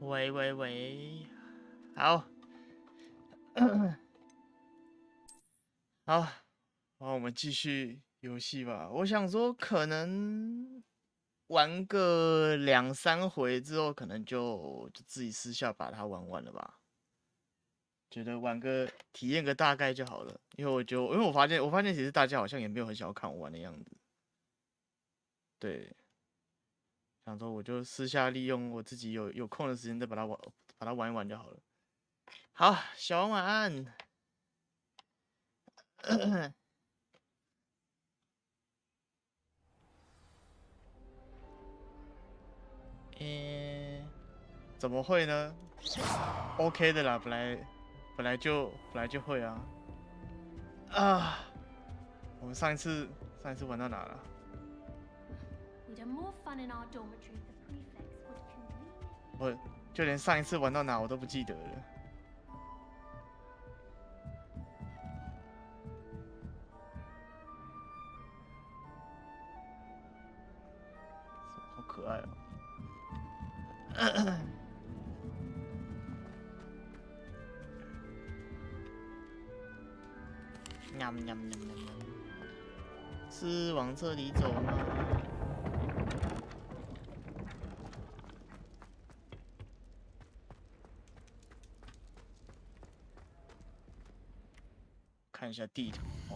喂喂喂，好，好，好，我们继续游戏吧。我想说，可能玩个2、3回之后，可能就自己私下把它玩完了吧。觉得玩个体验个大概就好了，因为我发现其实大家好像也没有很想要看我玩的样子。对，想说我就私下利用我自己有空的时间再把它玩一玩就好了。好，小王晚安。怎么会呢 ？OK 的啦，本来就会啊。啊，我们上一次玩到哪了？我就连上一次玩到哪我都不记得了。好可爱哦。喵喵喵喵喵，是往这里走吗？看一下地图哦。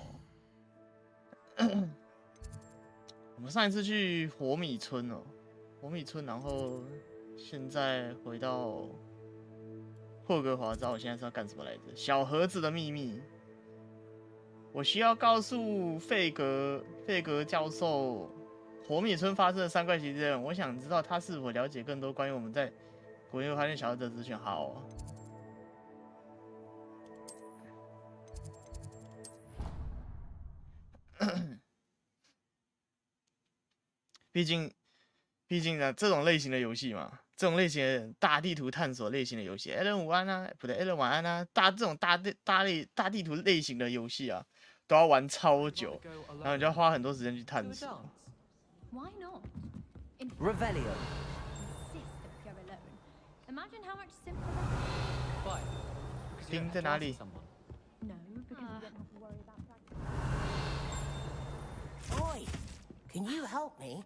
我们上一次去火米村哦，火米村，然后现在回到霍格华兹。我现在是要干什么来着？小盒子的秘密。我需要告诉费格教授，火米村发生的3怪奇事件。我想知道他是否了解更多关于我们在国内发现小盒子的资讯。好。毕竟呢，这种类型的游戏嘛，这种类型的大地图探索类型的游戏 ，Allen 午安啊，不对 ，Allen 晚安啊，这种大地图类型的游戏啊，都要玩超久，然后你就要花很多时间去探索。Revelio.丁在哪里？Oi, can you help me?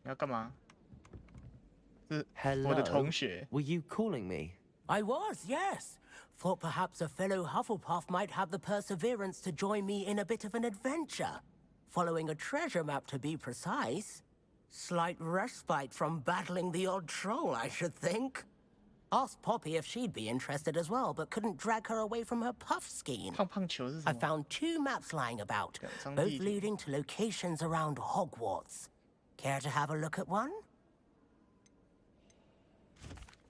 你要干嘛？是我的同学。Were you calling me? I was, yes. Thought perhaps a fellow Hufflepuff might have the perseverance to join me in a bit of an adventure. Following a treasure map, to be precise. Slight respite from battling the odd troll, I should think. Asked Poppy if she'd be interested as well, but couldn't drag her away from her puff scheme. 胖胖球是什 I 么？ found 2 maps lying about, both leading to locations around Hogwarts. Care to have a look at one?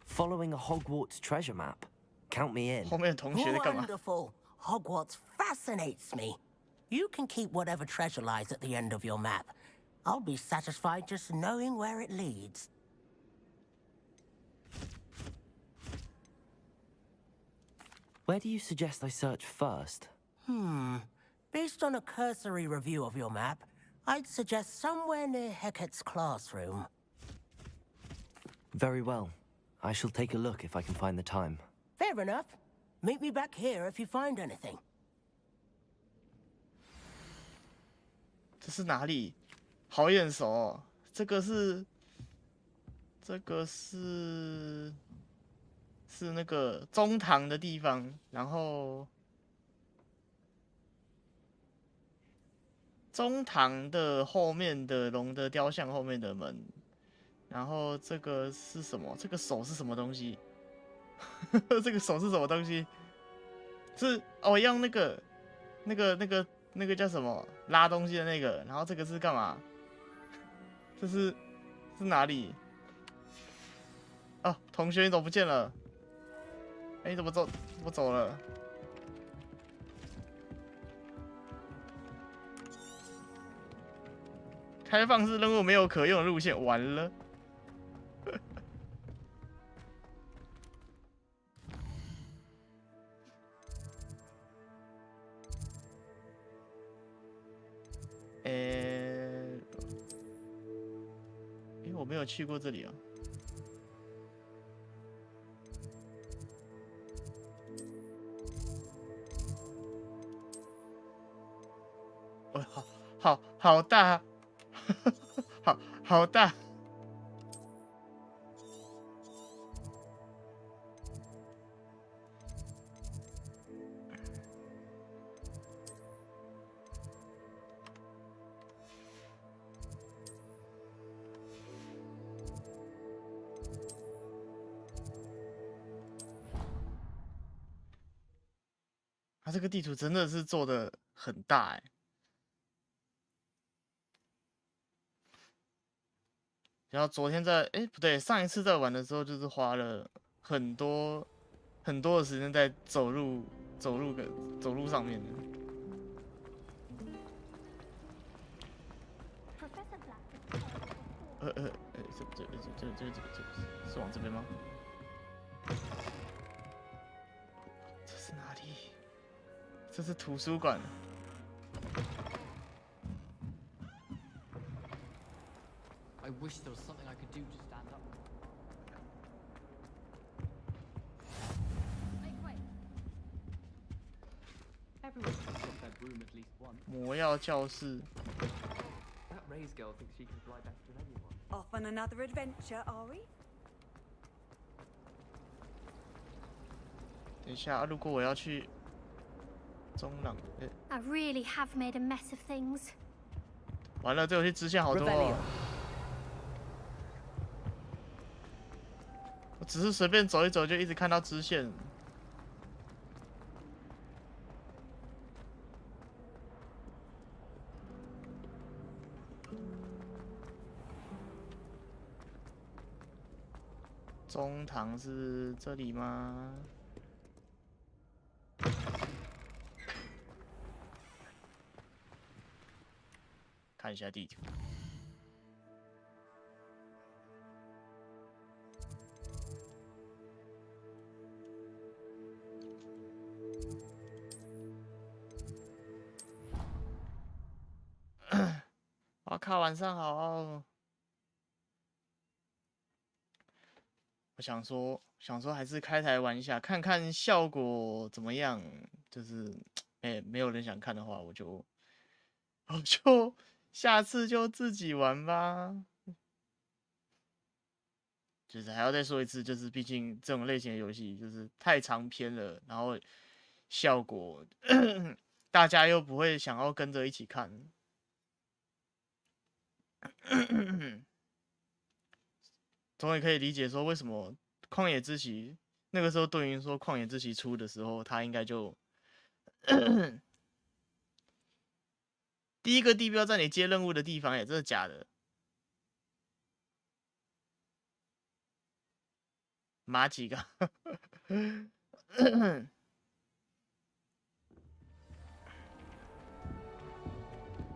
Following a Hogwarts treasure map. Count me in. 后面的同学在干嘛？ Wonderful. Hogwarts fascinates me. You can keep whatever treasure lies at the end of your map. I'll be satisfied just knowing where it leads. Where do you suggest I search first? Based on a cursory review of your map, I'd suggest somewhere near Hecat's classroom. Very well. I shall take a look if I can find the time. Fair enough. Meet me back here if you find anything. 这是哪里？好眼熟哦！这个是那个中堂的地方，然后中堂的后面的龙的雕像后面的门，然后这个是什么？这个手是什么东西？这个手是什么东西？是哦，用那个叫什么拉东西的那个，然后这个是干嘛？这是哪里？哦，同学你怎么不见了？哎，你怎么走？我走了。开放式任务没有可用的路线，完了。我没有去过这里啊。好大，好大。它这个地图真的是做的很大哎。然后昨天不对，上一次在玩的时候就是花了很多的时间在走路上面的。这是往这边吗？这是哪里？这是图书馆。I wish there was something I could do to stand up. Wait. Everyone's got their room at least once. 魔药教室。 That Ray's girl thinks she can fly better than anyone. Off on another adventure, are we? 等一下，如果我要去中朗，I really have made a mess of things. 完了，这游戏支线好多哦。我只是随便走一走，就一直看到支线。中堂是这里吗？看一下地图。哇靠，晚上好。我想说还是开台玩一下，看看效果怎么样。就是，没有人想看的话，我就下次就自己玩吧。就是还要再说一次，就是毕竟这种类型的游戏就是太长篇了，然后效果大家又不会想要跟着一起看。终于可以理解说为什么旷野之息那个时候对云说旷野之息出的时候，他应该就第一个地标在你接任务的地方，真的假的？马几个？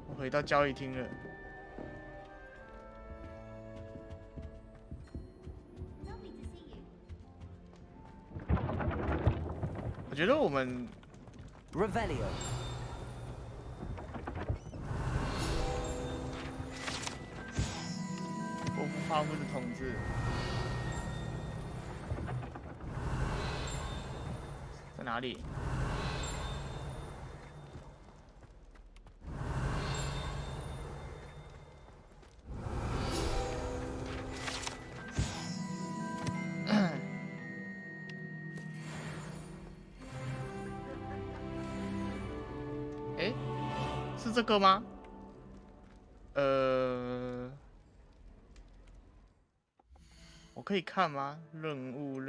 我回到交易厅了。我觉得我们 Revelio 波夫帕夫的统治在哪里？是这个吗？我可以看吗？任务。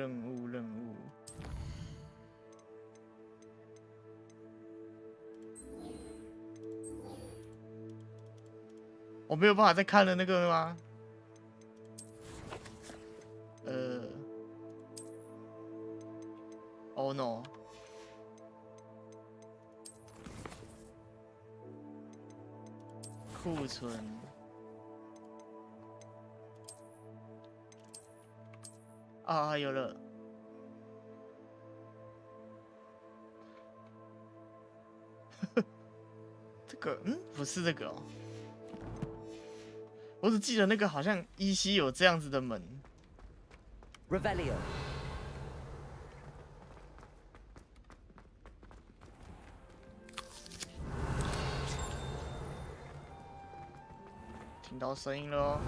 我没有办法再看了那个吗？Oh no！ 库存啊，有了。这个不是这个哦，我只记得那个好像依稀有这样子的门。Revelio 到声音了哦。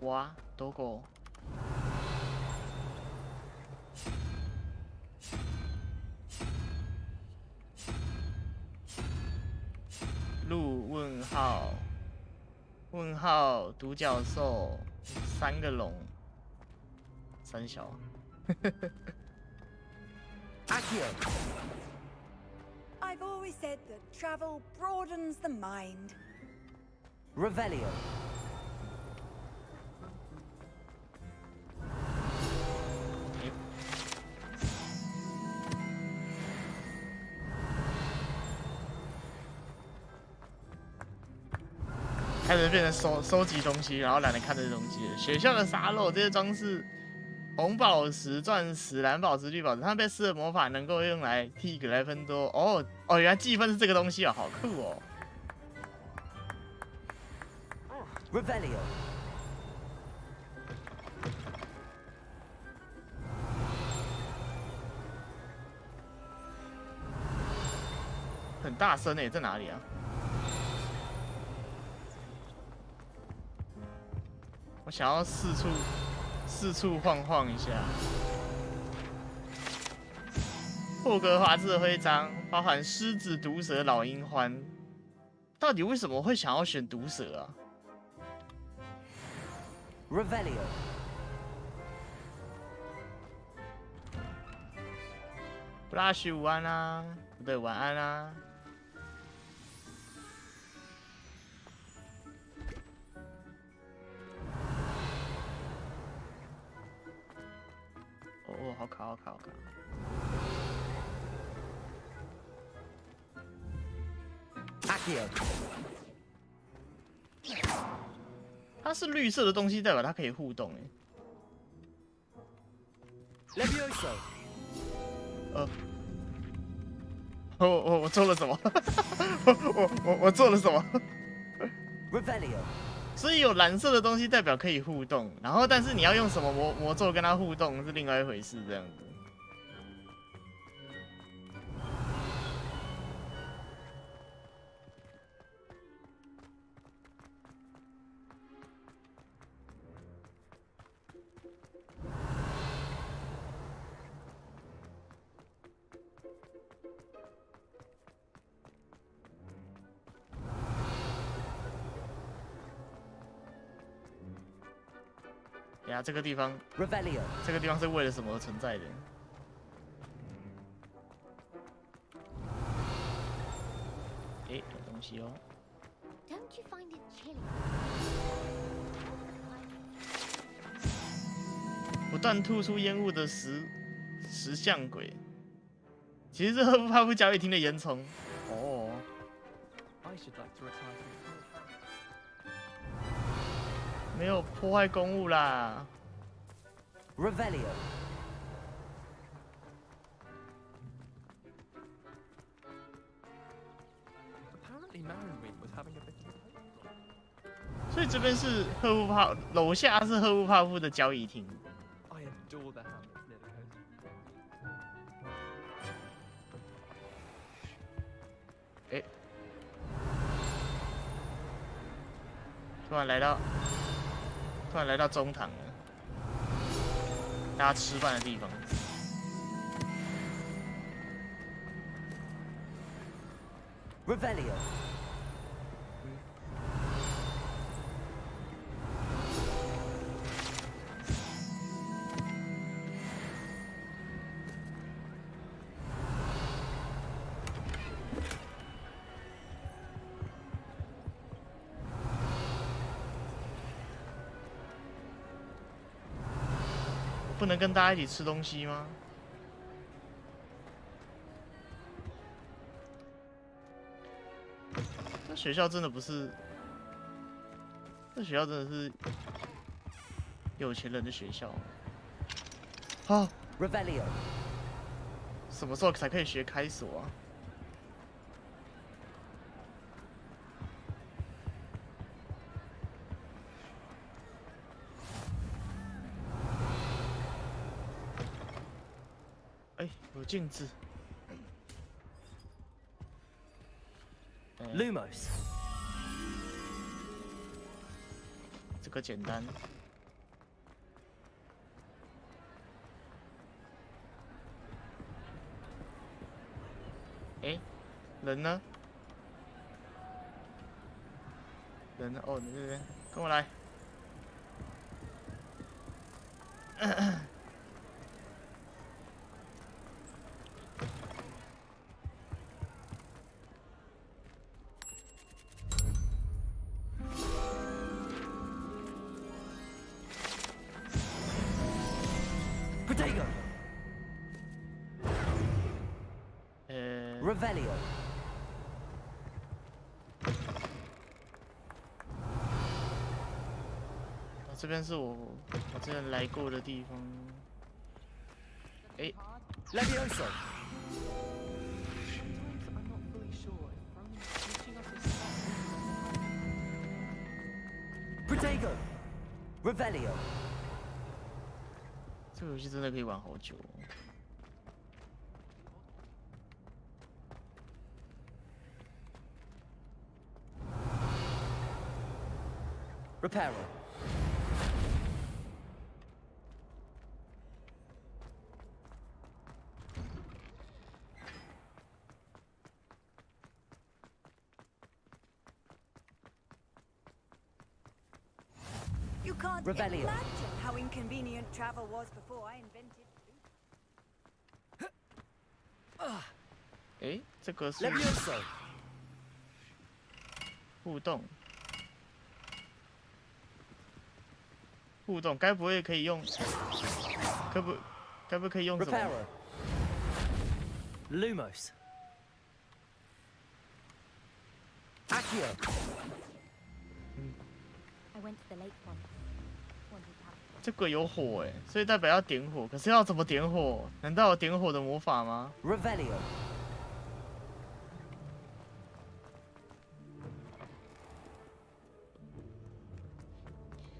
哇，多狗。鹿问号，问号独角兽，3个龙，三小。Accio. I've always said that travel broadens the mind. Revelio. 开始变成收集东西，然后懒得看这些东西了。学校的沙漏这些装饰，红宝石、钻石、蓝宝石、绿宝石，它被施的魔法能够用来替格莱芬多。哦，原来计分是这个东西哦，好酷哦。Revelio. 很大声诶，在哪里啊？我想要四处晃一下。霍格华兹的徽章包含狮子、毒蛇、老鹰獾，到底为什么会想要选毒蛇啊 Revelio. 布拉许午安啊，不对，晚安啊。哦，好卡。Accio. 它是绿色的东西，代表它可以互动哎。Levioso. 我做了什么？我做了什么？ Revelio. 所以有蓝色的东西代表可以互动，然后但是你要用什么魔咒跟它互动是另外一回事，这样子。呀，这个地方 Revelio. 这个地方是为了什么而存在的？诶，有东西哦。Don't you find it chilly? 不断吐出烟雾的石像鬼，其实是赫夫帕夫交易厅的烟囱。哦， I should like to retire from the 没有破坏公物啦。 Revelio. Apparently Marinweed was having a bit of a hate. 所以这边是赫夫帕，楼下是赫夫帕夫的交易厅。 I adore the hamlets near the coast. 诶，突然来到中堂了，大家吃饭的地方。 Revelio. 不能跟大家一起吃东西吗？这学校真的不是，这学校真的是有钱人的学校。啊， Revelio. 什么时候才可以学开锁啊？哎，有镜子。Lumos. 这个简单。哎，人呢？人呢？哦，你这边，跟我来。Protego. Revelio. 这边是我之前来过的地方。哎 Levioso. I'm not fully sure if Roman is teaching us his stuff. Protego. Revelio. 这个游戏真的可以玩好久哦。Reparo. You can't Revelio. imagine how inconvenient travel was before I invented food. 哎，这个是 Levioso. 互动，互动，该不会可以用？该不可以用什么？ Reparo. Lumos. Accio. I went to the lake once. Wanted to have 这个有火哎，所以代表要点火。可是要怎么点火？难道有点火的魔法吗？ Revelio.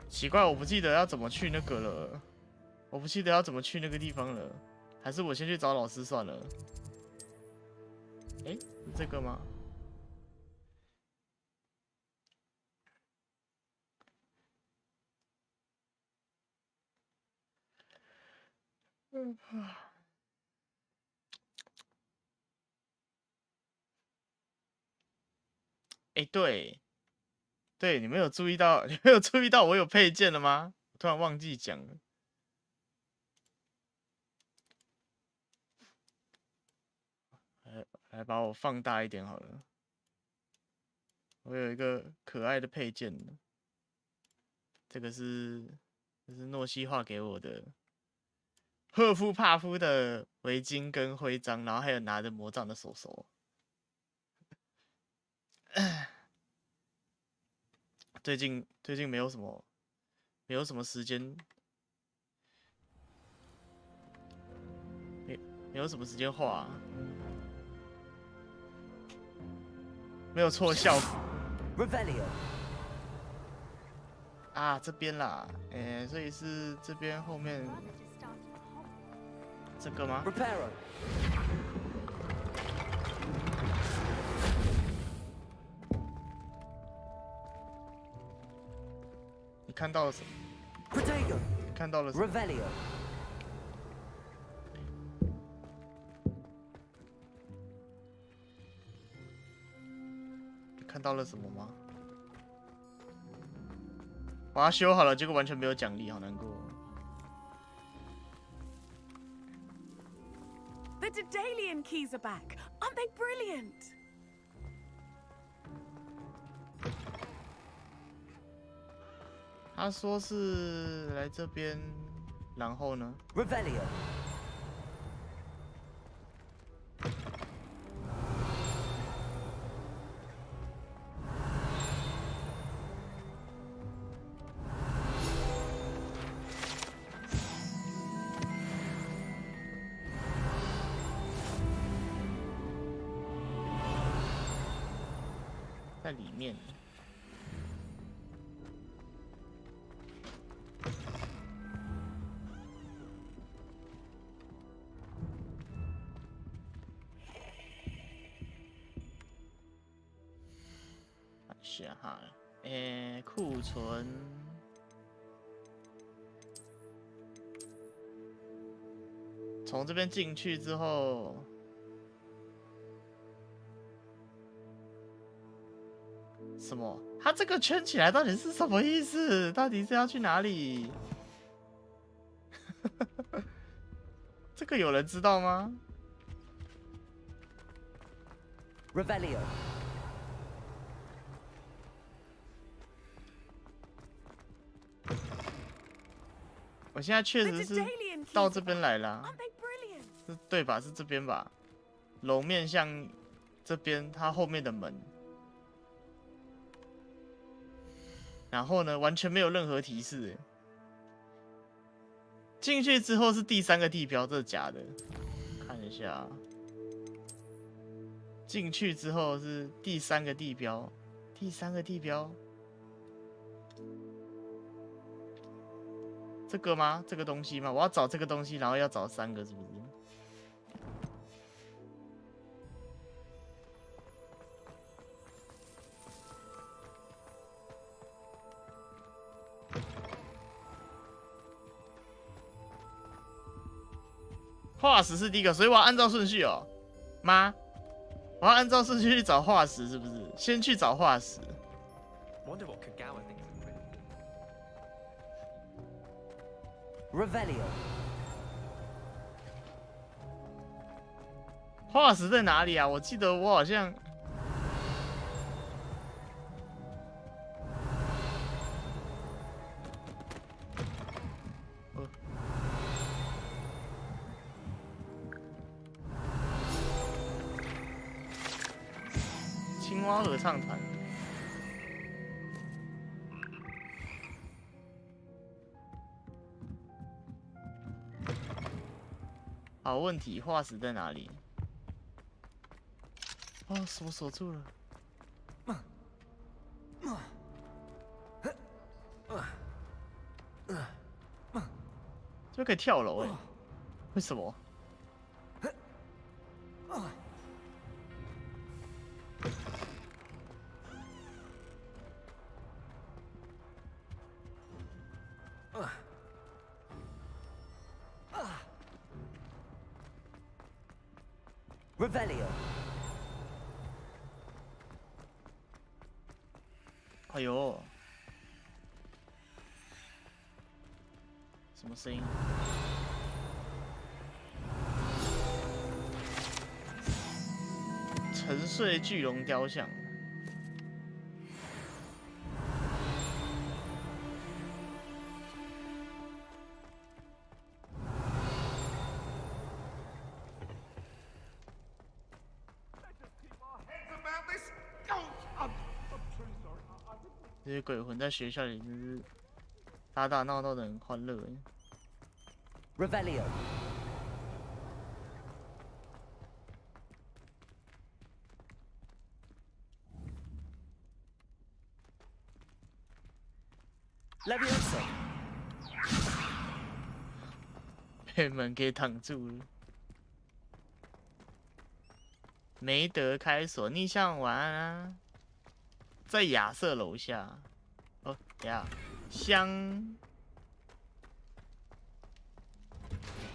奇怪，我不记得要怎么去那个了，我不记得要怎么去那个地方了，还是我先去找老师算了。哎，是这个吗？哎，对，你们有注意到？你们有注意到我有配件了吗？我突然忘记讲了。来把我放大一点好了。我有一个可爱的配件，这是诺西画给我的赫夫帕夫的围巾跟徽章，然后还有拿着魔杖的手手。最近没有什么时间，没有什么时间画，没有错效果。 Revelio. 啊，这边啦，所以是这边后面 brother just started a hobby. 这个吗？ Reparo. 你看到了什么？ Protego. 你看到了什么？ Revelio. 你看到了什么吗？把它修好了，结果完全没有奖励，好难过。 The Daedalian keys are back. Aren't they brilliant? 他说是来这边，然后呢？ Revelio. 在里面。下哈，库存。从这边进去之后，什么？它这个圈起来到底是什么意思？到底是要去哪里？这个有人知道吗 Revelio. 我现在确实是到这边来啦， Aren't they brilliant? 是对吧？是这边吧？楼面向这边，它后面的门。然后呢，完全没有任何提示。进去之后是第3个地标，这是假的。看一下，进去之后是第3个地标，第3个地标。这个吗？这个东西吗？我要找这个东西，然后要找3个，是不是？化石是第一个，所以我要按照顺序哦，妈，我要按照顺序去找化石，是不是？先去找化石。 Wonder what Kagawa thinks of it. Revelio. 化石在哪里啊？我记得我好像青蛙合唱团。好问题，化石在哪里？哦，我锁住了。就可以跳楼哎？为什么？Revelio. 哎呦，什么声音？沉睡巨龙雕像。这些鬼魂在学校里真是打打闹闹的很欢乐哎。 Revelio. Levioso. 被门给挡住了，没得开锁，逆向晚安啊！在亚瑟楼下。哦，等一下，香。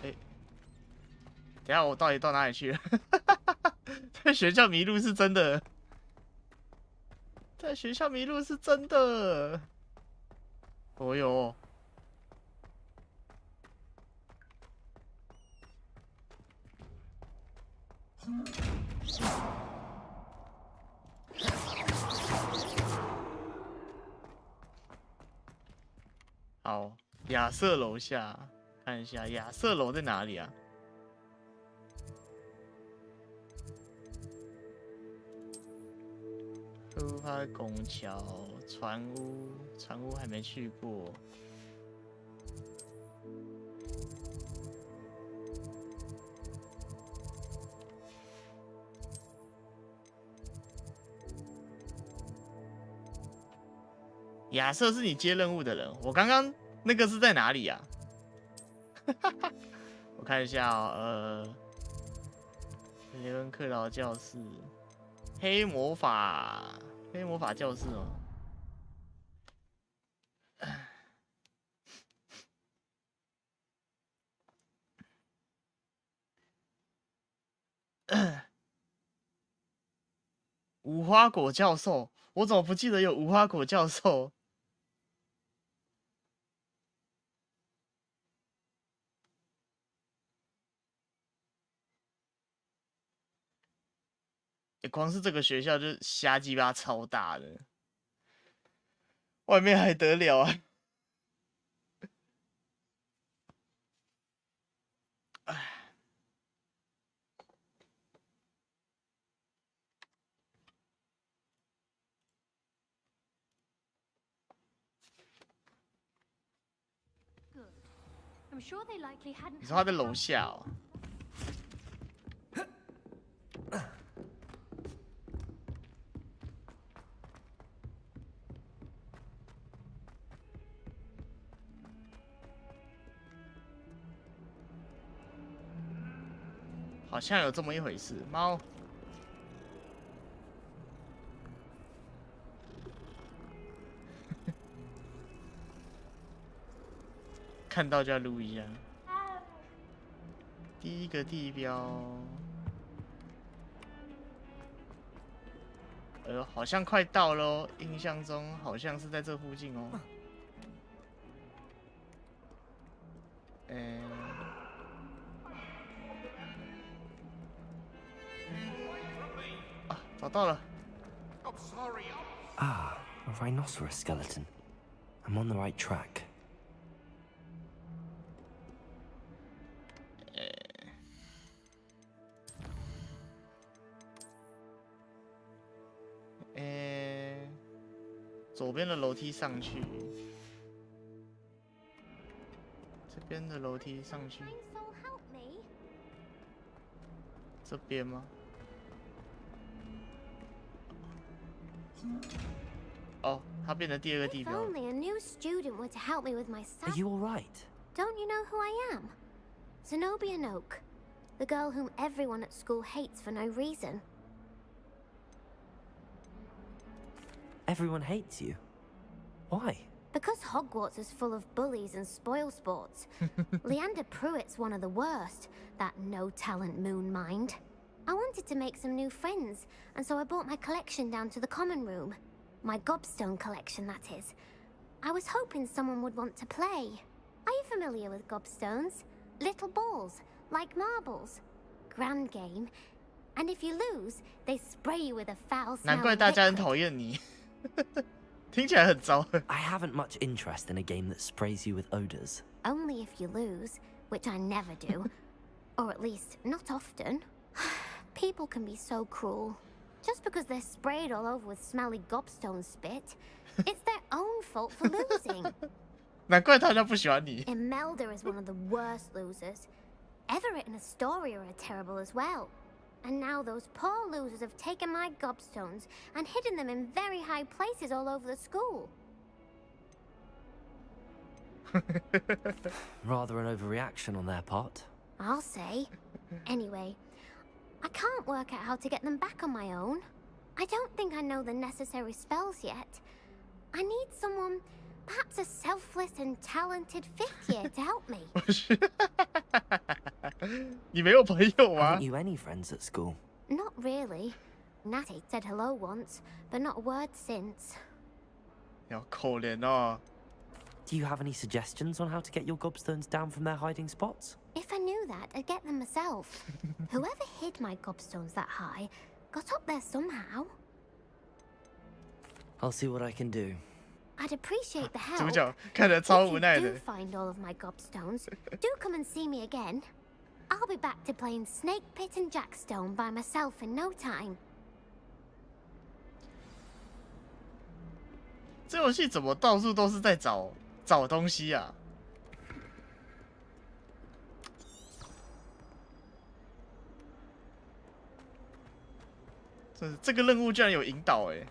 哎，等一下我到底到哪里去了？在学校迷路是真的，在学校迷路是真的。哦哟。 好，亚瑟楼下看一下，亚瑟楼在哪里啊？出发拱桥、船屋，船屋还没去过。亚瑟是你接任务的人，我刚刚那个是在哪里呀、啊？我看一下哦，雷文克劳教室，黑魔法黑魔法教室哦。无花果教授，我怎么不记得有无花果教授？光是这个学校就瞎鸡巴超大的，外面还得了啊！I'm sure they likely hadn't. 你说他在楼下哦？好像有这么一回事，猫。看到就要录一下。第一个地标，好像快到喽，印象中好像是在这附近哦。啊，找到了。Ah, a rhinoceros skeleton. I'm on the right track. Eh, 左边的楼梯上去，这边的楼梯上去， Soul help me. 这边吗？哦，它变成第二个地 If 标了。 only a new student were to help me with my Are stuff. you all right? Don't you know who I am? Zenobia Noak, the girl whom everyone at school hates for no reason. Everyone hates you. Why? Because Hogwarts is full of bullies and spoilsports. Leander Pruitt's one of the worst, that no-talent moon mind. I wanted to make some new friends, and so I brought my collection down to the common room. My gobstone collection, that is. I was hoping someone would want to play. Are you familiar with gobstones? Little balls, like marbles. Grand game. And if you lose, they spray you with a 难怪 foul-smelling 大家很 liquid. 讨厌你，听起来很糟。 I haven't much interest in a game that sprays you with odors. Only if you lose, which I never do. Or at least, not often. People can be so cruel. Just because they're sprayed all over with smelly gobstone spit, it's their own fault for losing. 难怪大家不喜欢你。 Imelda is one of the worst losers. Everett and Astoria are terrible as well. And now those poor losers have taken my gobstones and hidden them in very high places all over the school. Rather an overreaction on their part. I'll say. Anyway, I can't work out how to get them back on my own. I don't think I know the necessary spells yet. I need someone, perhaps a selfless and talented fifth year to help me. 你没有朋友吗 Haven't？you any friends at school? Not really. Natty said hello once, but not a word since. 好可怜哦。 Do you have any suggestions on how to get your gobstones down from their hiding spots? If I knew that, I'd get them myself. Whoever hid my gobstones that high got up there somehow. I'll see what I can do. I'd appreciate the 主 help. 角看着超 If 无 you 奈 do 的。 find all of my gobstones, do come and see me again. I'll be back to playing Snake Pit and Jackstone by myself in no time. 这游戏怎么到处都是在找东西啊？这个任务居然有引导哎！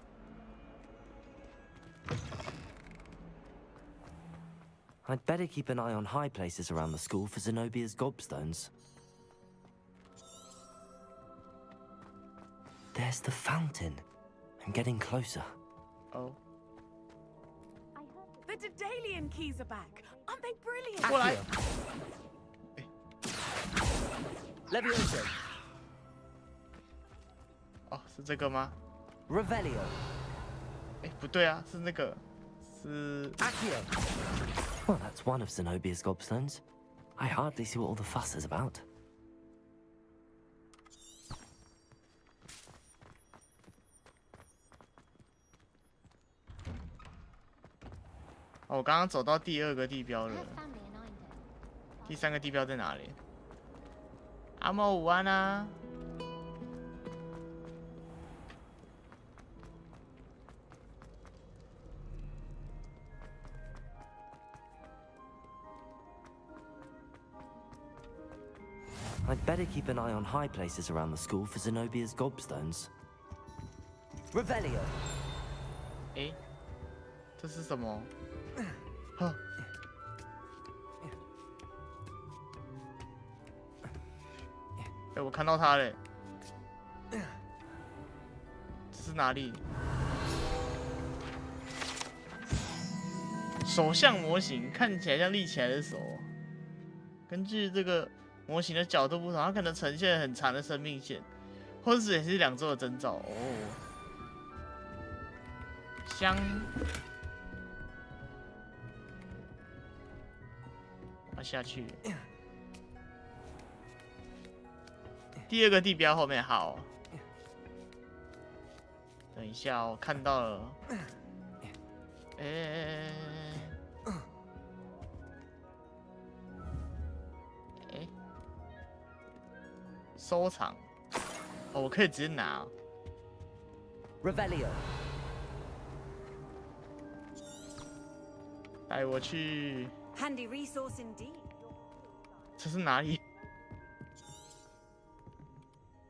I'd better keep an eye on high places around the school for Zenobia's gobstones. There's the fountain. and getting closer. Oh. The Daedalian keys are back. Aren't they brilliant? 过来。 Levioso. 哦，是这个吗？ Revelio. 哎，不对啊，是那个，是 Accio. Well, that's one of Zenobia's gobstones. I hardly see what all the fuss is about. 哦，我刚刚走到第2个地标了，第3个地标在哪里？阿猫午安啊！ I'd better keep an eye on high places around the school for Zenobia's gobstones. Revelio. 哎，这是什么？呵。哎，我看到他嘞。这是哪里？手相模型看起来像立起来的手。根据这个模型的角度不同，它可能呈现很长的生命线，或者也是2周的征兆哦。香。 要下去。第2个地标后面好。等一下，我看到了。哎，收藏。哦，我可以直接拿。Revelio. 带我去。 Handy resource indeed. 这是哪里？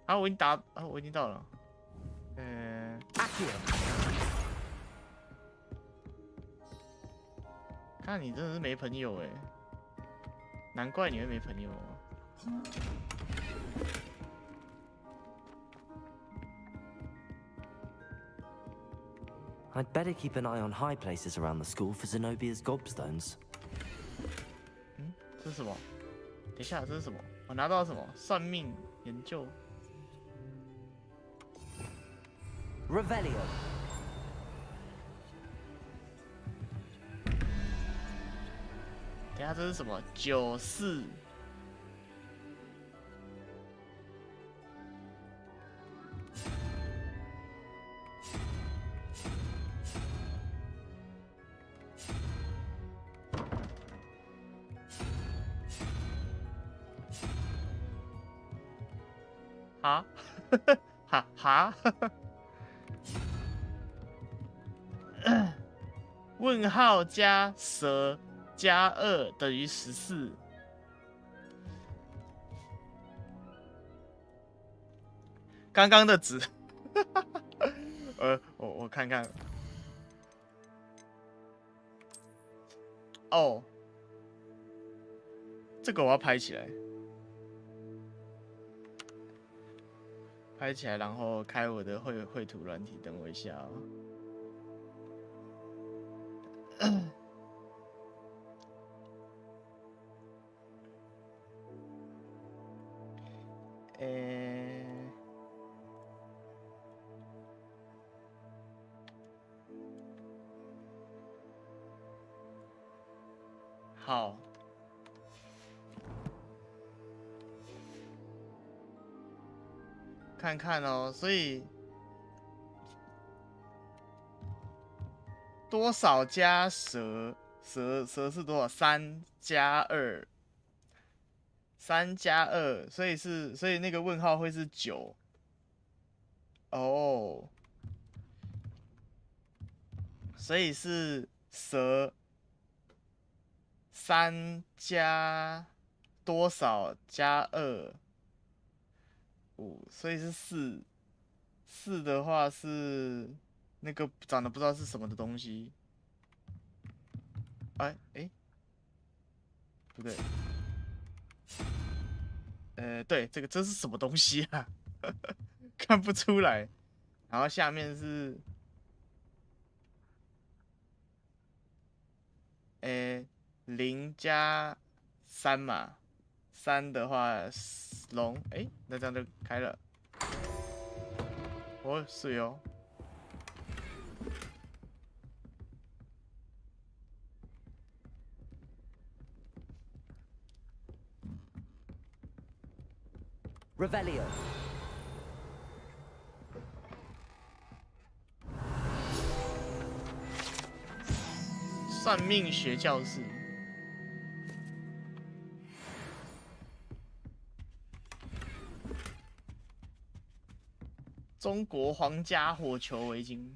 啊，我已经到了。看你真的是没朋友哎，难怪你会没朋友。I'd better keep an eye on high places around the school for Zenobia's gobstones. 这是什么？等一下，这是什么？我拿到了什么？算命研究。 Revelio. 等一下，这是什么？94。啊？哈哈。问号加蛇加2等于14。刚刚的值，我看看。哦，这个我要拍起来，拍起来，然后开我的绘图软体，等我一下哦。好，看看哦，所以多少加蛇是多少？3加2。3加2，所以那个问号会是9。哦，所以是蛇3加多少加2，5，所以是4。4的话是那个长得不知道是什么的东西。哎，不对。对，这是什么东西啊？看不出来。然后下面是，0+3嘛，3的话龙，那这样就开了。哦，水哦。Revelio. 算命学教室。中国皇家火球围巾。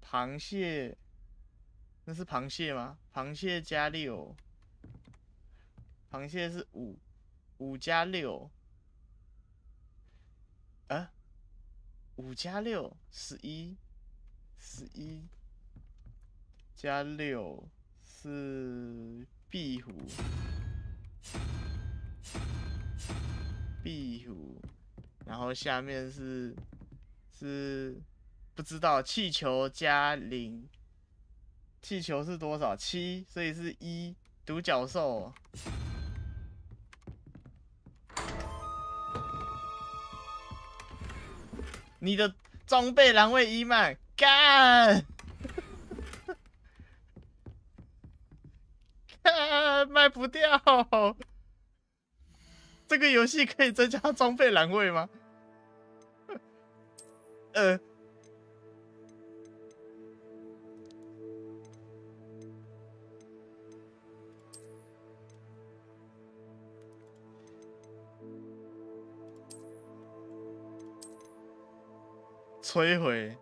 螃蟹，那是螃蟹吗？螃蟹加6，螃蟹是5加6，啊，5加6 11加6是壁虎，然后下面是不知道，气球加0，气球是多少？7，所以是1，独角兽。你的装备栏位已满，干！干，卖不掉。这个游戏可以增加装备栏位吗？摧毁，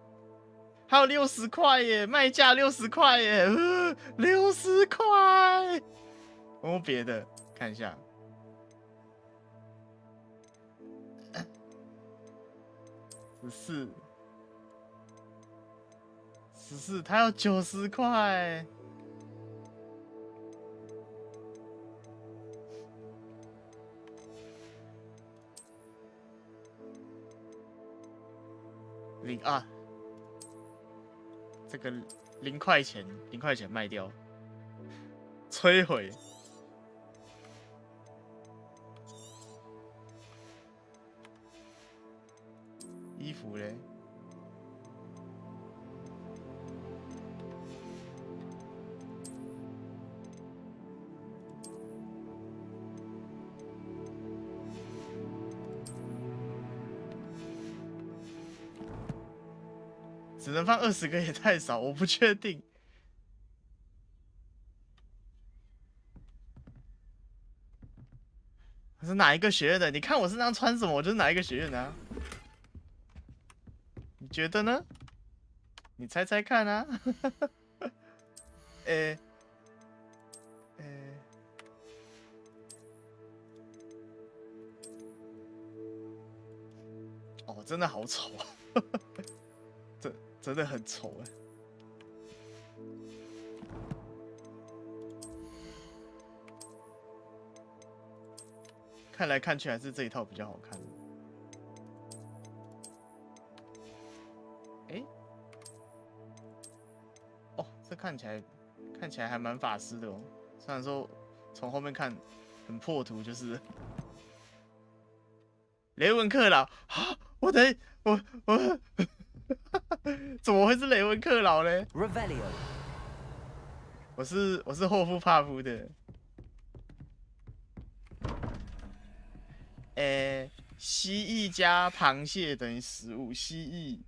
还有60块耶，卖价60块耶，60块。有别的看一下，14，它要90块。这个0块钱卖掉，摧毁。衣服嘞？只能放20个也太少，我不确定。我是哪一个学院的？你看我身上穿什么，我就是哪一个学院的啊。你觉得呢？你猜猜看啊。哦，真的好丑啊！真的很丑哎。看来看去还是这一套比较好看。哦，这看起来还蛮法师的哦。虽然说从后面看很破图，就是雷文克劳啊！我怎么会是雷文克劳呢？ Revelio. 我是霍夫帕夫的。蜥蜴加螃蟹等于15，蜥蜴，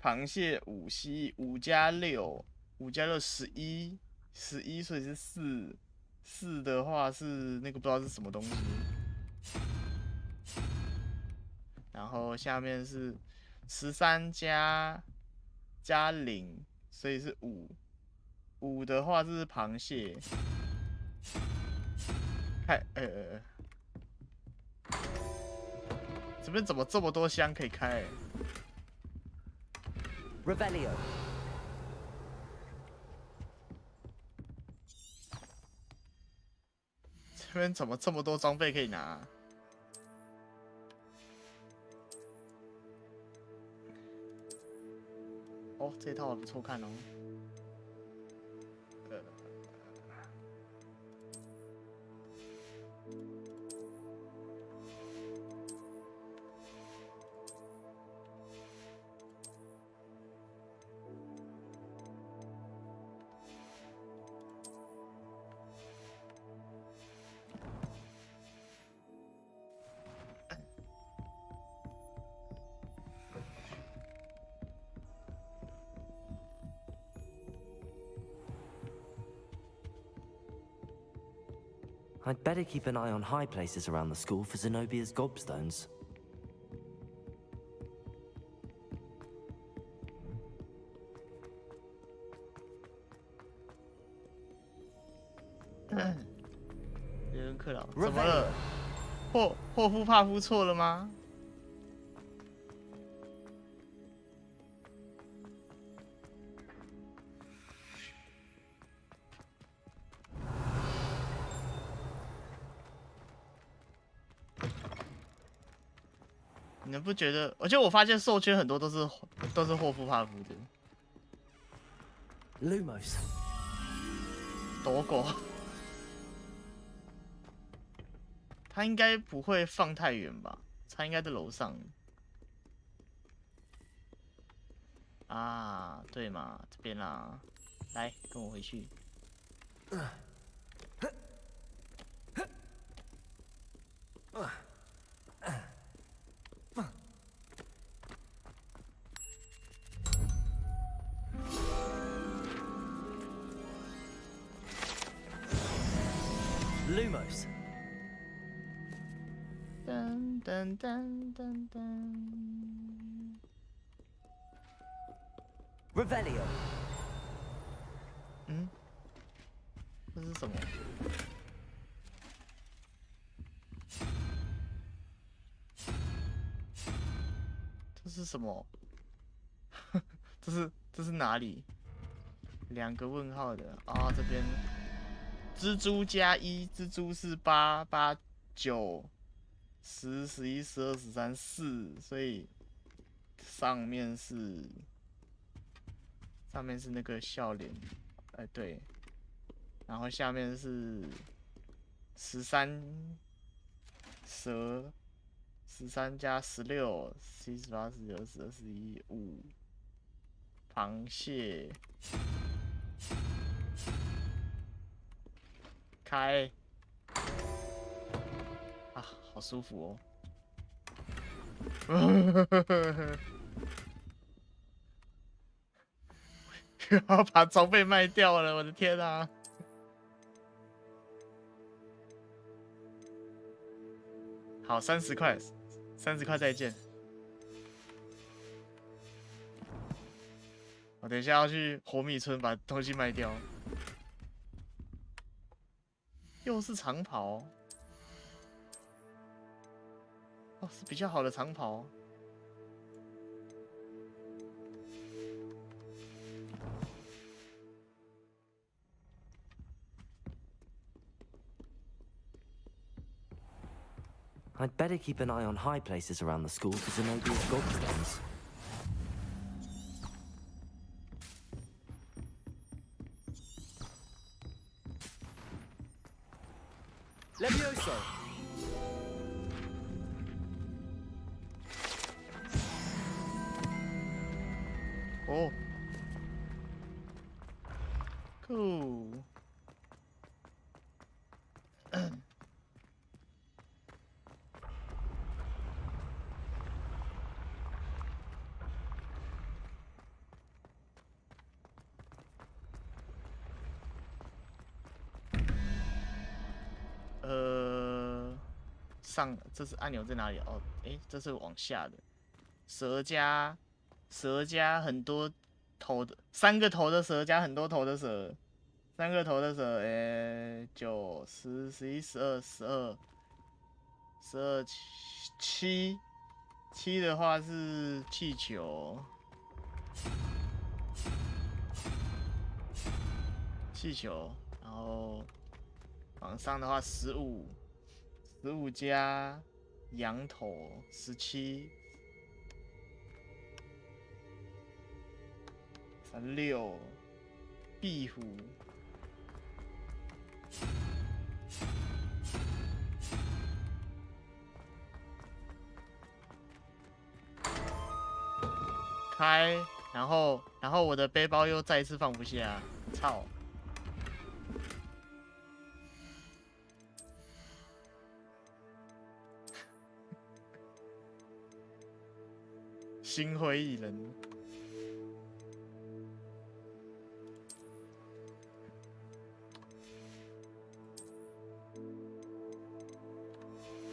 螃蟹5，蜥蜴5加6，5加6 11，11所以是4的话是那个不知道是什么东西。然后下面是13加0，所以是5的话是螃蟹。看，这边怎么这么多箱可以开？Revelio. 这边怎么这么多装备可以拿啊？哦，这一套还不错看哦。I'd better keep an eye on high places around the school for Zenobia's gobstones. Revelio 别人克劳，怎么了？霍夫帕夫错了吗？你们不觉得？而且我发现兽圈很多都是霍夫帕夫的。Lumos. 躲狗，他应该不会放太远吧？他应该在楼上。啊，对嘛，这边啦，来跟我回去。Lumos. 噔噔噔噔噔。Revelio. 嗯，这是什么？这是什么？这是哪里？两个问号的啊，这边。蜘蛛加1，蜘蛛是8、8、9、10、11、12、13、4，所以上面是那个笑脸，哎对，然后下面是13蛇，13加16、17、18、19、20、21、5，螃蟹。开啊，好舒服哦！要把装备卖掉了，我的天啊！好，30块，30块再见。我等一下要去火米村把东西卖掉。又是长袍，哦，是比较好的长袍。I'd better keep an eye on high places around the school for Zenobia's gobstones. Levioso. 哦，酷。这是按钮在哪里？哦，诶，这是往下的。蛇加很多头的，3个头的蛇加很多头的蛇，3个头的蛇，9、10、11、12、12、7的话是气球，然后往上的话15加羊头17。36壁虎。开，然后我的背包又再一次放不下，操！心灰意冷。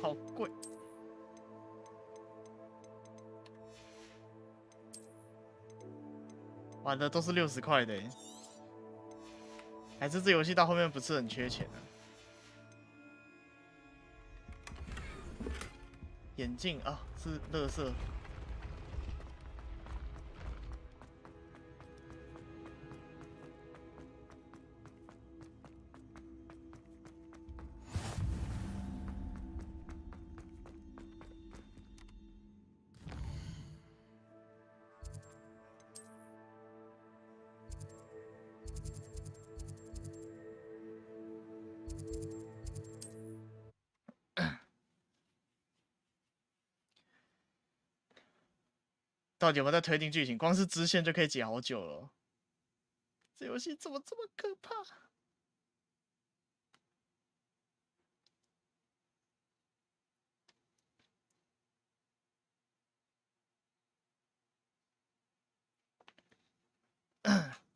好贵。玩的都是60块的耶，还是这游戏到后面不是很缺钱啊？眼镜啊，是垃圾。到底有没有在推进剧情？光是支线就可以解好久了。这游戏怎么这么可怕？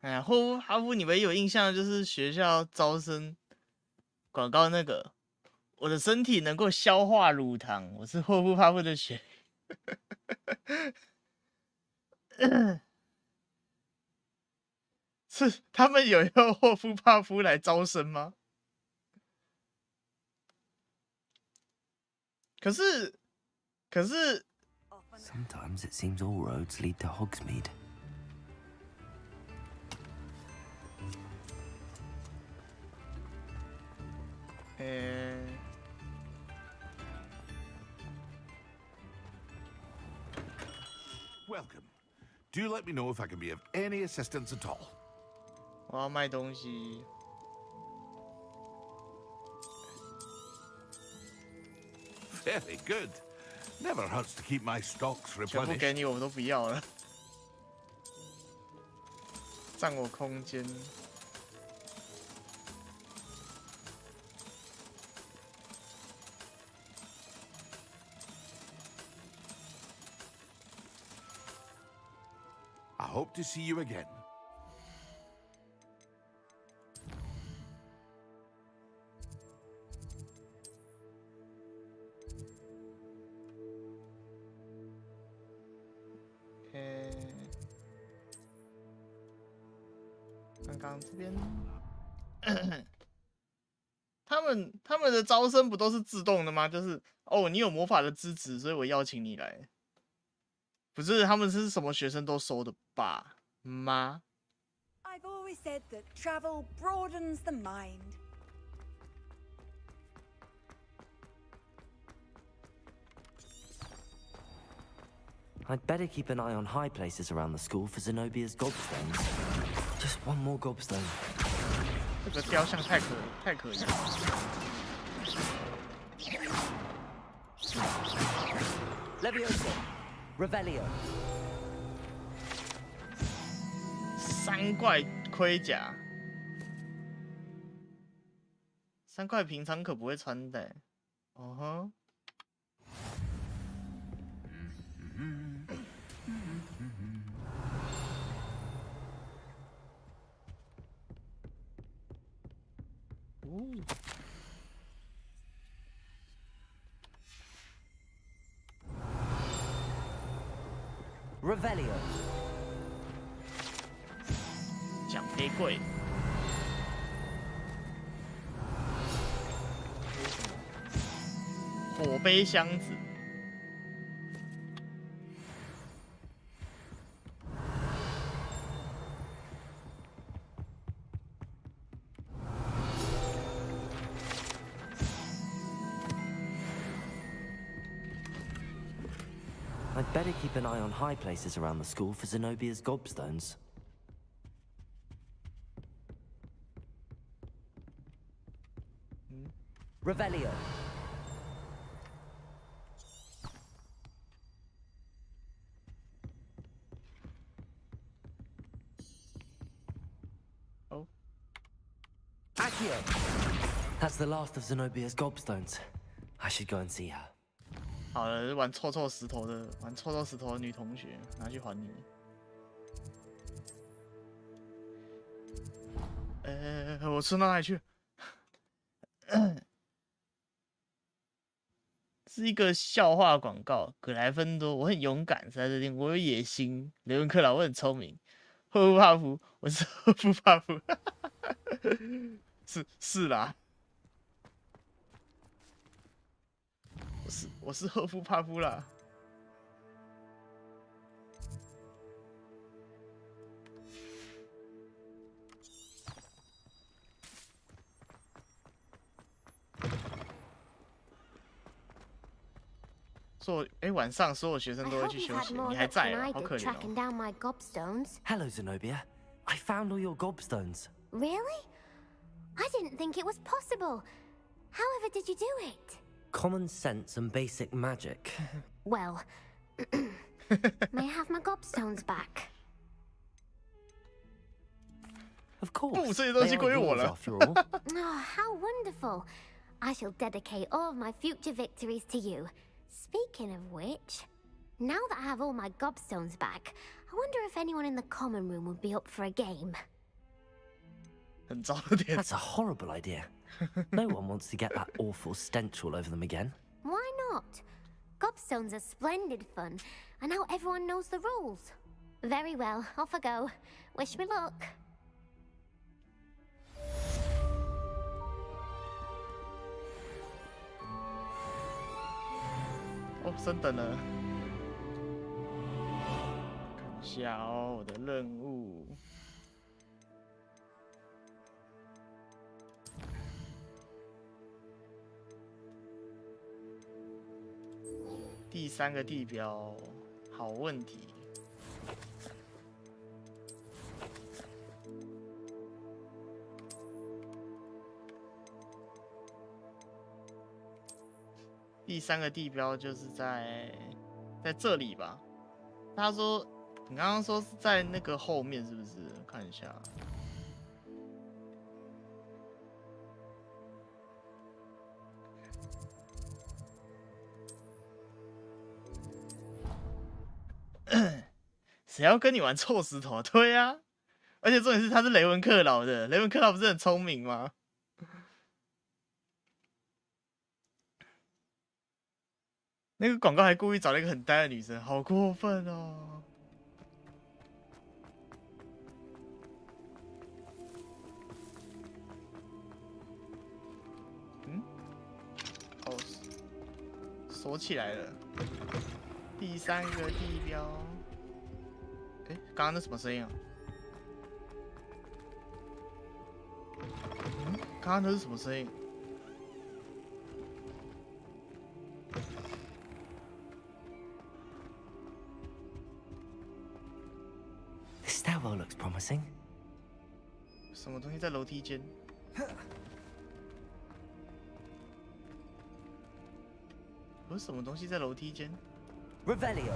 哎呀，哈夫，你们有印象就是学校招生广告那个，我的身体能够消化乳糖，我是霍夫帕夫的血。是他们有要霍夫帕夫来招生吗？可是 Sometimes it seems all roads lead to Hogsmeade. Welcome. Do let me know if I can be of any assistance at all. 我要卖东西。Very good. Never hurts to keep my stocks 全部 replenished. 给你，我都不要了，占我空间。I hope to see you again. OK， 刚刚这边，他们的招生不都是自动的吗？就是哦，你有魔法的资质，所以我邀请你来。不是，他们是什么学生都收的吧？吗？ I've always said that travel broadens the mind. I'd better keep an eye on high places around the school for Zenobia's gobstones. Just one more gobstone. 这个雕像太可疑了。Levioso. Revelio. 3块盔甲，3块平常可不会穿的。哦哼。Revelio. 奖杯柜。火杯箱子。I'd better keep an eye on high places around the school for Zenobia's gobstones. Revelio. 哦， Accio. That's the last of Zenobia's gobstones. I should go and see her. 好了，玩臭臭石头的女同学，拿去还你。我吃到哪里去？是一个笑话广告，葛莱芬多，我很勇敢，在这边我有野心。雷文克劳，我很聪明。赫夫帕夫，我是赫夫帕夫，是啦，我是赫夫帕夫啦。晚上所有学生都会去休息，你还在哦，好可怜哦。Hello, Zenobia. I found all your gobstones. Really? I didn't think it was possible. However did you do it? Common sense and basic magic. Well, may I have my gobstones back? Of course. 这些东西归我了。 After all. Oh, how wonderful. I shall dedicate all of my future victories to you. Speaking of which, now that I have all my gobstones back, I wonder if anyone in the common room would be up for a game. 很糟的点。 That's a horrible idea. No one wants to get that awful stench all over them again. Why not? Gobstones are splendid fun, and now everyone knows the rules. Very well, off I go. Wish me luck. 哦，升等了。看一下哦，我的任务。第3个地标，好问题。第3个地标就是在这里吧？他说，你刚刚说是在那个后面，是不是？看一下。谁要跟你玩臭石头？对呀、啊，而且重点是他是雷文克劳的，雷文克劳不是很聪明吗？那个广告还故意找了一个很呆的女生，好过分哦！哦，锁起来了。第3个地标，刚刚那什么声音啊？刚刚那是什么声音？ Stairwell looks promising. 什么东西在楼梯间？有什么东西在楼梯间 Revelio.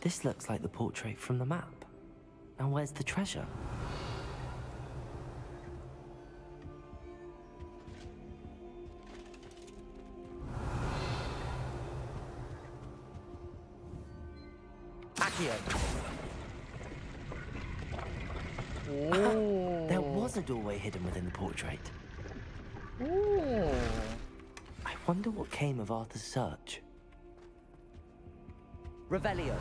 This looks like the portrait from the map. Now where's the treasure? Accio. Oh. There was a doorway hidden within the portrait. Oh. I wonder what came of Arthur's search. Revelio.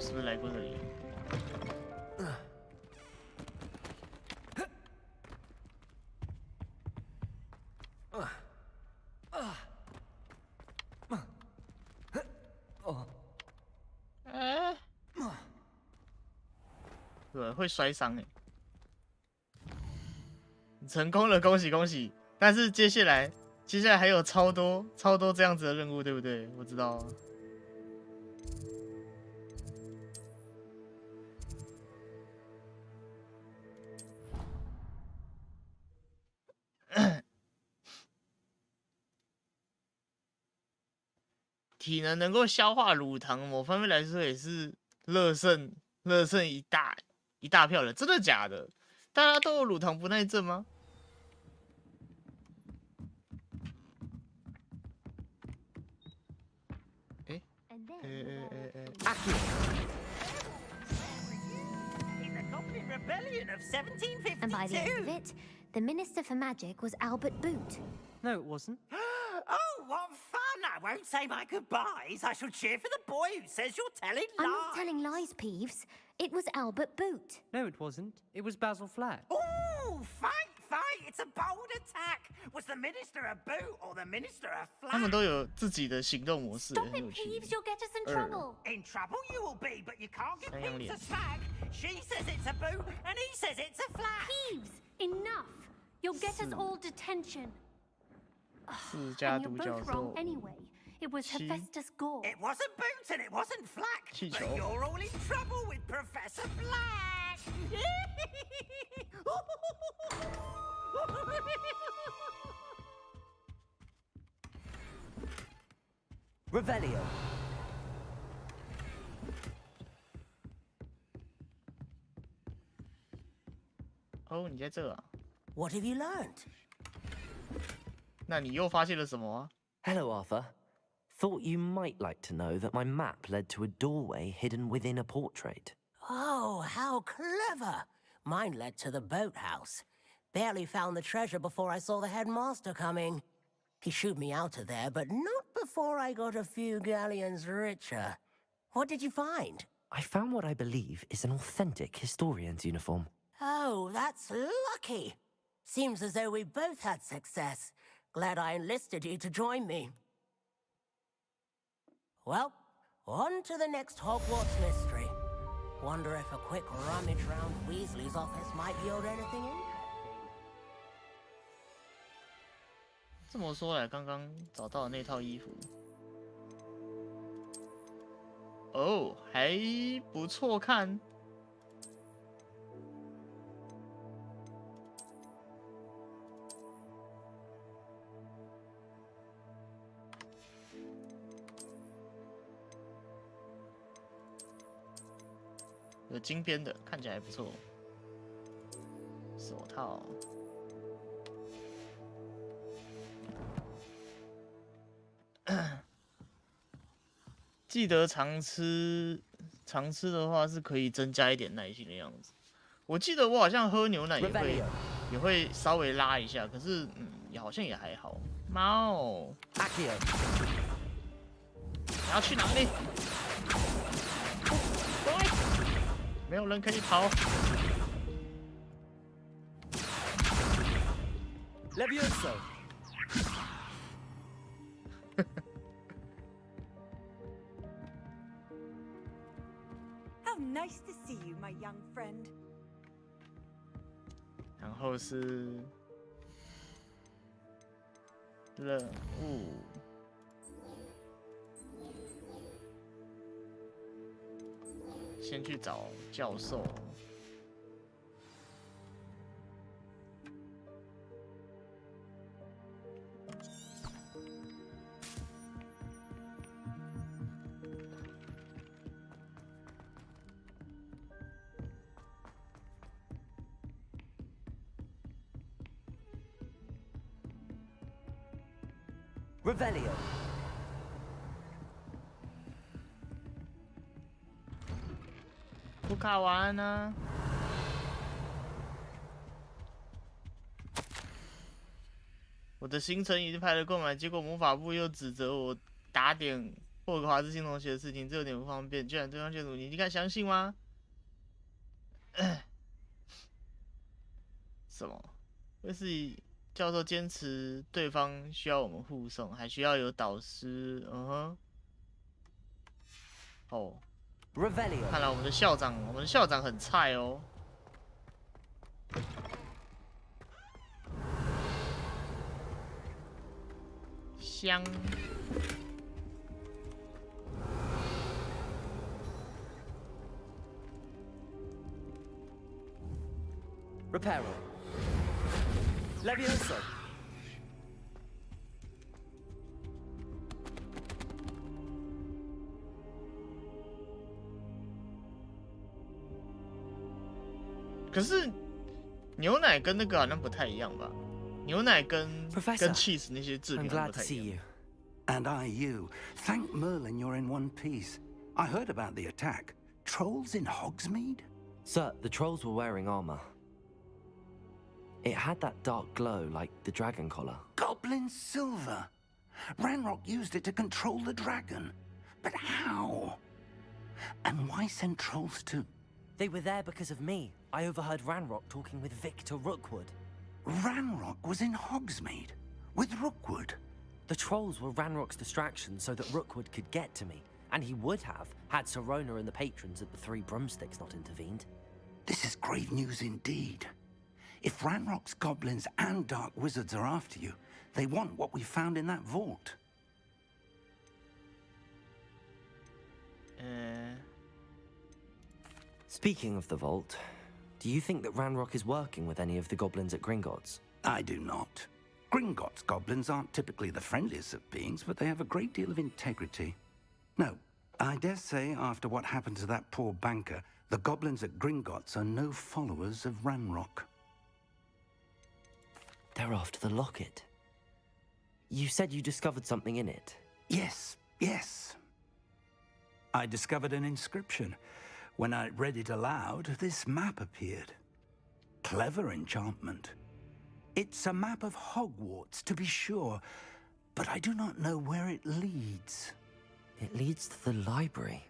是不是来过这里？对，会摔伤哎。你成功了，恭喜恭喜！但是接下来还有超多这样子的任务，对不对？我知道。体能能够消化乳糖，某方面来说也是乐胜一大票人，真的假的？大家都有乳糖不耐症吗？And by the end of it, the Minister for Magic was Albert Boot. No, it wasn't. Oh, what fun! I won't say my goodbyes. I shall cheer for the boy who says you're telling lies. I'm not telling lies, Peeves. It was Albert Boot. No, it wasn't. It was Basil Flack. Oh, fight! It's a bold attack. Was the minister a boot or the minister a 他们 flag? 都有自己的行动模式， Stop 很 it, 有趣。 Peeves. You'll get us in trouble. In trouble you will be, but you can't give 三样 Peeves 脸 a swag. She says it's a boot, and he says it's a flag. Peeves, enough. You'll get us all detention. 自家 And 独 you're 角 both 兽 wrong anyway. It was She- Hephaestus Gore. It wasn't boot and it wasn't flack. 气 But 球。 you're all in trouble with Professor Black. Revelio. 哦，你在这啊？ What have you learned? 那你又发现了什么啊？ Hello, Arthur. Thought you might like to know that my map led to a doorway hidden within a portrait. Oh, how clever! Mine led to the boathouse. Barely found the treasure before I saw the headmaster coming. He shooed me out of there, but not before I got a few galleons richer. What did you find? I found what I believe is an authentic historian's uniform. Oh, that's lucky. Seems as though we both had success. Glad I enlisted you to join me. Well, on to the next Hogwarts mystery. Wonder if a quick rummage round Weasley's office might yield anything interesting. 这么说来，刚刚找到的那套衣服，哦，还不错看。有金边的，看起来还不错。手套。记得常吃的话是可以增加一点耐心的样子。我记得我好像喝牛奶也会稍微拉一下，可是好像也还好。猫， Accio. 你要去哪里？没有人可以跑。 Levioso. How nice to see you, my young friend. 然后是任务。先去找教授。Revelio. 不卡完呢？我的行程已经排了购买，结果魔法部又指责我打点霍格华兹新同学的事情，这有点不方便。既然对方劝阻你，你敢相信吗？什么？威斯理教授坚持对方需要我们护送，还需要有导师。嗯哼。哦。看来我们的校长很菜哦。香。Reparo. Levioso.可是牛奶跟那个好像不太一样吧？牛奶跟 cheese 那些制品不太一样。And I you. Thank Merlin you're in one piece. I heard about the attack. Trolls in Hogsmeade? Sir, the trolls were wearing armor. It had that dark glow like the dragon collar. Goblin silver. Ranrock used it to control the dragon. But how? And why send trolls to... They were there because of me. I overheard Ranrock talking with Victor Rookwood. Ranrock was in Hogsmeade? With Rookwood? The trolls were Ranrock's distraction so that Rookwood could get to me. And he would have, had Sirona and the patrons at the Three Broomsticks not intervened. This is grave news indeed. If Ranrock's goblins and dark wizards are after you, they want what we found in that vault. Speaking of the vault, do you think that Ranrock is working with any of the goblins at Gringotts? I do not. Gringotts goblins aren't typically the friendliest of beings, but they have a great deal of integrity. No, I dare say after what happened to that poor banker, the goblins at Gringotts are no followers of Ranrock. They're after the locket. You said you discovered something in it. Yes. I discovered an inscription. When I read it aloud, this map appeared. Clever enchantment. It's a map of Hogwarts, to be sure, but I do not know where it leads. It leads to the library.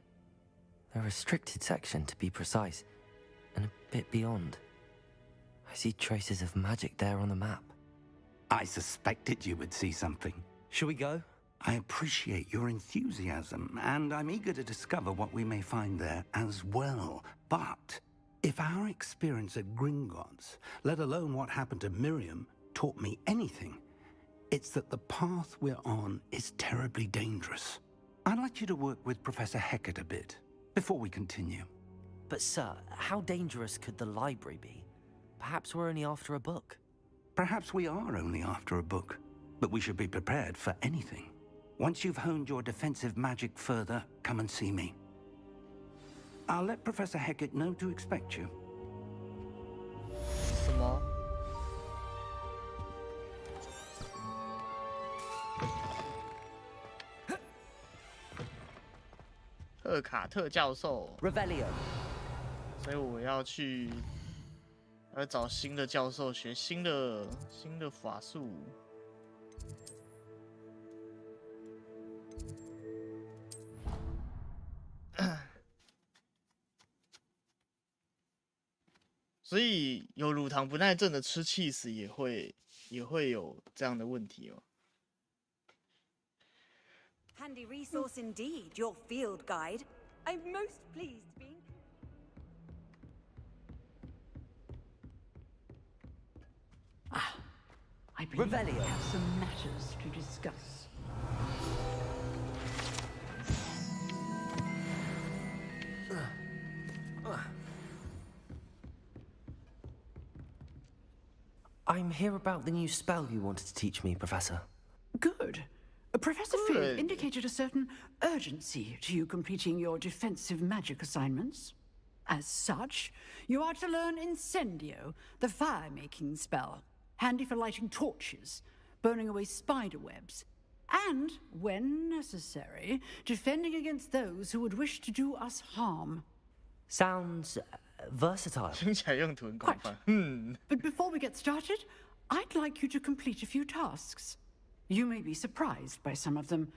The restricted section, to be precise, and a bit beyond. I see traces of magic there on the map. I suspected you would see something. Shall we go? I appreciate your enthusiasm, and I'm eager to discover what we may find there as well. But if our experience at Gringotts, let alone what happened to Miriam, taught me anything, it's that the path we're on is terribly dangerous. I'd like you to work with Professor Hecat a bit before we continue. But sir, how dangerous could the library be? Perhaps we're only after a book. Perhaps we are only after a book, but we should be prepared for anything. Once you've honed your defensive magic further, come and see me. I'll let Professor Hecat know to expect you. 什么？赫卡特教授 Revelio. 所以我要找新的教授学新的法术。所以有乳糖不耐症的吃 cheese 也会有这样的问题哦。Handy resource indeed, your field guide. I'm most pleased being. I believe we have some matters to discuss. I'm here about the new spell you wanted to teach me, Professor. Good. Professor Field indicated a certain urgency to you completing your defensive magic assignments. As such, you are to learn Incendio, the fire-making spell, handy for lighting torches, burning away spider webs, and, when necessary, defending against those who would wish to do us harm. Sounds versatile. 听起来用途很广泛。But before we get started, I'd like you to complete a few tasks. You may be surprised by some of them.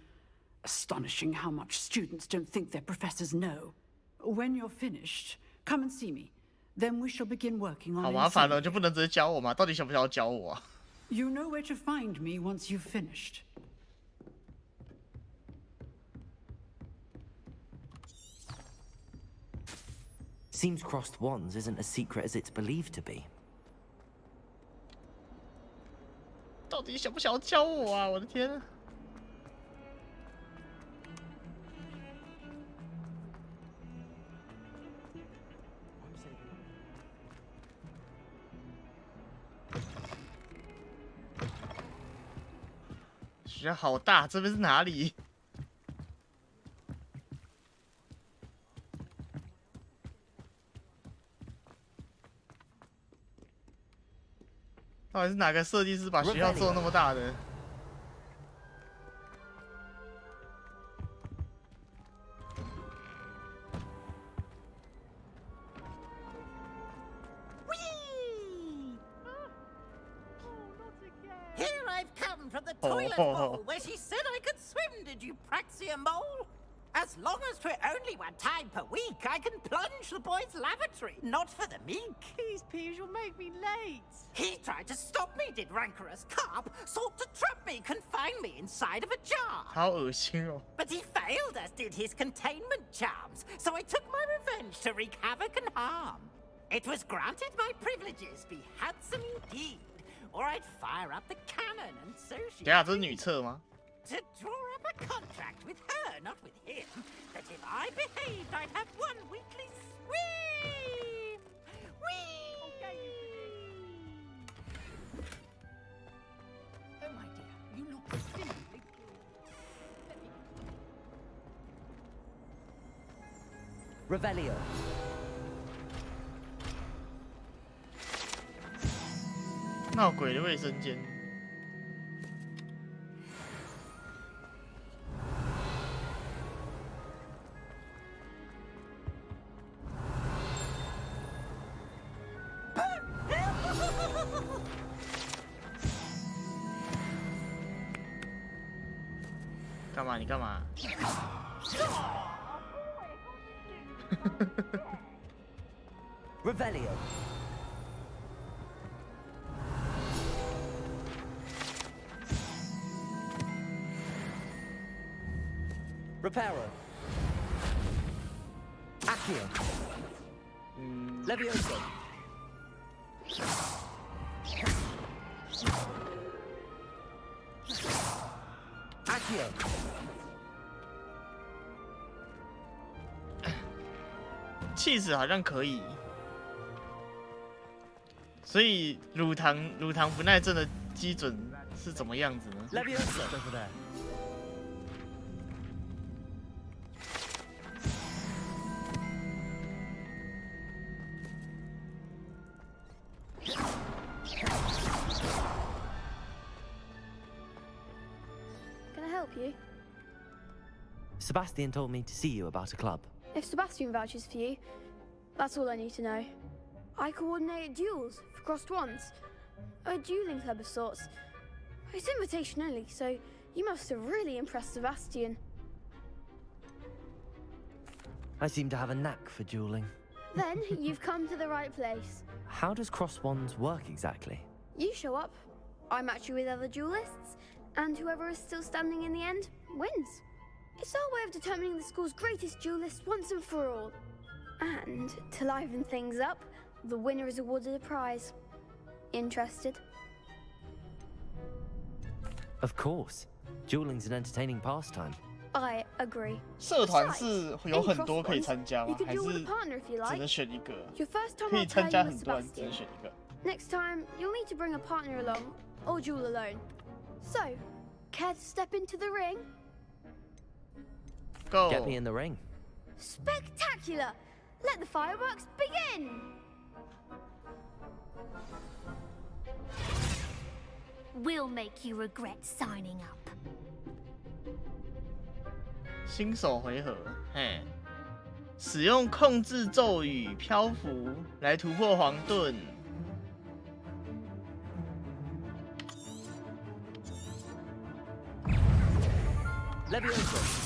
Astonishing how much students don't think their professors know. When you're finished, come and see me. Then we shall begin working on. 好麻烦了，就不能直接教我吗？到底想不想要教我啊？ You know where to find me once you've finished. Seems crossed wands isn't as secret as it's believed to be. 到底想不想要教我啊？我的天！学校好大，这边是哪里？到底是哪个设计师把学校做那么大的？Here I've come from the toilet bowl where she said I could swim, did you praxia mole? As long as for only 1 time per week, I can plunge the boys' lavatory, not for the meek. These peas, you'll make me late. He tried to stop me, did rancorous carp, sought to trap me, confine me inside of a jar. 好恶心哦！ But he failed, as did his containment charms, so I took my revenge to wreak havoc and harm. It was granted my privileges be handsome indeed, or I'd fire up the cannon, and so she... 等下，这是女厕吗？ To draw up a contract with her, not with him, that if I behaved, I'd have 1 weekly swim! Whee! Okay. Oh, my dear, you look simply... Revelio. 闹鬼的卫生间。 干嘛？你干嘛？ Revelio. Reparo. Accio. Levioso. Accio. 气死好像可以，所以乳糖不耐症的基准是怎么样子呢？ Levioso. Over there. Can I help you? Sebastian told me to see you about a club. If Sebastian vouches for you, that's all I need to know. I coordinate duels for crossed wands. A dueling club of sorts. It's invitation only, so you must have really impressed Sebastian. I seem to have a knack for dueling. Then you've come to the right place. How does cross wands work exactly? You show up, I match you with other duelists, and whoever is still standing in the end wins. It's our way of determining the school's greatest duelist once and for all. And to liven things up, the winner is awarded a prize. Interested? Of course. Dueling's an entertaining pastime. I agree. 社团是有很多可以参加吗？还是只能选一个？ Your first time 可以 I'll 参 pair 加 you 很 with 多，还是只 Sebastian. 能选一个？ Next time, you'll need to bring a partner along, or duel alone. So, care to step into the ring? Go. Get me in the ring. Spectacular! Let the fireworks begin! We'll make you regret signing up. 新手回合，嘿，使用控制咒语漂浮来突破黄盾。Levioso.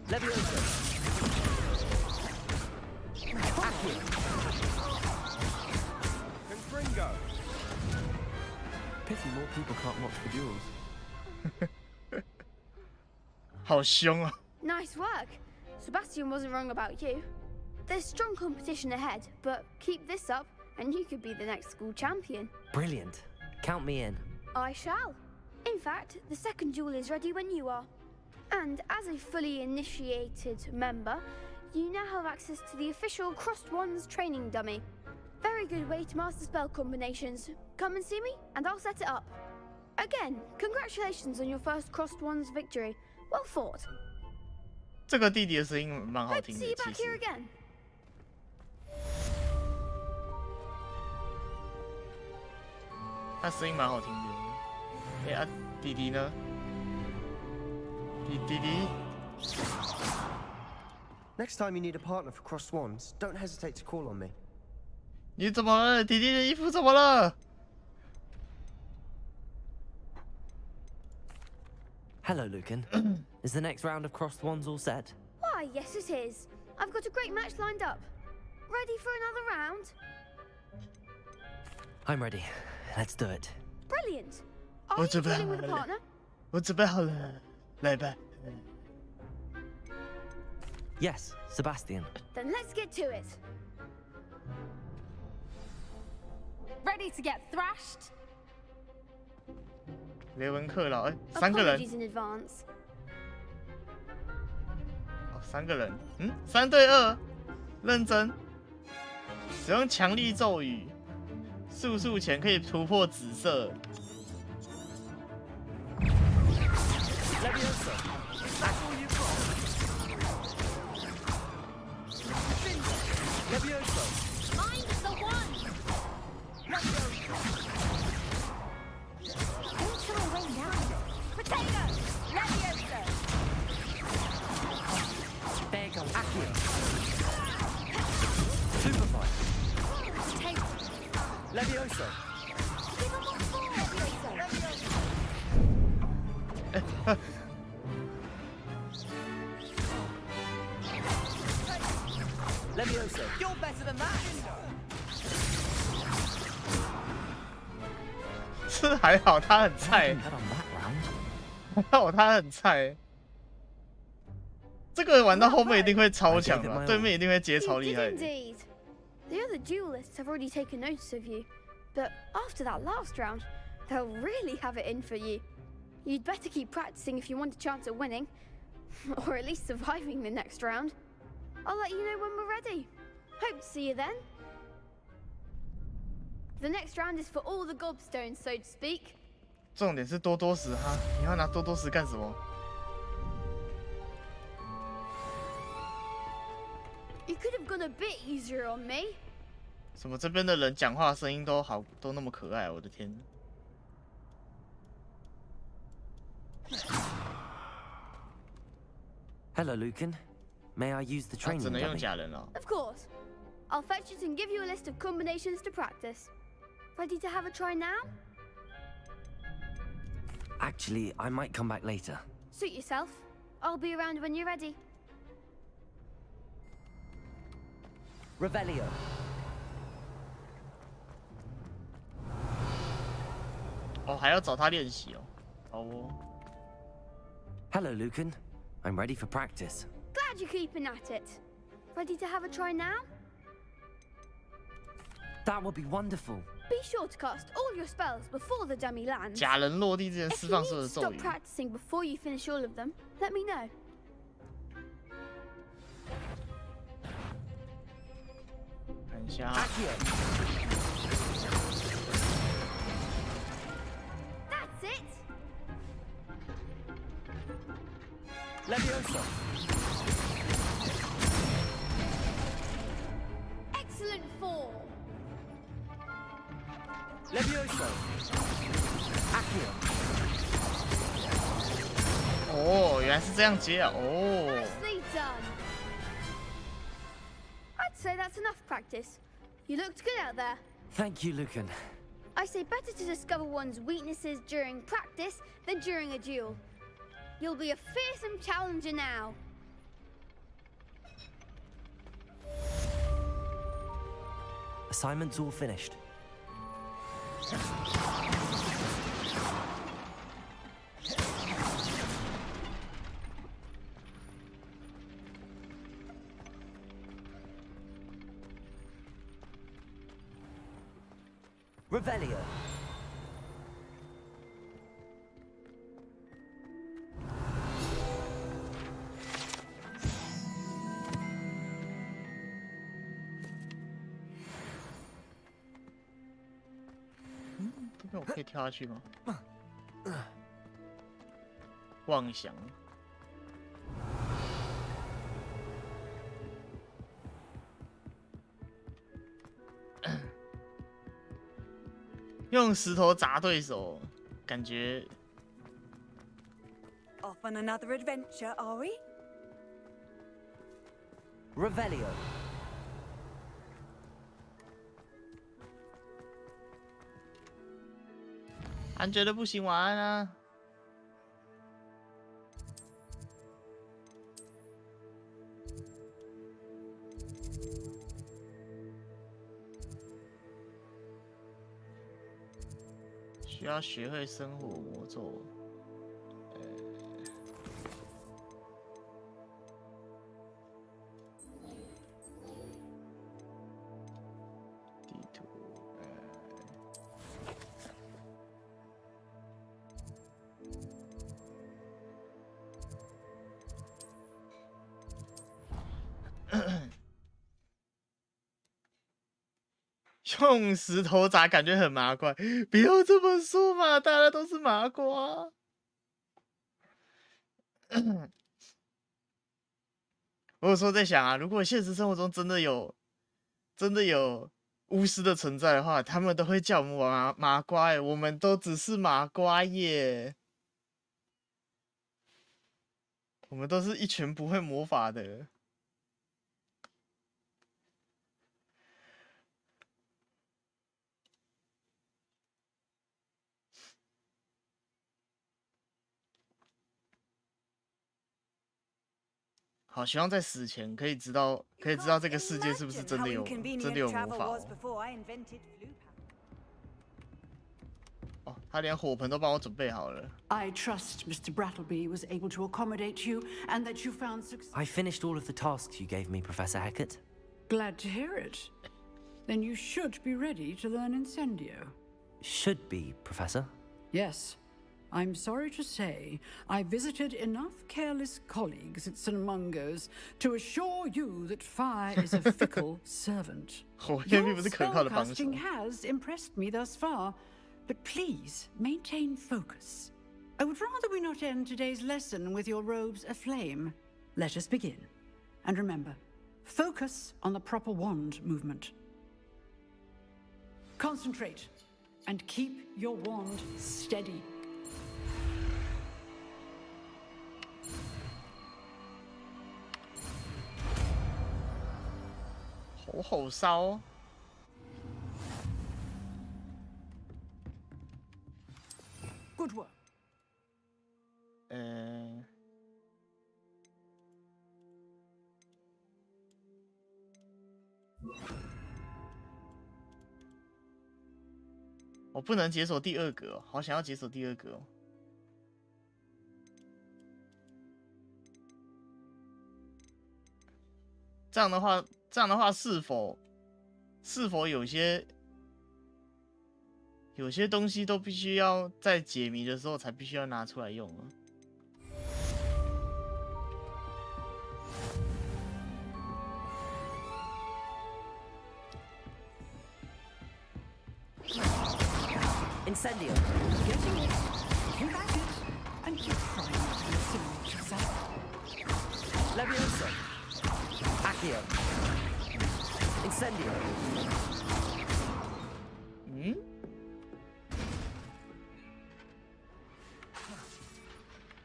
Leviosa. Accio. Confringo. Pity more people can't watch the duels. 好凶啊！ Nice work. Sebastian wasn't wrong about you. There's strong competition ahead, but keep this up and you could be the next school champion. Brilliant. Count me in. I shall. In fact, the second duel is ready when you are. And as a fully initiated member, you now have access to the official Crossed Wands training dummy. Very good way to master spell combinations. Come and see me, and I'll set it up. Again, congratulations on your first Crossed Wands victory. Well fought. 这个弟弟的声音蛮好 Hope to 听 see 的， you 其 back here 实。 again. 他声音蛮好听的。哎啊，弟弟呢？弟弟。 Next time you need a partner for Crossed Wands, don't hesitate to call on me. 你怎么了？弟弟的衣服怎么了？ Hello, Lucan. Is the next round of Crossed Wands all set? Why, yes it is. I've got a great match lined up. Ready for another round? I'm ready. Let's do it. Brilliant. Are 我 you 准备好 dealing with a 了 partner?，我准备好了，来吧。 Yes, Sebastian. Then let's get to it. Ready to get thrashed? 雷文克劳，哎，3个人， Apologies in advance. 哦，3个人，3对2，认真。使用强力咒语，速速前可以突破紫色。 Leviosa. That's all you've got. Leviosa. Mind the one! Don't try way down. Potato! Leviosa! There goes Accio. Superfly. Potato! Leviosa. Give him a four! Leviosa! Leviosa. You're better than that. 是还好，他很菜 Head。on that round. 还好他很菜。这个玩到后面一定会超强的，对面一定会接超 You 厉 did 害的。 indeed. The other duelists have already taken notice of you, but after that last round, they'll really have it in for you. You'd better keep practicing if you want a chance at winning, or at least surviving the next round. I'll let you know when we're ready. Hope to see you then. The next round is for all the gobstones, so to speak. 重点是多多石哈，你要拿多多石干什么？ You could have gone a bit easier on me. 什么这边的人讲话声音都好，都那么可爱，我的天！ Hello, Lucan. May I use the 啊， training 只能用 dummy? 假人了。 Of course. I'll fetch it and give you a list of combinations to practice. Ready to have a try now? Actually, I might come back later. Suit yourself. I'll be around when you're ready. Revelio. 哦，还要找他练习哦。好哦。 Hello, Lucan. I'm ready for practice. Glad you're keeping at it. Ready to have a try now? That would be wonderful. Be sure to cast all your spells before the dummy lands. 假人落地之前 If 释 you 放 need 所有 to 的咒 stop 语。 practicing before you finish all of them, let me know. 看一下， Accio. That's it. Leviosa. Excellent form. Leviosa. Accio. 哦，原来是这样接啊！哦， Nicely done. I'd say that's enough practice. You looked good out there. Thank you, Lucan. I say better to discover one's weaknesses during practice than during a duel. You'll be a fearsome challenger now. Assignment's all finished. Revelio. Hmm, 这边我可以跳下去吗？妄想。用石头砸对手，感觉。Off on another adventure, are we? Revelio. 俺觉得不行，晚安啊。需要学会生火魔咒。地图。用石头砸感觉很麻瓜，不要这么说嘛，大家都是麻瓜。我有时候在想啊，如果现实生活中真的有巫师的存在的话，他们都会叫我们麻瓜耶，我们都只是麻瓜耶，我们都是一群不会魔法的。好，希望在死前可以知道这个世界是不是真的有魔法哦。他连火盆都帮我准备好了。I trust Mr. Brattleby was able to accommodate you and that you found success. I finished all of the tasks you gave me, Professor Hecat. Glad to hear it. Then you should be ready to learn Incendio. Should be, Professor. Yes. I'm sorry to say, I visited enough careless colleagues at St. Mungo's to assure you that fire is a fickle servant. Your spellcasting has impressed me thus far, but please maintain focus. I would rather we not end today's lesson with your robes aflame. Let us begin. And remember, focus on the proper wand movement. Concentrate and keep your wand steady.好烧。Good work. 我不能解锁第二个哦，好想要解锁第二个哦。这样的话，是否有些东西都必须要在解谜的时候才必须要拿出来用啊？Incendio. Getting it. You got it. And keep trying not to insinuate yourself. Levioso. Accio. Incendio.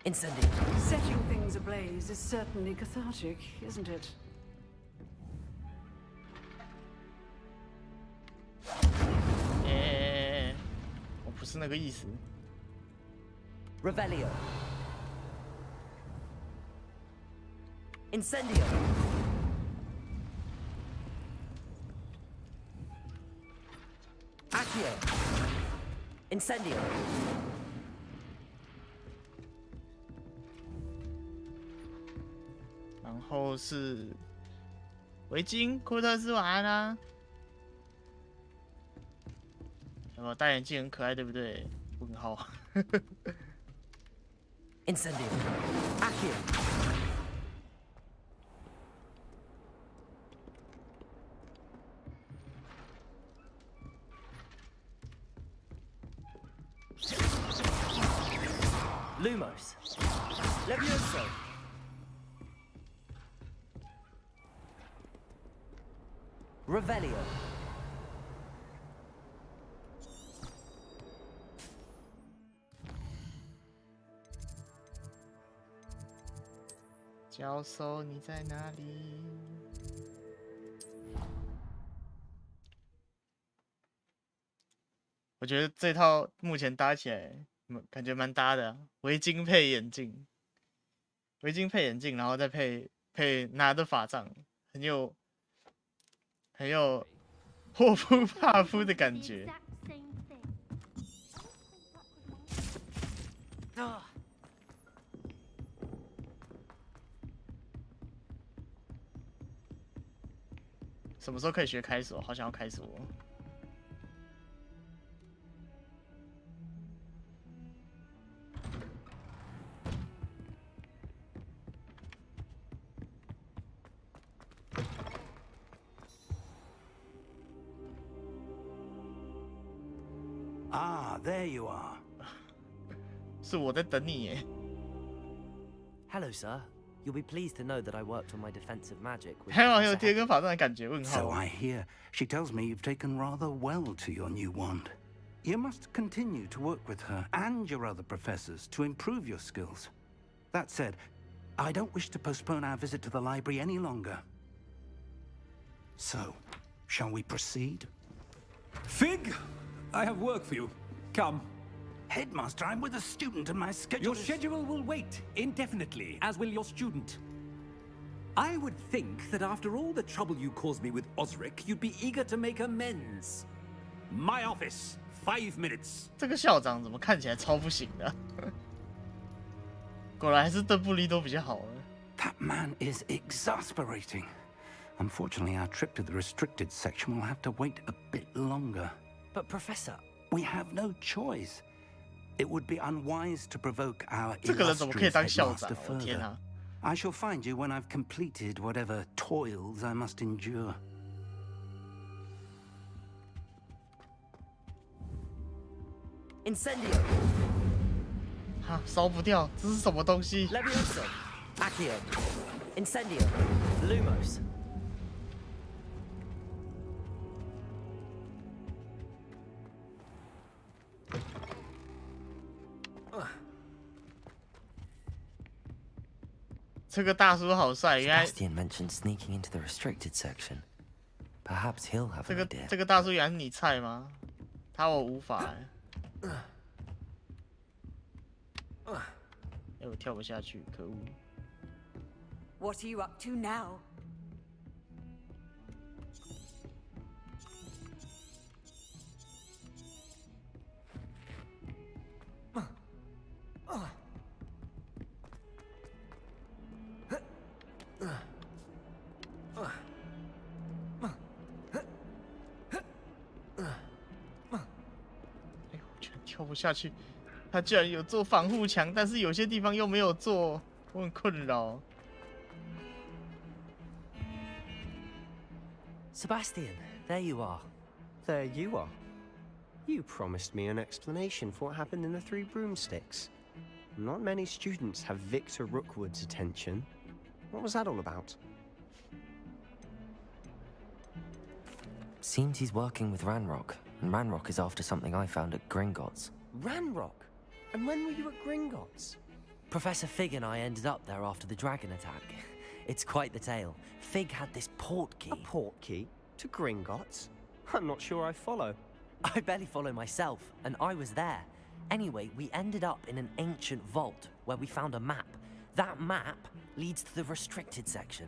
Incendio. Setting things ablaze is certainly cathartic, isn't it? Eh, 我不是那个意思。Revelio. Incendio. Incendio. 然后是围巾，库特斯晚安啊。有没有戴眼镜很可爱，对不对？问号。Incendio. Accio. Lumos. Levioso. Revelio. 教授，你在哪里？我觉得这套目前搭起来，感觉蛮搭的、啊。围巾配眼镜，围巾配眼镜，然后再配拿着法杖，很有霍夫帕夫的感觉。什么时候可以学开锁？好想要开锁。Ah, there you are. 是我在等你耶。Hello, sir. You'll be pleased to know that I worked on my defensive magic. 还有贴跟法杖的感觉，问号。So I hear. She tells me you've taken rather well to your new wand. You must continue to work with her and your other professors to improve your skills. That said, I don't wish to postpone our visit to the library any longer. So, shall we proceed? Fig, I have work for you. Come. Headmaster, I'm with a student and my schedule Your schedule will wait indefinitely, as will your student. I would think that after all the trouble you caused me with Osric, you'd be eager to make amends. My office, 5 minutes. 这个校长怎么看起来超不行的？果然还是邓布利多比较好。That man is exasperating. Unfortunately, our trip to the restricted section will have to wait a bit longer. But Professor, we have no choice. It would be unwise to provoke our 这个人怎么可以当校 illustrious 长？我 headmaster 天 further. 啊！ I shall find you when I've completed whatever toils I must endure. Incendio. 哈，烧不掉，这是什么东西 Levioso. Accio. Incendio. Lumos. 这个大叔好帅，原来 Sebastian mentioned sneaking into the restricted section. Perhaps he'll have 这 an 个 idea. 这个大叔原来是你菜吗？他我无法我跳不下去，可恶！ What are you up to now?我居然跳不下去，他居然有做防护墙，但是有些地方又没有做，我很困扰。 Sebastian, there you are. There you are. You promised me an explanation for what happened in the Three Broomsticks. Not many students have Victor Rookwood's attention. What was that all about? Seems he's working with Ranrock, and Ranrock is after something I found at Gringotts. Ranrock? And when were you at Gringotts? Professor Fig and I ended up there after the dragon attack. It's quite the tale. Fig had this port key. A port key? To Gringotts? I'm not sure I follow. I barely follow myself, and I was there. Anyway, we ended up in an ancient vault where we found a map. That map leads to the restricted section.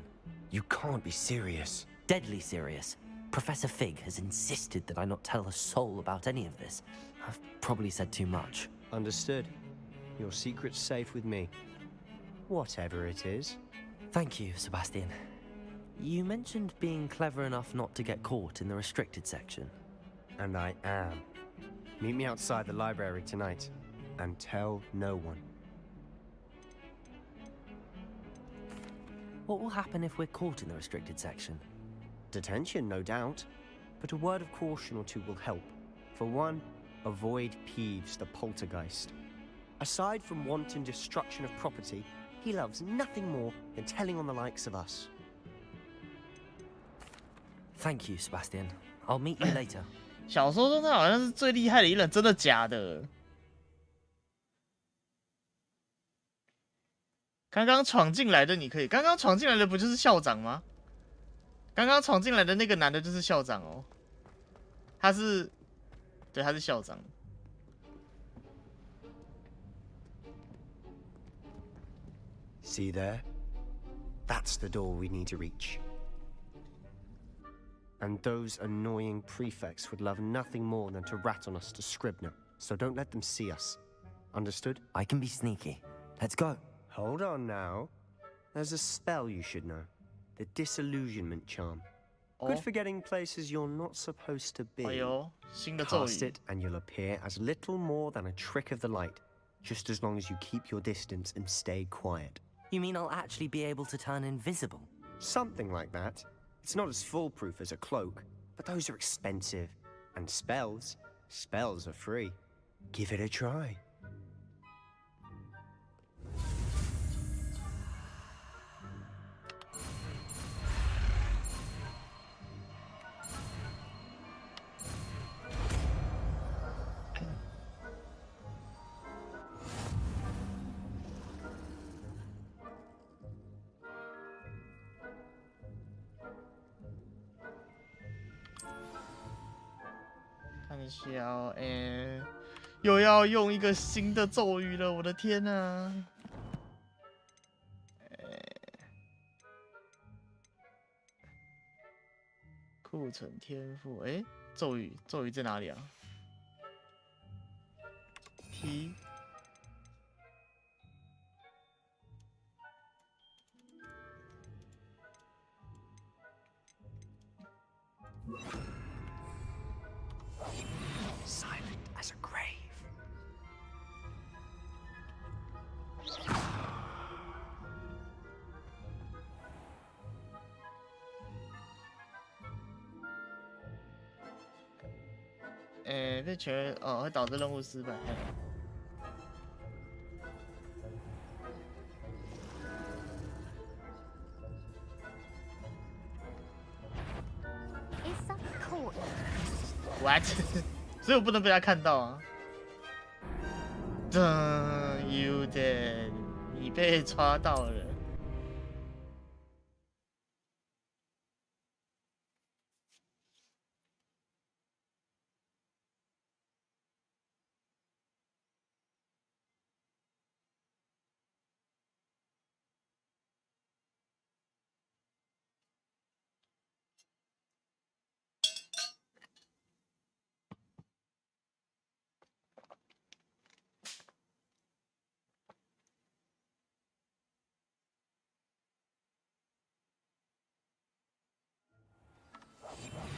You can't be serious. Deadly serious. Professor Fig has insisted that I not tell a soul about any of this. I've probably said too much. Understood. Your secret's safe with me. Whatever it is. Thank you, Sebastian. You mentioned being clever enough not to get caught in the restricted section. And I am. Meet me outside the library tonight, and tell no one. What will happen if we're caught in the restricted section? Detention, no doubt. But a word of caution or two will help. For one, avoid Peeves the poltergeist. Aside from wanton destruction of property, he loves nothing more than telling on the likes of us. Thank you, Sebastian. I'll meet you later. 小说中他好像是最厉害的一人，真的假的？刚刚闯进来的你可以，刚刚闯进来的不就是校长吗？刚刚闯进来的那个男的就是校长哦，他是，对，他是校长。See there? That's the door we need to reach. And those annoying prefects would love nothing more than to rat on us to Scribner, so don't let them see us. Understood? I can be sneaky. Let's go. Hold on now. There's a spell you should know. The Disillusionment Charm. Good for getting places you're not supposed to be. 哎呦，新的咒语。 Cast it and you'll appear as little more than a trick of the light, just as long as you keep your distance and stay quiet. You mean I'll actually be able to turn invisible? Something like that. It's not as foolproof as a cloak, but those are expensive. And spells are free. Give it a try.又要用一个新的咒语了，我的天啊！库存天赋，咒语在哪里啊 ？T。Silent as a grave.被全会导致任务失败。What？ 所以我不能被他看到啊。You did， 你被抓到了。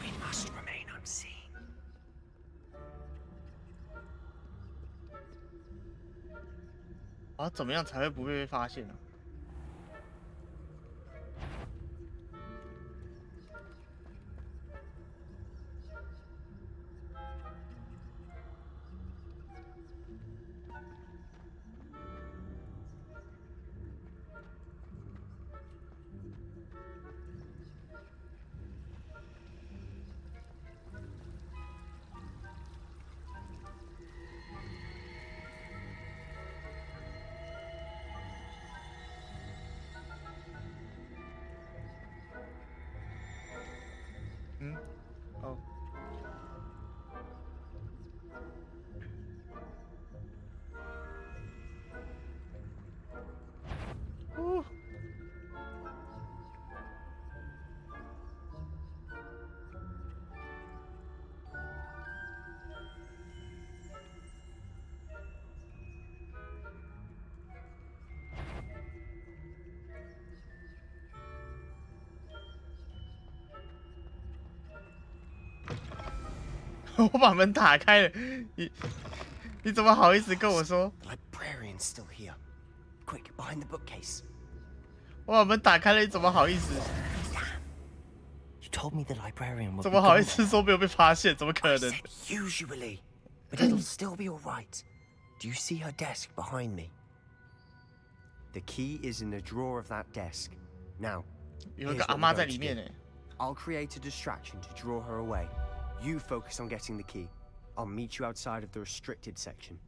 We must remain unseen. 啊，怎么样才会不被发现呢？哦。我把门打开了，你怎么好意思跟我说？ The librarian's still here. Quick, behind the bookcase. 我把门打开了，你怎么好意思？ You told me the librarian would 怎 be 么好意 gone. 思说没有被发现？怎么可 I 能？ said usually, but it'll still be all right. Do you see her desk behind me? The key is in the drawer of that desk. Now, 有一 here's 个阿 what 妈 we're 在 going 里 to 面 do. 呢。 I'll create a distraction to draw her away. You focus on getting the key. I'll meet you outside of the restricted section.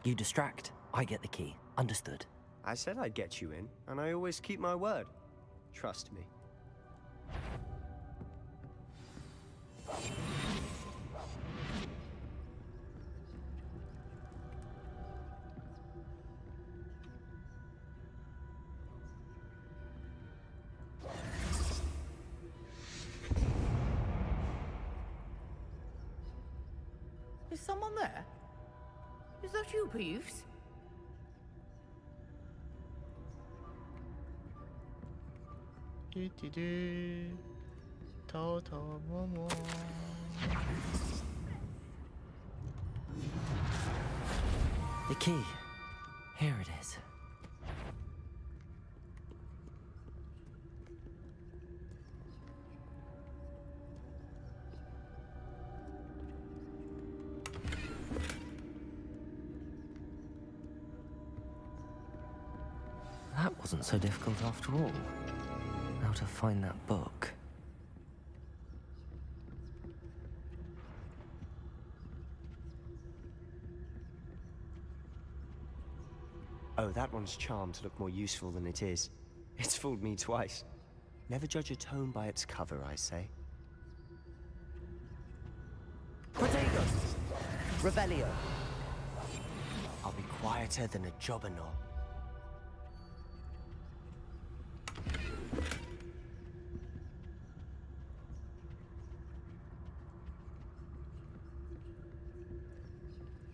You distract, I get the key. Understood. I said I'd get you in, and I always keep my word. Trust me. Is someone there? Is that you, Peeves? The key. Here it is. That wasn't so difficult after all. Now to find that book. Oh, that one's charmed to look more useful than it is. It's fooled me twice. Never judge a tome by its cover, I say. Protego! Revelio! I'll be quieter than a jobberknoll. "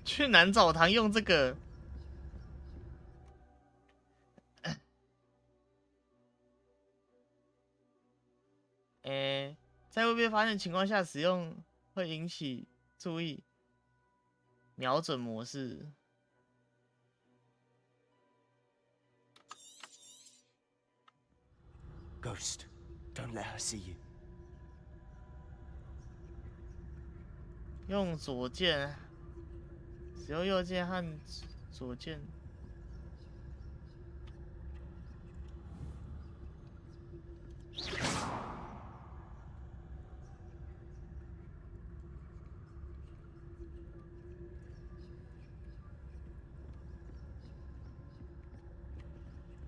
去南澡堂用这个。在未被发现情况下使用会引起注意。瞄准模式。Ghost, don't let her see you. 用左键，使用右键和左键。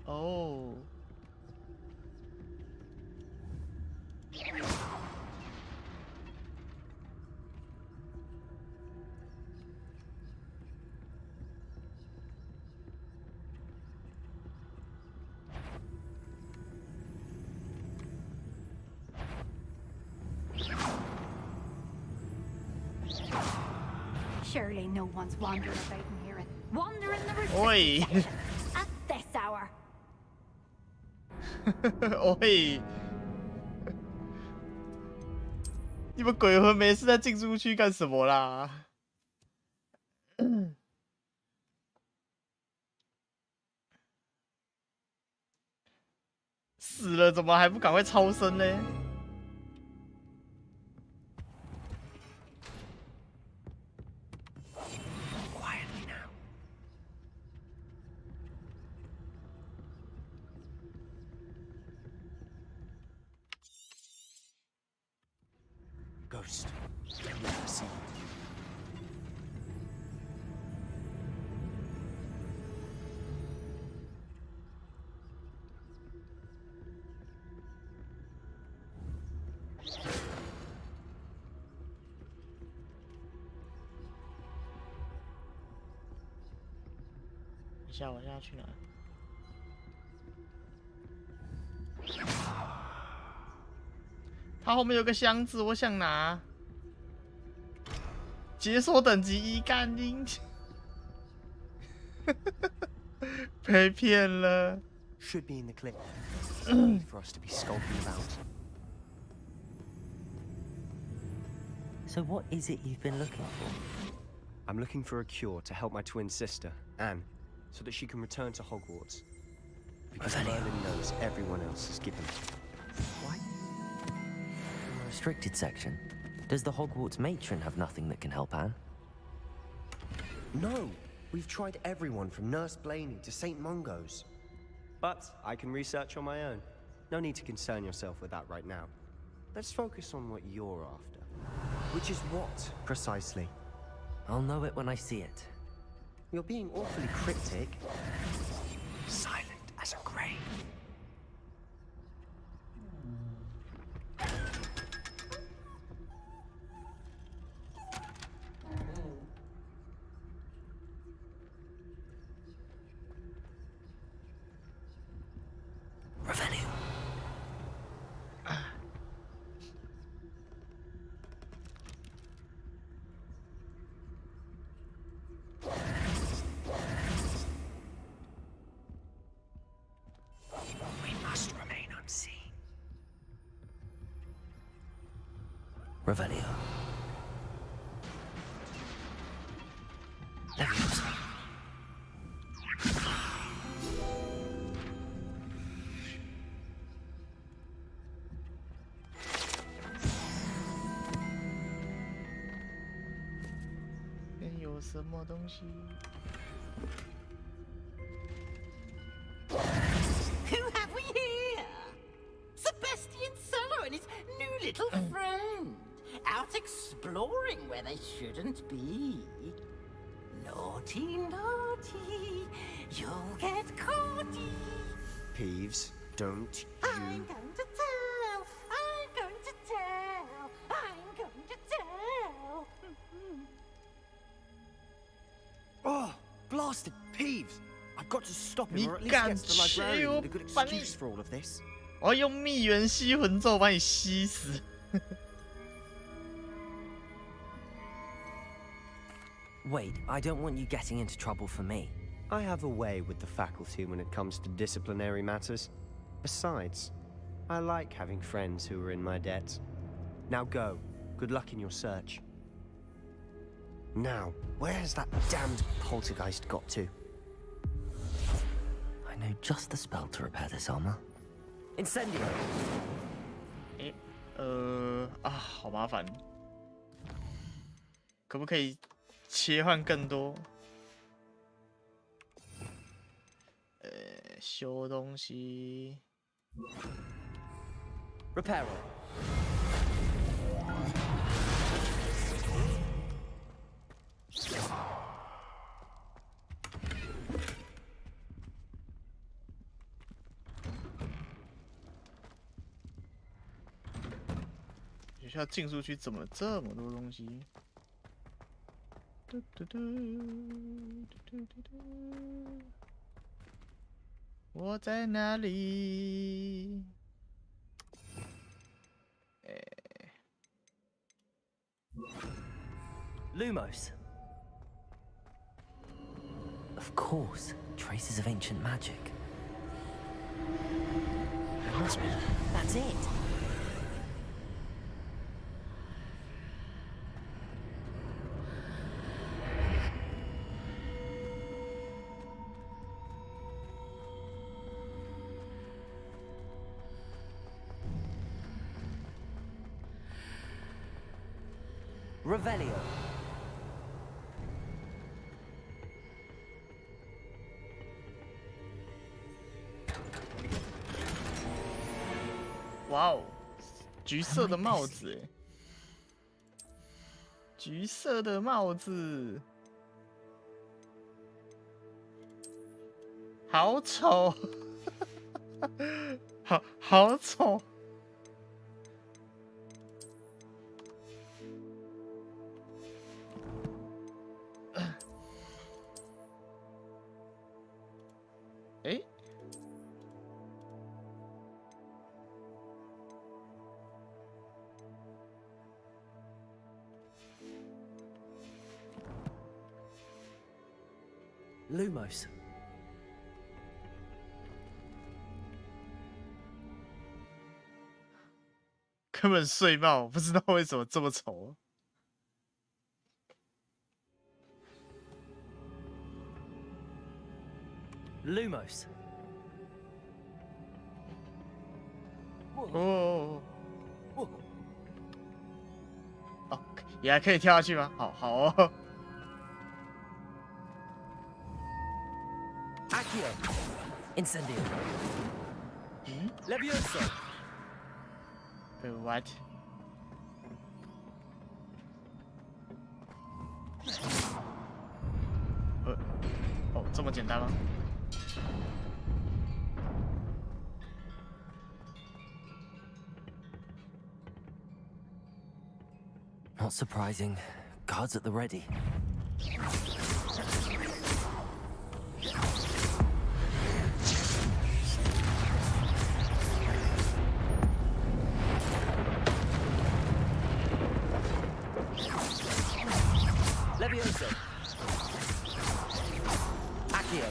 哦。Surely no one's wandering about in here. Wandering the Oi. restricted at this hour. 喂，你们鬼魂没事在进出去干什么啦？死了怎么还不赶快超生呢？ Ghost, don't let her see you.等一下，我现在去哪？ 它后面有个箱子，我想拿。解锁等级1干音，被骗了。Should be in the clip. No need for us to be skulking about. So what is it you've been looking for? I'm looking for a cure to help my twin sister, Anne, so that she can return to Hogwarts. Because Merlin knows everyone else is given. Why? In the restricted section, does the Hogwarts matron have nothing that can help Anne? No! We've tried everyone from Nurse Blaney to St. Mungo's. But I can research on my own. No need to concern yourself with that right now. Let's focus on what you're after. Which is what, precisely? I'll know it when I see it. You're being awfully cryptic. Silent as a grave. Revenue. We must remain unseen. Revelio. Leviosa.有什么东西？ Who have we here? Sebastian Solo and his new little friend. Out exploring where they shouldn't be. Naughty, naughty, you'll get caughty. Peeves, don't you... I'm going to tell, I'm going to tell, I'm going to tell. Oh, blasted Peeves! I've got to stop him, 你 or at least 敢 get to the 去 librarian 我 with a good 把你 excuse for all of this. 我要用蜜源吸魂咒把你吸死。Wait, I don't want you getting into trouble for me. I have a way with the faculty when it comes to disciplinary matters. Besides, I like having friends who are in my debt. Now go. Good luck in your search. Now, where has that damned poltergeist got to? I know just the spell to repair this armor. Incendio! 好麻烦，可不可以切换更多？修东西。Repair. 学校禁术区怎么这么多东西？嘟嘟嘟嘟嘟嘟嘟，我在哪里？Lumos. Of course, traces of ancient magic. It must be. That's it. Revelio. Wow, 哇哦，橘色的帽子哎，橘色的帽子，好丑，好丑。哎。Lumos. 根本睡帽，不知道为什么这么丑。Lumos. 哦，哦，也还可以跳下去吗？好哦。Accio. Incendio. Levioso. Wait, what? 哦，这么简单吗？ Not surprising. Guards at the ready. Levioso. Accio.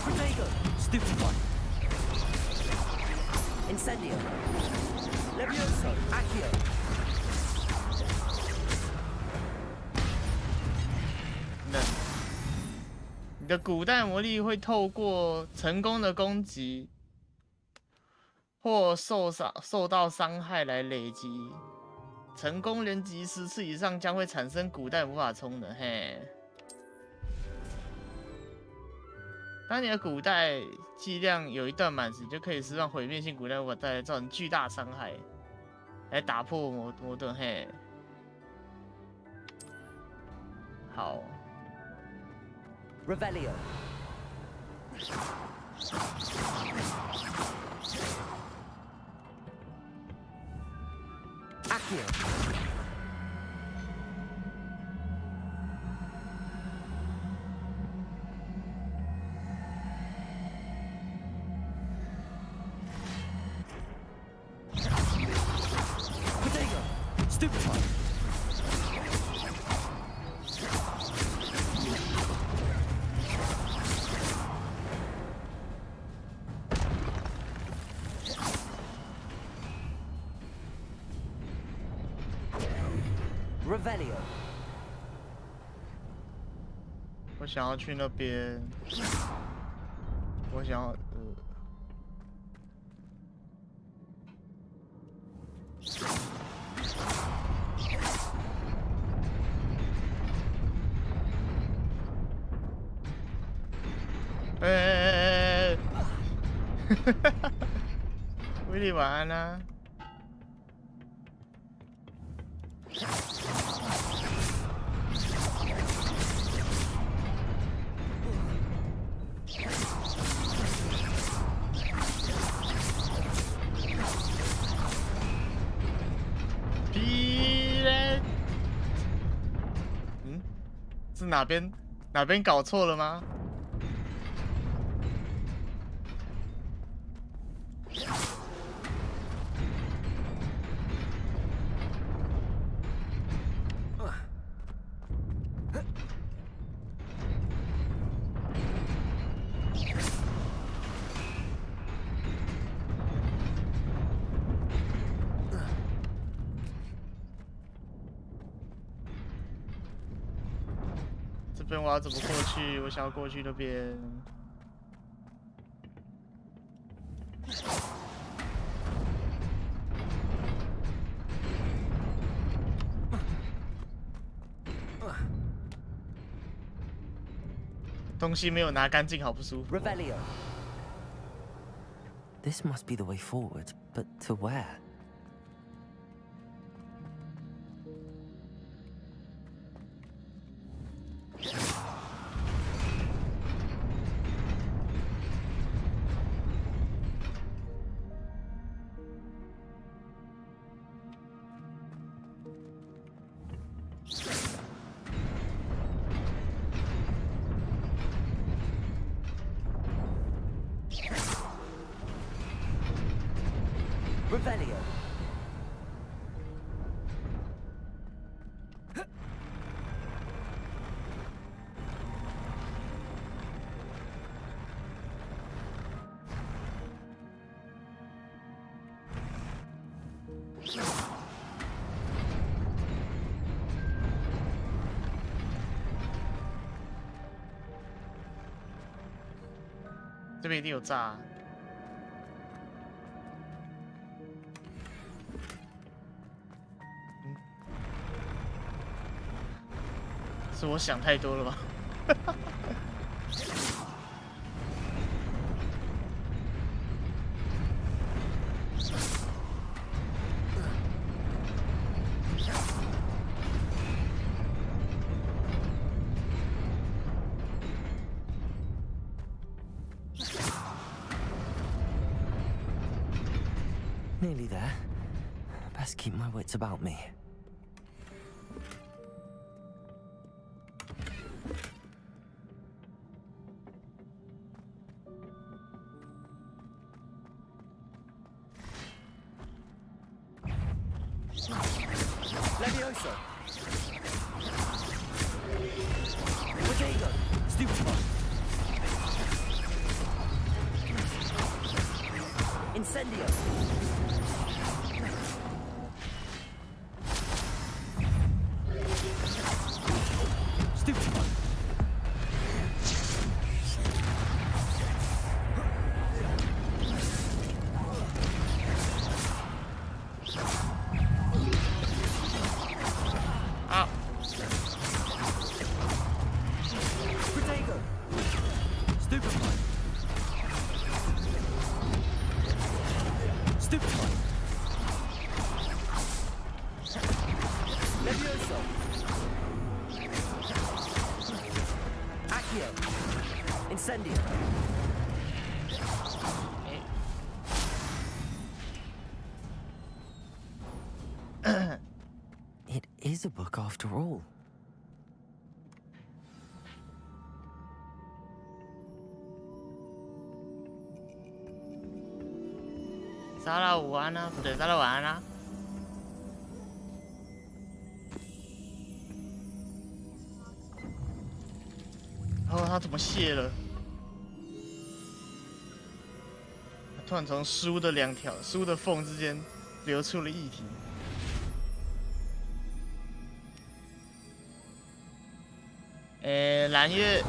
Protego. Stupid one. Incendio. Levioso. Accio. 你的古代魔力会透过成功的攻击或受到伤害来累积，成功连击10次以上将会产生古代魔法充能。嘿，当你的古代剂量有一段满时，就可以释放毁灭性古代魔法带来造成巨大伤害，来打破魔盾。嘿，好。 Revelio. Accio. Protego. Stupid one. Revelio. 我想要去那边，我想要威利晚安啦。 是哪边搞错了吗？这边我要怎么过去？我想要过去那边。东西没有拿干净，好不舒服。Revelio. This must be the way forward, but to where? Revelio. 这边一定有炸、啊。是我想太多了吧？Nearly there. Best keep my wits about me. Levioso! Potato! Stupefy! Incendio! Stupefy! Protego! Stupefy! Stupefy! Levioso! Accio! Incendio! It is a book after all. Sara 午安啊，不对，Sara 晚安啊。哦，他怎么卸了？突然从书的书的缝之间流出了液体。蓝月，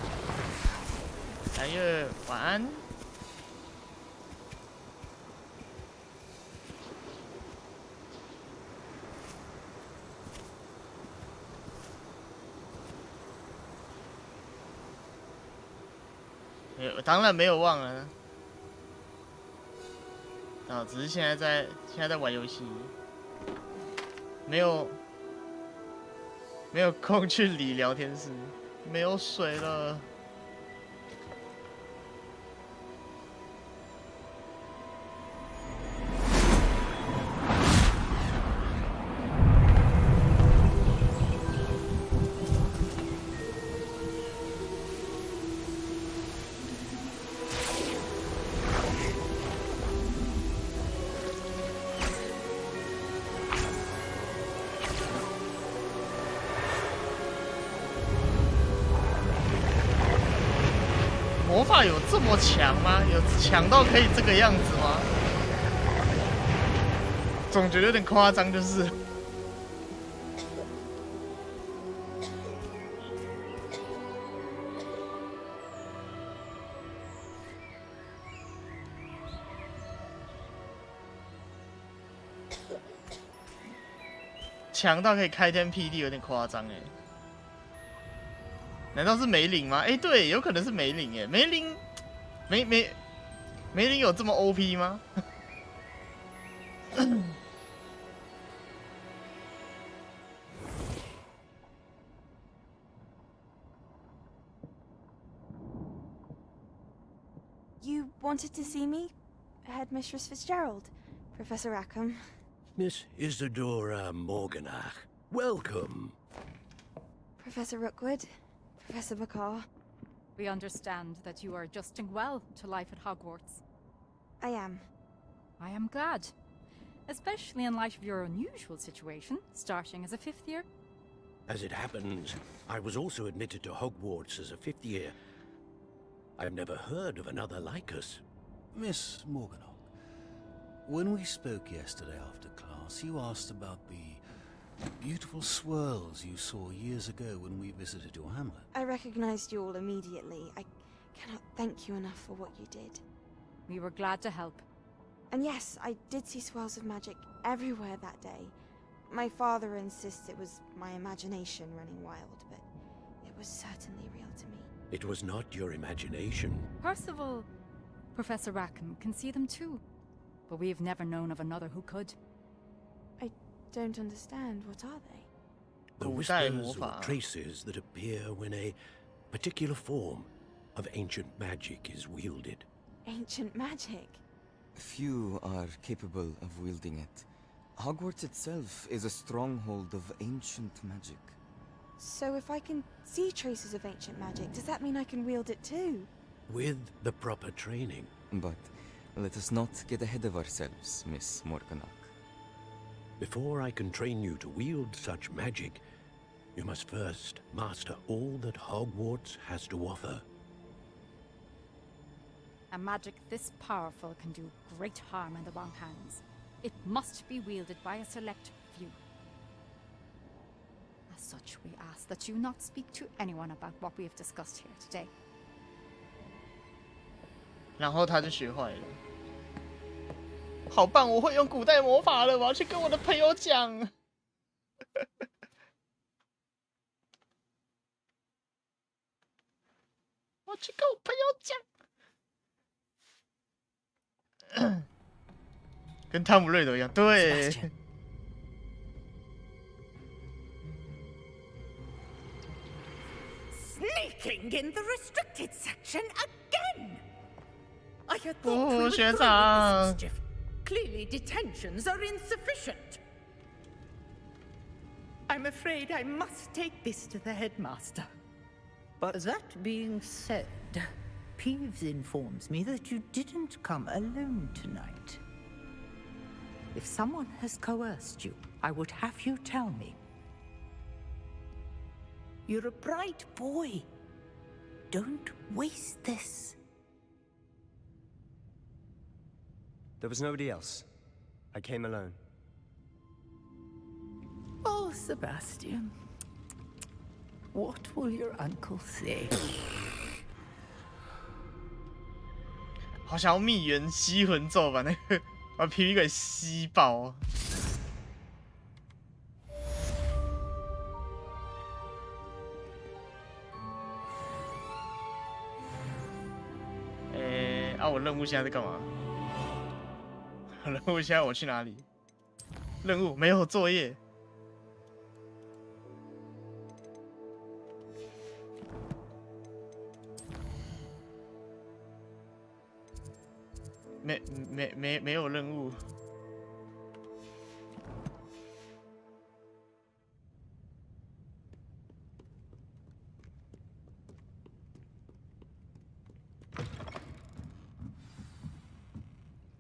晚安。当然没有忘了，啊，只是现在在玩游戏，没有空去理聊天室，没有水了。魔法有这么强吗？有强到可以这个样子吗？总觉得有点夸张，就是。强到可以开天辟地，有点夸张哎。难道是梅林吗？哎，对，有可能是梅林哎，梅林有这么 OP 吗？You wanted to see me? Headmistress Fitzgerald, Professor Rackham. Miss Isadora Morganach, welcome. Professor Rookwood, Professor Bakar. We understand that you are adjusting well to life at Hogwarts. I am. I am glad. Especially in light of your unusual situation, starting as a 5th year. As it happens, I was also admitted to Hogwarts as a 5th year. I've never heard of another like us. Miss Morganach, when we spoke yesterday after class, you asked about the beautiful swirls you saw years ago when we visited your hamlet. I recognized you all immediately. I cannot thank you enough for what you did. We were glad to help. And yes, I did see swirls of magic everywhere that day. My father insists it was my imagination running wild, but it was certainly real to me. It was not your imagination. Percival, Professor Rackham can see them too. But we've never known of another who could. I don't understand. What are they? The whispers or traces that appear when a particular form of ancient magic is wielded. Ancient magic? Few are capable of wielding it. Hogwarts itself is a stronghold of ancient magic. So if I can see traces of ancient magic, does that mean I can wield it too? With the proper training. But let us not get ahead of ourselves, Miss Morganach. Before I can train you to wield such magic, you must first master all that Hogwarts has to offer. A magic this powerful can do great harm in the wrong hands. It must be wielded by a select few. As such, we ask that you not speak to anyone about what we have discussed here today. 然后他就学坏了。好棒！我会用古代魔法了，我要去跟我的朋友讲。我去跟我朋友讲。跟汤姆瑞德一样，对。Sneaking in the restricted section again! I had thought we Oh, were through with学长。 this mischief. Clearly detentions are insufficient. I'm afraid I must take this to the headmaster. But that being said, Peeves informs me that you didn't come alone tonight. If someone has coerced you, I would have you tell me. You're a bright boy. Don't waste this. There was nobody else. I came alone. Oh, Sebastian. What will your uncle say? 好想要密源吸魂咒把那个把皮皮给吸爆。我任务现在在干嘛？任务现在我去哪里？任务没有作业。没有任务。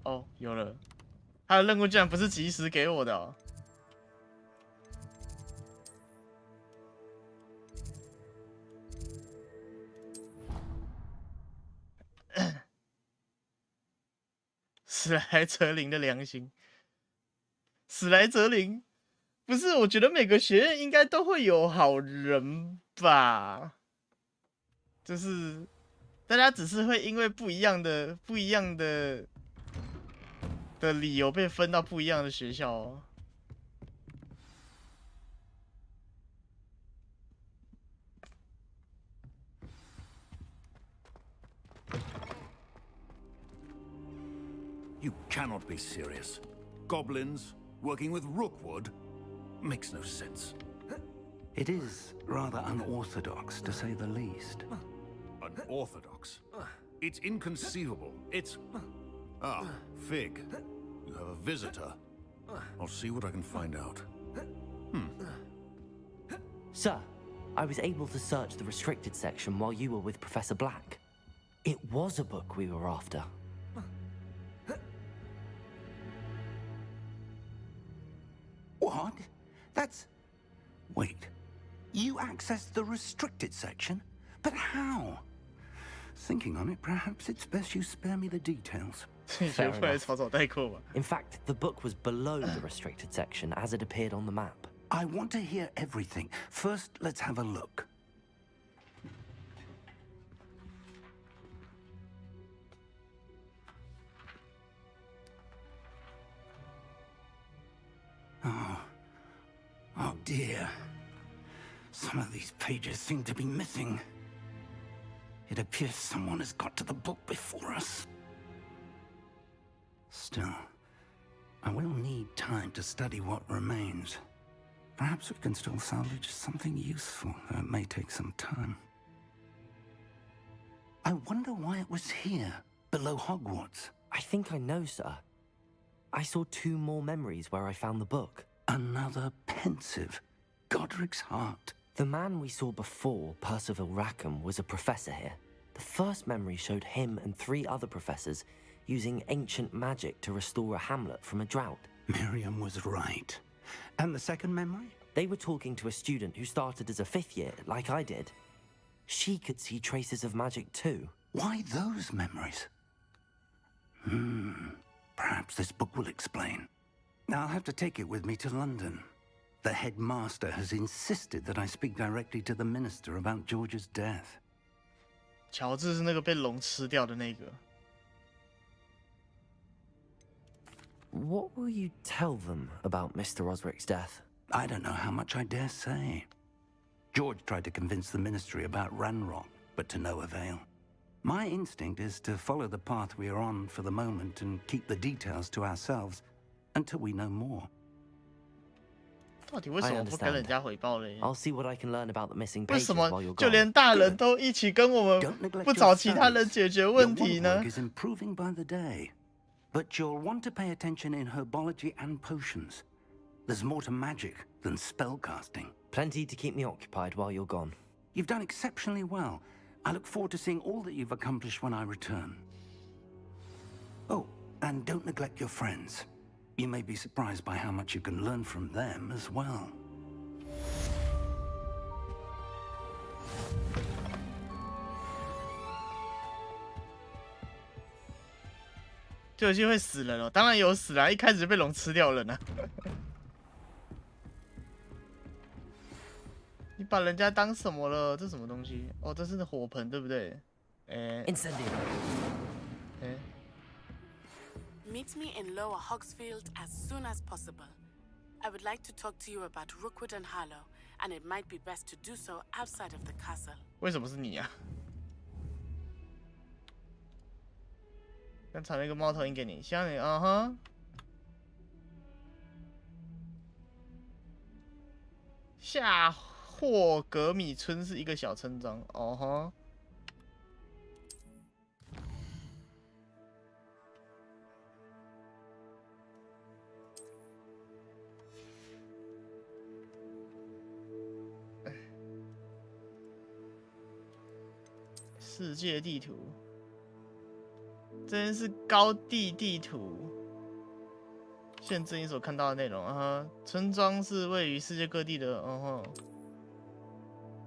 哦，有了，他的任务居然不是及时给我的哦。史莱哲林的良心，史莱哲林不是？我觉得每个学院应该都会有好人吧，就是大家只是会因为不一样的理由被分到不一样的学校哦。You cannot be serious. Goblins working with Rookwood makes no sense. It is rather unorthodox, to say the least. Unorthodox? It's inconceivable. It's... Ah, Fig. You have a visitor. I'll see what I can find out. Sir, I was able to search the restricted section while you were with Professor Black. It was a book we were after. What? That's... Wait. You accessed the restricted section? But how? Thinking on it, perhaps it's best you spare me the details. Fair enough. In fact, the book was below the restricted section as it appeared on the map. I want to hear everything. First, let's have a look. dear. Some of these pages seem to be missing. It appears someone has got to the book before us. Still, I will need time to study what remains. Perhaps we can still salvage something useful, though it may take some time. I wonder why it was here, below Hogwarts. I think I know, sir. I saw 2 more memories where I found the book. Another pensive. Godric's heart. The man we saw before, Percival Rackham, was a professor here. The first memory showed him and 3 other professors using ancient magic to restore a hamlet from a drought. Miriam was right. And the second memory? They were talking to a student who started as a 5th year, like I did. She could see traces of magic too. Why those memories? Perhaps this book will explain. I'll have to take it with me to London. The headmaster has insisted that I speak directly to the minister about George's death. 乔治是那个被龙吃掉的那个。What will you tell them about Mr. Osric's death? I don't know how much I dare say. George tried to convince the ministry about Ranrock, but to no avail. My instinct is to follow the path we are on for the moment and keep the details to ourselves until we know more. 到底为什么不跟人家回报嘞？ I'll see what I can learn about the missing 为 pages 什 while 么 you're 就 gone. 连大人都一起跟我们不找其他人解决问题呢 Your work is improving by the day, but you'll want to pay attention in herbology and potions. There's more to magic than spellcasting. Plenty to keep me occupied while you're gone. You've done exceptionally well. I look forward to seeing all that you've accomplished when I return. Oh, and don't neglect your friends. You may be surprised by how much you can learn from them as well. 就有机会死人哦，当然有死啦，一开始就被龙吃掉了呢。你把人家当什么了？这什么东西？哦，这是火盆，对不对？Incendio。Meet me in Lower Hogsfield as soon as possible. I would like to talk to you about Rookwood and Harlow, and it might be best to do so outside of the castle. 为什么是你啊？刚才那个猫头鹰给你，像你夏霍格米村是一个小村庄，世界地图，这边是高地地图，限制你所看到的内容村庄是位于世界各地的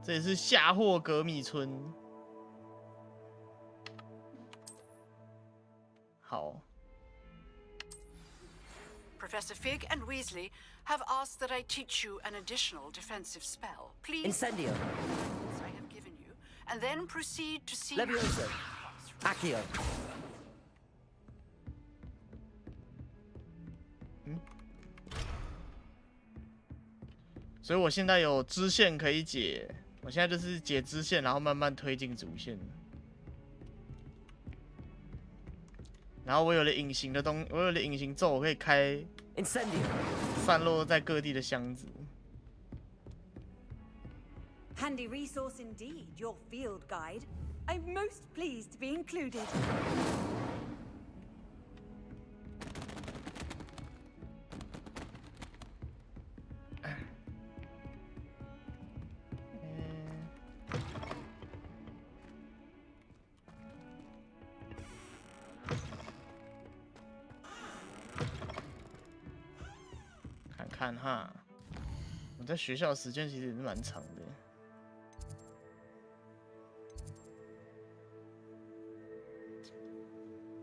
这也是夏霍格米村。好。 Professor Fig and Weasley have asked that I teach you an additional defensive spell. Please. Incendio. I have given you, and then proceed to see. Levioso. Accio. 所以我现在有支线可以解，我现在就是解支线，然后慢慢推进主线。然后我有了隐形的我有了隐形咒，我可以开散落在各地的箱子。 Handy resource indeed, your field guide. I'm most pleased to be included.看看哈，我在学校时间其实也是蛮长的。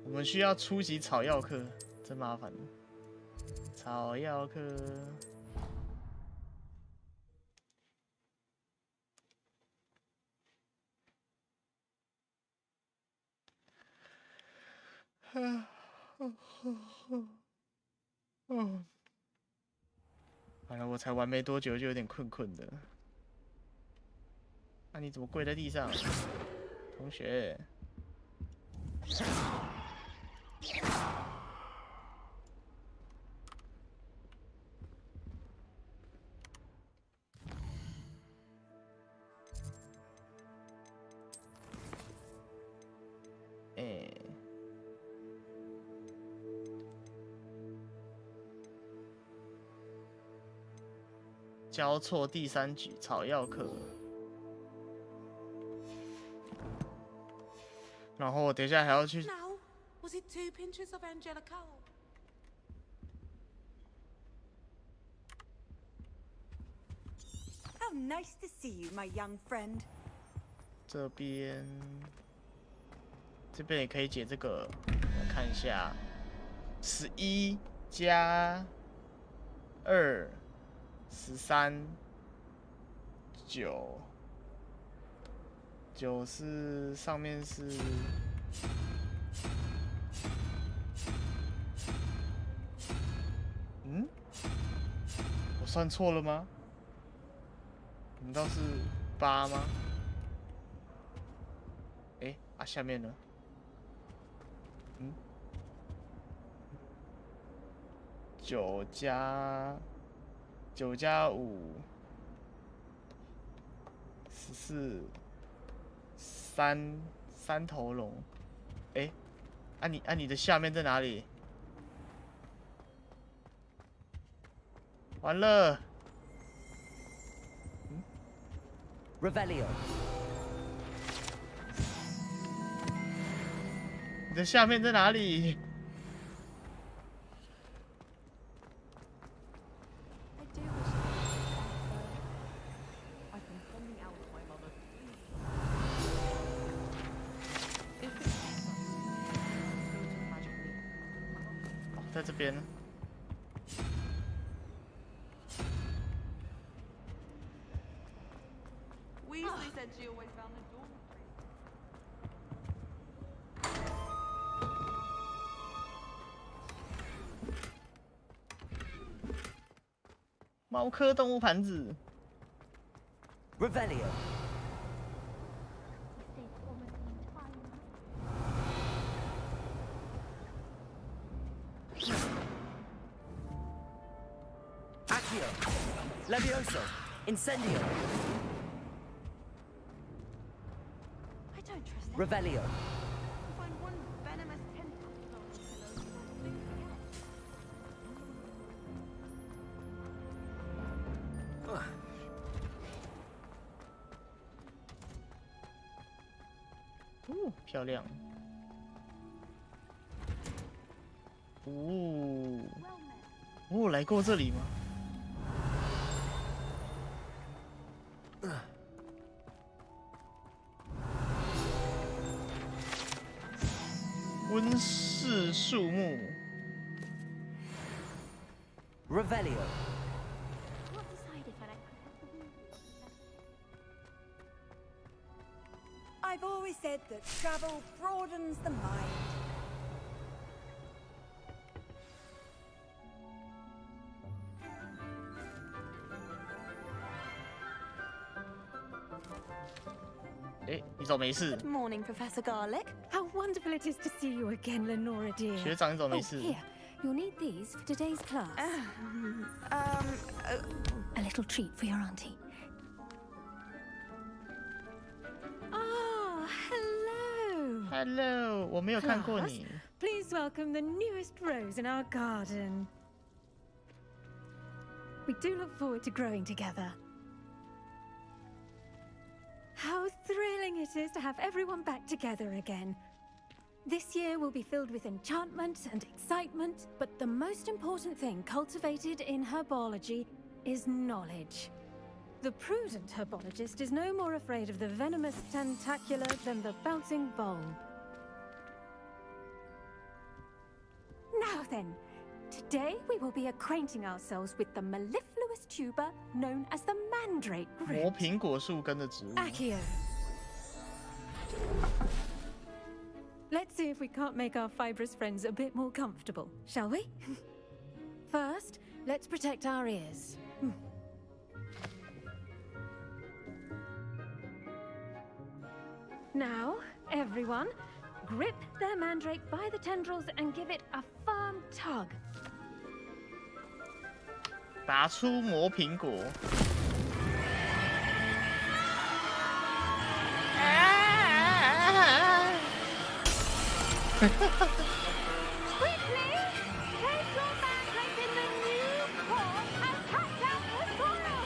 我们需要出席草药课，真麻烦。草药课，完了，我才玩没多久就有点困困的。那、你怎么跪在地上，同学？交错第3局草药课，然后我等一下还要去。Now, was it 2 pinches of Angelica? How nice to see you, my young friend. 这边也可以解这个，来看一下，11加2。13、9是上面是，我算错了吗？难道是8吗？下面呢？9加5 14， 3头龙。你的下面在哪里？完了。Revelio。你的下面在哪里？在这边。Weasley said she always found the door. 猫科动物盘子。Revelio。Levioso, Incendio. I don't trust that. Revelio. Find one venomous tentacle. 漂亮。来过这里吗？温室树木。Revelio. I've always said that travel broadens the mind. Good morning, Professor Garlick. How wonderful it is to see you again, Lenora dear. 学长你怎么没事？ Here, you'll need these for today's class. A little treat for your auntie. Ah, hello. Hello， 我没有看过你。 Please welcome the newest rose in our garden. We do look forward to growing together. How thrilling it is to have everyone back together again. This year will be filled with enchantment and excitement, but the most important thing cultivated in herbology is knowledge. The prudent herbologist is no more afraid of the venomous tentacular than the bouncing bulb. Now then, today we will be acquainting ourselves with the mellifluous tuber known as the mandrake root. 魔苹果树根的植物。 Accio. Let's see if we can't make our fibrous friends a bit more comfortable, shall we? First, let's protect our ears. Now, everyone, grip their mandrake by the tendrils and give it a firm tug. 拔出魔苹果。Quickly, place your mandrake in the new form and catch out the soil.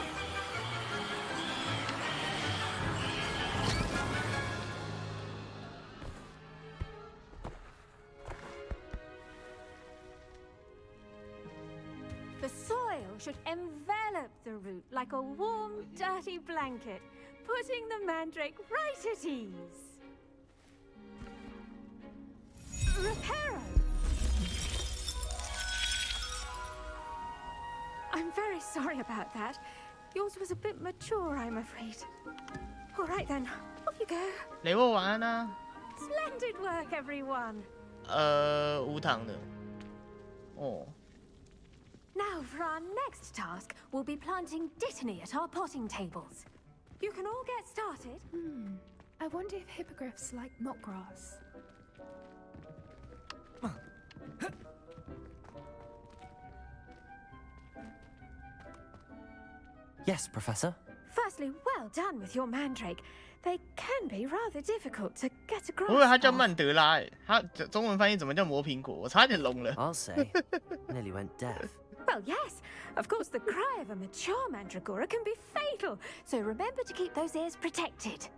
The soil should envelop the root like a warm, dirty blanket, putting the mandrake right at ease. Reparo! I'm very sorry about that. Yours was a bit mature, I'm afraid. All right then, off you go. 雷沃晚安啊。 Splendid work, everyone. 无糖的。哦。 Now for our next task, we'll be planting dittany at our potting tables. You can all get started. I wonder if hippogriffs like knotgrass. Yes, Professor. Firstly, well done with your mandrake. They can be rather difficult to get a 我以为它 grasp 叫 of. 曼德拉，它中文翻译怎么叫魔苹果？我差点聋了。 I'll say. Nearly went deaf. Well, yes. Of course, the cry of a mature mandragora can be fatal, so remember to keep those ears protected.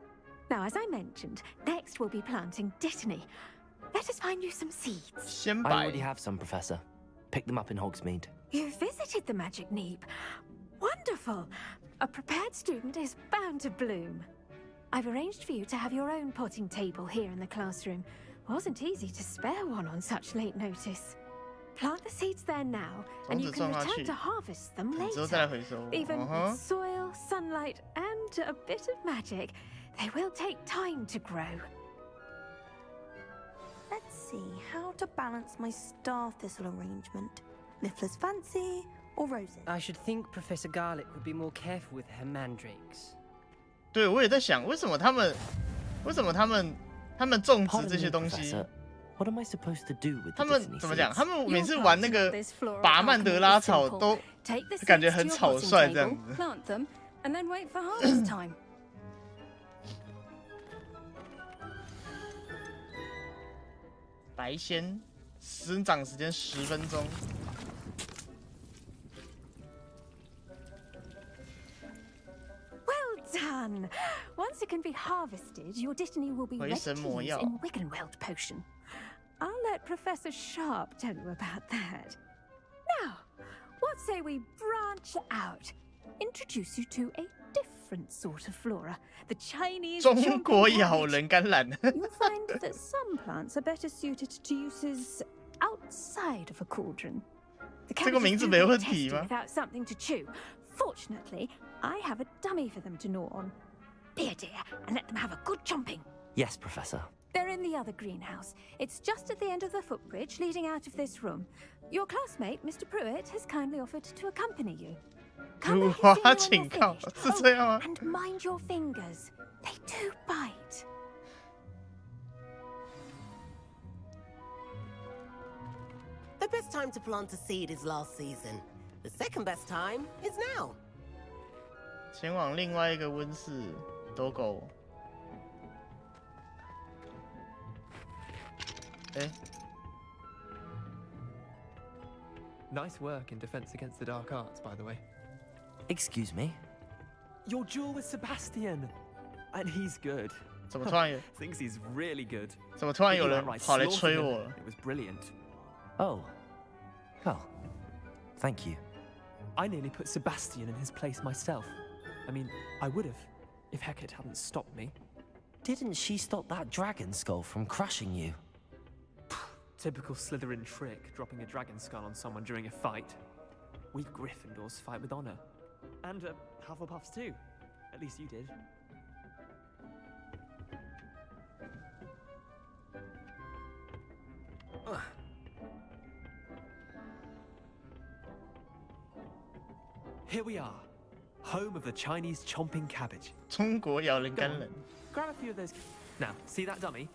Now, as I mentioned, next we'll be planting dittany. Let us find you some seeds. I already have some, Professor. Pick them up in Hogsmeade. You visited the Magic Neep. Wonderful. A prepared student is bound to bloom. I've arranged for you to have your own potting table here in the classroom. Wasn't easy to spare one on such late notice. Plant the seeds there now, and you can return to harvest them later. Even with soil, sunlight, and a bit of magic, they will take time to grow. Let's see how to balance my star thistle arrangement. Niffler's fancy or roses? I should think Professor Garlick would be more careful with her mandrakes. 对，我也在想，为什么他们种植这些东西？ What am I supposed to do with 他们怎么讲？他们每次玩那个拔曼德拉草都感觉很草率这样子。 Plant them, and then wait for harvest time. 白仙生长时间10分钟。 Well done! Once it can be harvested, your dittany will be ready to use in Wiggenweld potion. I'll let Professor Sharp tell you about that. Now, what say we branch out? Introduce you to a different sort of flora, the Chinese 中国咬人甘蓝。 You'll find that some plants are better suited to uses outside of a cauldron. The 这个名字没问题吗？ without something to chew. Fortunately, I have a dummy for them to gnaw on. Be a dear and let them have a good chomping. Yes, Professor. They're in the other greenhouse. It's just at the end of the footbridge leading out of this room. Your classmate, Mr. Pruitt, has kindly offered to accompany you. Come back and see me when you're finished. Oh, and mind your fingers. They do bite. The best time to plant a seed is last season. The second best time is now. 前往另外一个温室，都够。哎。 Nice work in defense against the dark arts, by the way. Excuse me? Your duel with Sebastian! And he's good. 怎么突然有 Thinks he's really good. 怎么突然有人跑来催我了 It was brilliant. Oh. Well, thank you. I nearly put Sebastian in his place myself. I mean, I would have, if Hecate hadn't stopped me. Didn't she stop that dragon skull from crushing you? Typical Slytherin trick, dropping a dragon skull on someone during a fight. We Gryffindors fight with honor. And Hufflepuffs too. At least you did. Here we are, home of the Chinese chomping cabbage. 中国咬人干人。Grab a few of those. Now, see that dummy?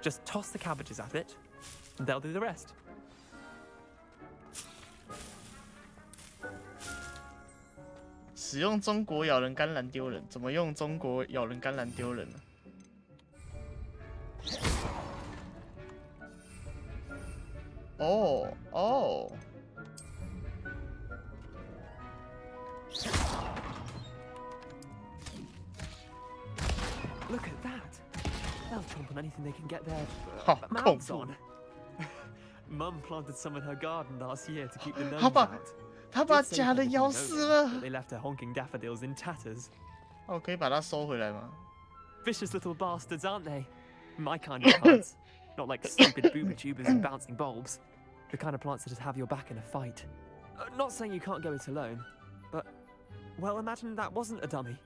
Just toss the cabbages at it, and they'll do the rest. 使用中国咬人甘蓝丢人，怎么用中国咬人甘蓝丢人呢？哦哦。Look at that. They'll chomp on anything they can get their mouths on. Mum planted some in her garden last year to keep the gnomes 他把 out. 他把假的咬死了。 They left her honking daffodils in tatters. 哦，可以把它收回来吗？ Vicious little bastards, aren't they? My kind of plants. Not like stupid booby tubers and bouncing bulbs. The kind of plants that'd have your back in a fight. Not saying you can't go it alone, but, well, imagine that wasn't a dummy.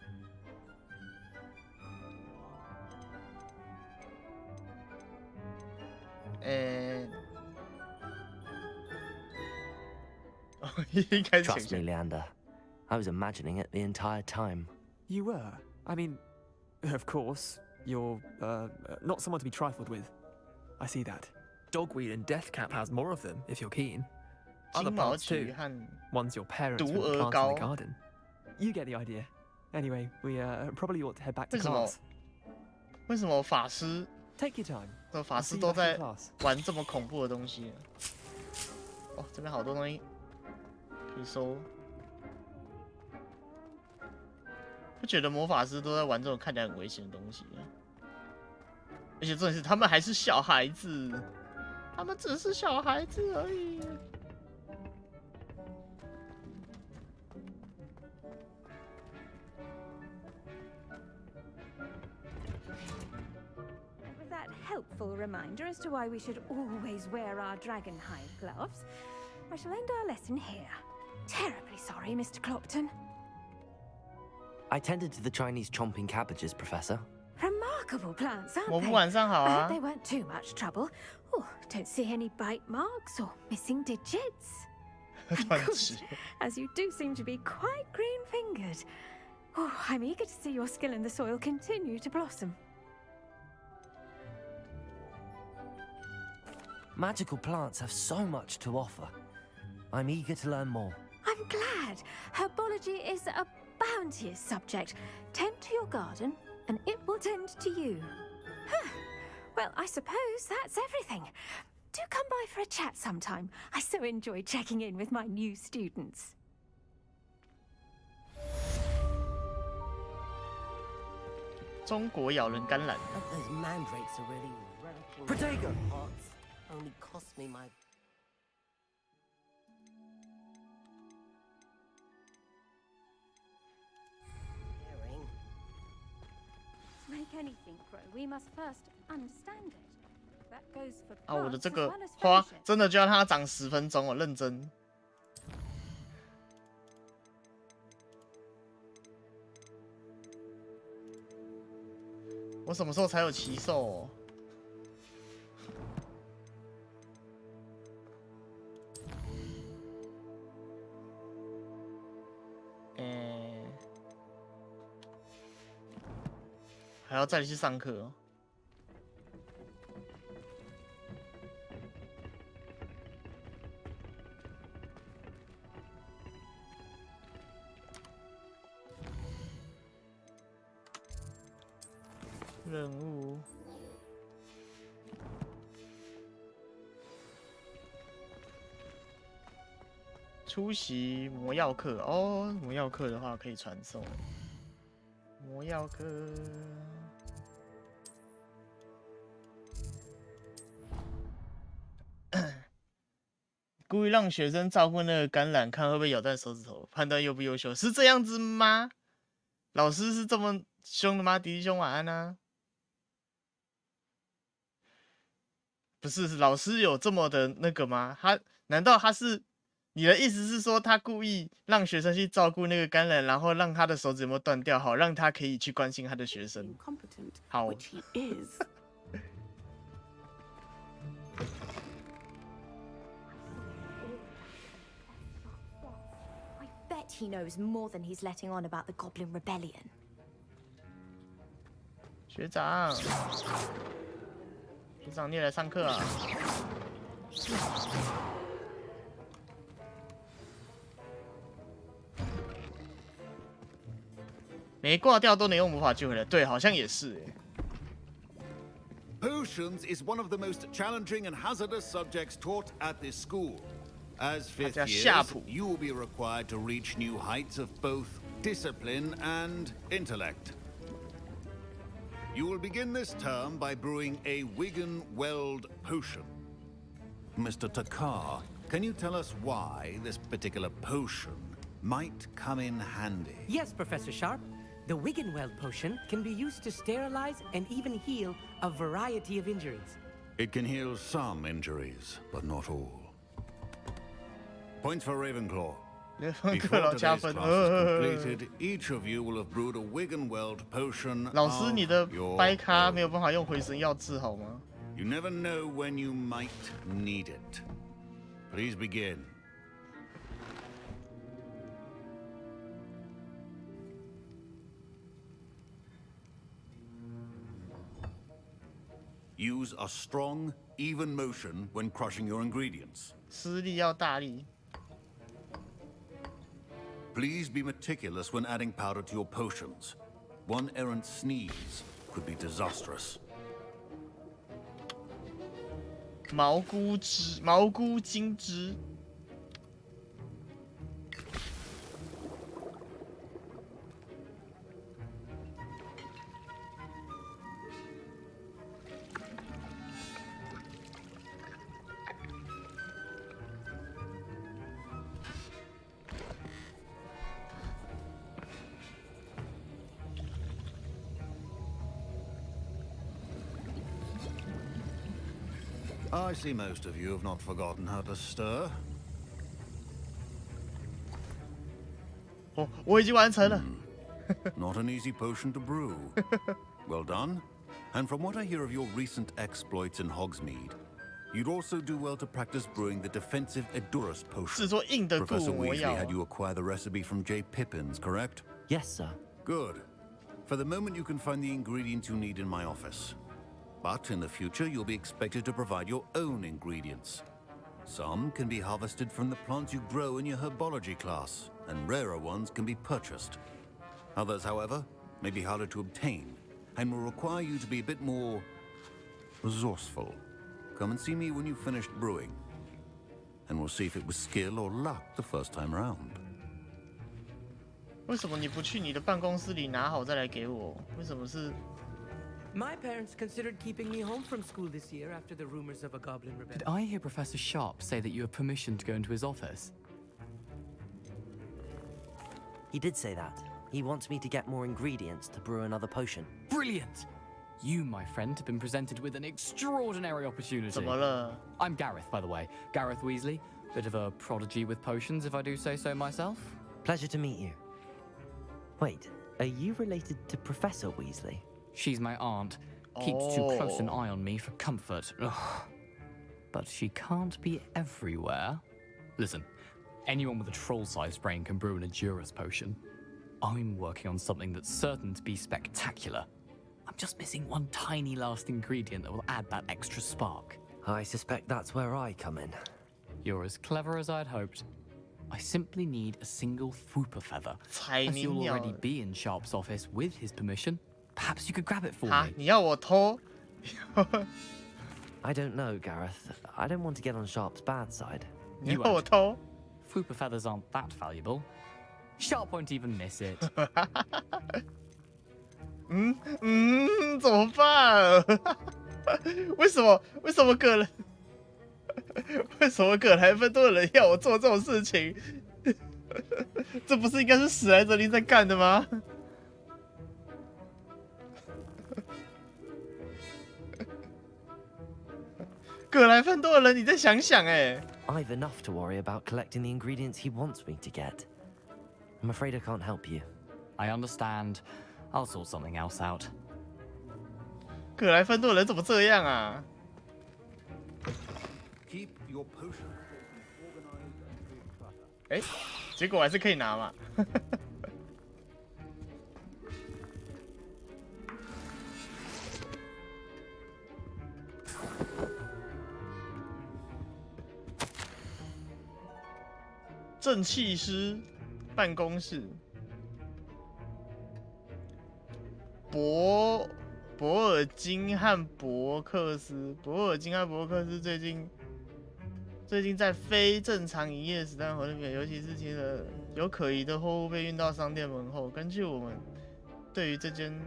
Trust me, Leander. I was imagining it the entire time. You were? I mean, of course, you're, not someone to be trifled with. I see that. Dogweed and deathcap has more of them, if you're keen. Other plants too. Ones your parents would plant in the garden. You get the idea. Anyway, we probably ought to head back to class. 为什么法师 Take your time. 法师都在玩这么恐怖的东西？哦，这边好多东西可以收。不觉得魔法师都在玩这种看起来很危险的东西？而且重点是他们还是小孩子，他们只是小孩子而已。That helpful reminder as to why we should always wear our dragonhide gloves. I shall end our lesson here. Terribly sorry, Mr. Clopton. I tended to the Chinese chomping cabbages, Professor. Remarkable plants, aren't 蘑菇 they? 晚上好 I 啊 hope they weren't too much trouble. Oh, don't see any bite marks or missing digits. And good, as you do seem to be quite green-fingered. Oh, I'm eager to see your skill in the soil continue to blossom. Magical plants have so much to offer. I'm eager to learn more. I'm glad. Herbology is a bounteous subject. Tend to your garden, and it will tend to you. Huh. Well, I suppose that's everything. Do come by for a chat sometime. I so enjoy checking in with my new students. 中国咬人甘蓝。 Those mandrakes are really radical. Protego! Pots only cost me my. Hearing. To make anything grow, we must first understand it. That goes for 啊，我的 plants 这 as 个 well as 花 friendship. 真的就要让它长10分钟哦，认真。我什么时候才有奇兽哦？还要再去上课哦。任务。出席魔药课哦，魔药课的话可以传送。魔药课。故意让学生照顾那个橄榄，看会不会咬断手指头，判断优不优秀，是这样子吗？老师是这么凶的吗？迪迪兄晚安啊。不是，老师有这么的那个吗？难道他是你的意思是说，他故意让学生去照顾那个橄榄，然后让他的手指有没有断掉，好让他可以去关心他的学生？好。Bet he knows more than he's letting on about the Goblin Rebellion. 学长，你也来上课啊？没挂掉都能用魔法救回来，对，好像也是哎。 Potions is one of the most challenging and hazardous subjects taught at this school. As fifth years, you will be required to reach new heights of both discipline and intellect. You will begin this term by brewing a Wigan-Weld potion. Mr. Takar, can you tell us why this particular potion might come in handy? Yes, Professor Sharp. The Wigan-Weld potion can be used to sterilize and even heal a variety of injuries. It can heal some injuries, but not all. Points for Ravenclaw. Before today's class is completed, each of you will have brewed a Wigan-Weld potion 老师，你的 your 掰咖 own. 没有办法用回神药治好吗？ You never know when you might need it. Please begin. Use a strong, even motion when crushing your ingredients. 施力要大力。 Please be meticulous when adding powder to your potions. One errant sneeze could be disastrous. 蘑菇精汁。 I see most of you have not forgotten how to stir. 哦，我已经完成了。Not an easy potion to brew. Well done. And from what I hear of your recent exploits in Hogsmeade, you'd also do well to practice brewing the defensive Edurus potion. 制作硬的固 Professor 魔 Weasley 药。 had you acquire the recipe from J. Pippin's, correct? Yes, sir. Good. For the moment, you can find the ingredients you need in my office. But in the future, you'll be expected to provide your own ingredients. Some can be harvested from the plants you grow in your herbology class, and rarer ones can be purchased. Others, however, may be harder to obtain, and will require you to be a bit more resourceful. Come and see me when you've finished brewing, and we'll see if it was skill or luck the first time around. 为什么你不去你的办公室里拿好再来给我？为什么是？ My parents considered keeping me home from school this year after the rumors of a goblin rebellion. Did I hear Professor Sharp say that you have permission to go into his office? He did say that. He wants me to get more ingredients to brew another potion. Brilliant! You, my friend, have been presented with an extraordinary opportunity. 怎么了？ I'm Gareth, by the way. Gareth Weasley. Bit of a prodigy with potions, if I do say so myself. Pleasure to meet you. Wait, are you related to Professor Weasley? She's my aunt. Keeps too close an eye on me for comfort. Ugh. But she can't be everywhere. Listen, anyone with a troll-sized brain can brew an Edurus potion. I'm working on something that's certain to be spectacular. I'm just missing one tiny last ingredient that will add that extra spark. I suspect that's where I come in. You're as clever as I'd hoped. I simply need a single Fwooper feather. As 猜 you'll 你鸟 already be in Sharp's office with his permission, perhaps you could grab it for 哈 me. 你要我偷？ I don't know, Gareth. I don't want to get on Sharp's bad side. 你 You 要我 won't. 偷？ Fwooper feathers aren't that valuable. Sharp won't even miss it. 怎么办？为什么葛莱为什么葛莱芬多的人要我做这种事情？这不是应该是史莱哲林在干的吗？葛莱芬多的人，你再想想哎。I've enough to worry about collecting the ingredients he wants me to get. I'm afraid I can't help you. I understand. I'll sort something else out. 葛莱芬多的人怎么这样啊？ Keep your potion organized and clean clutter. 哎。结果还是可以拿嘛。正气师办公室，博尔金和伯克斯最近在非正常营业时段活动里面，尤其是其实有可疑的货物被运到商店门后。根据我们对于这间，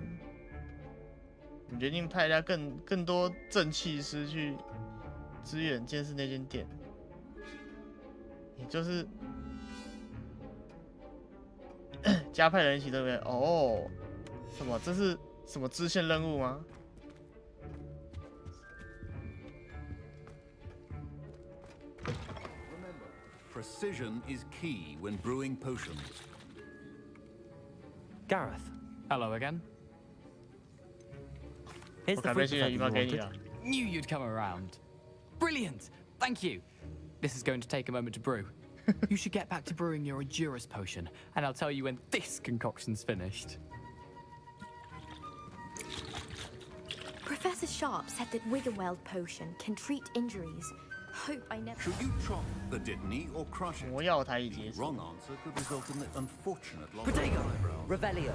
我们决定派下更多正气师去支援监视那间店。也就是加派人一起，对不对？哦，什么？这是什么支线任务吗？ Precision is key when brewing potions. Gareth. Hello again. Here's the fruit you wanted. Knew you'd come around. Brilliant! Thank you. This is going to take a moment to brew. You should get back to brewing your Endurance potion, and I'll tell you when this concoction's finished. Professor Sharp said that Wiggenweld potion can treat injuries. Hope I never. Should you chop the Dittany or crush it? The wrong answer could result in the unfortunate loss of eyebrows. Revelio.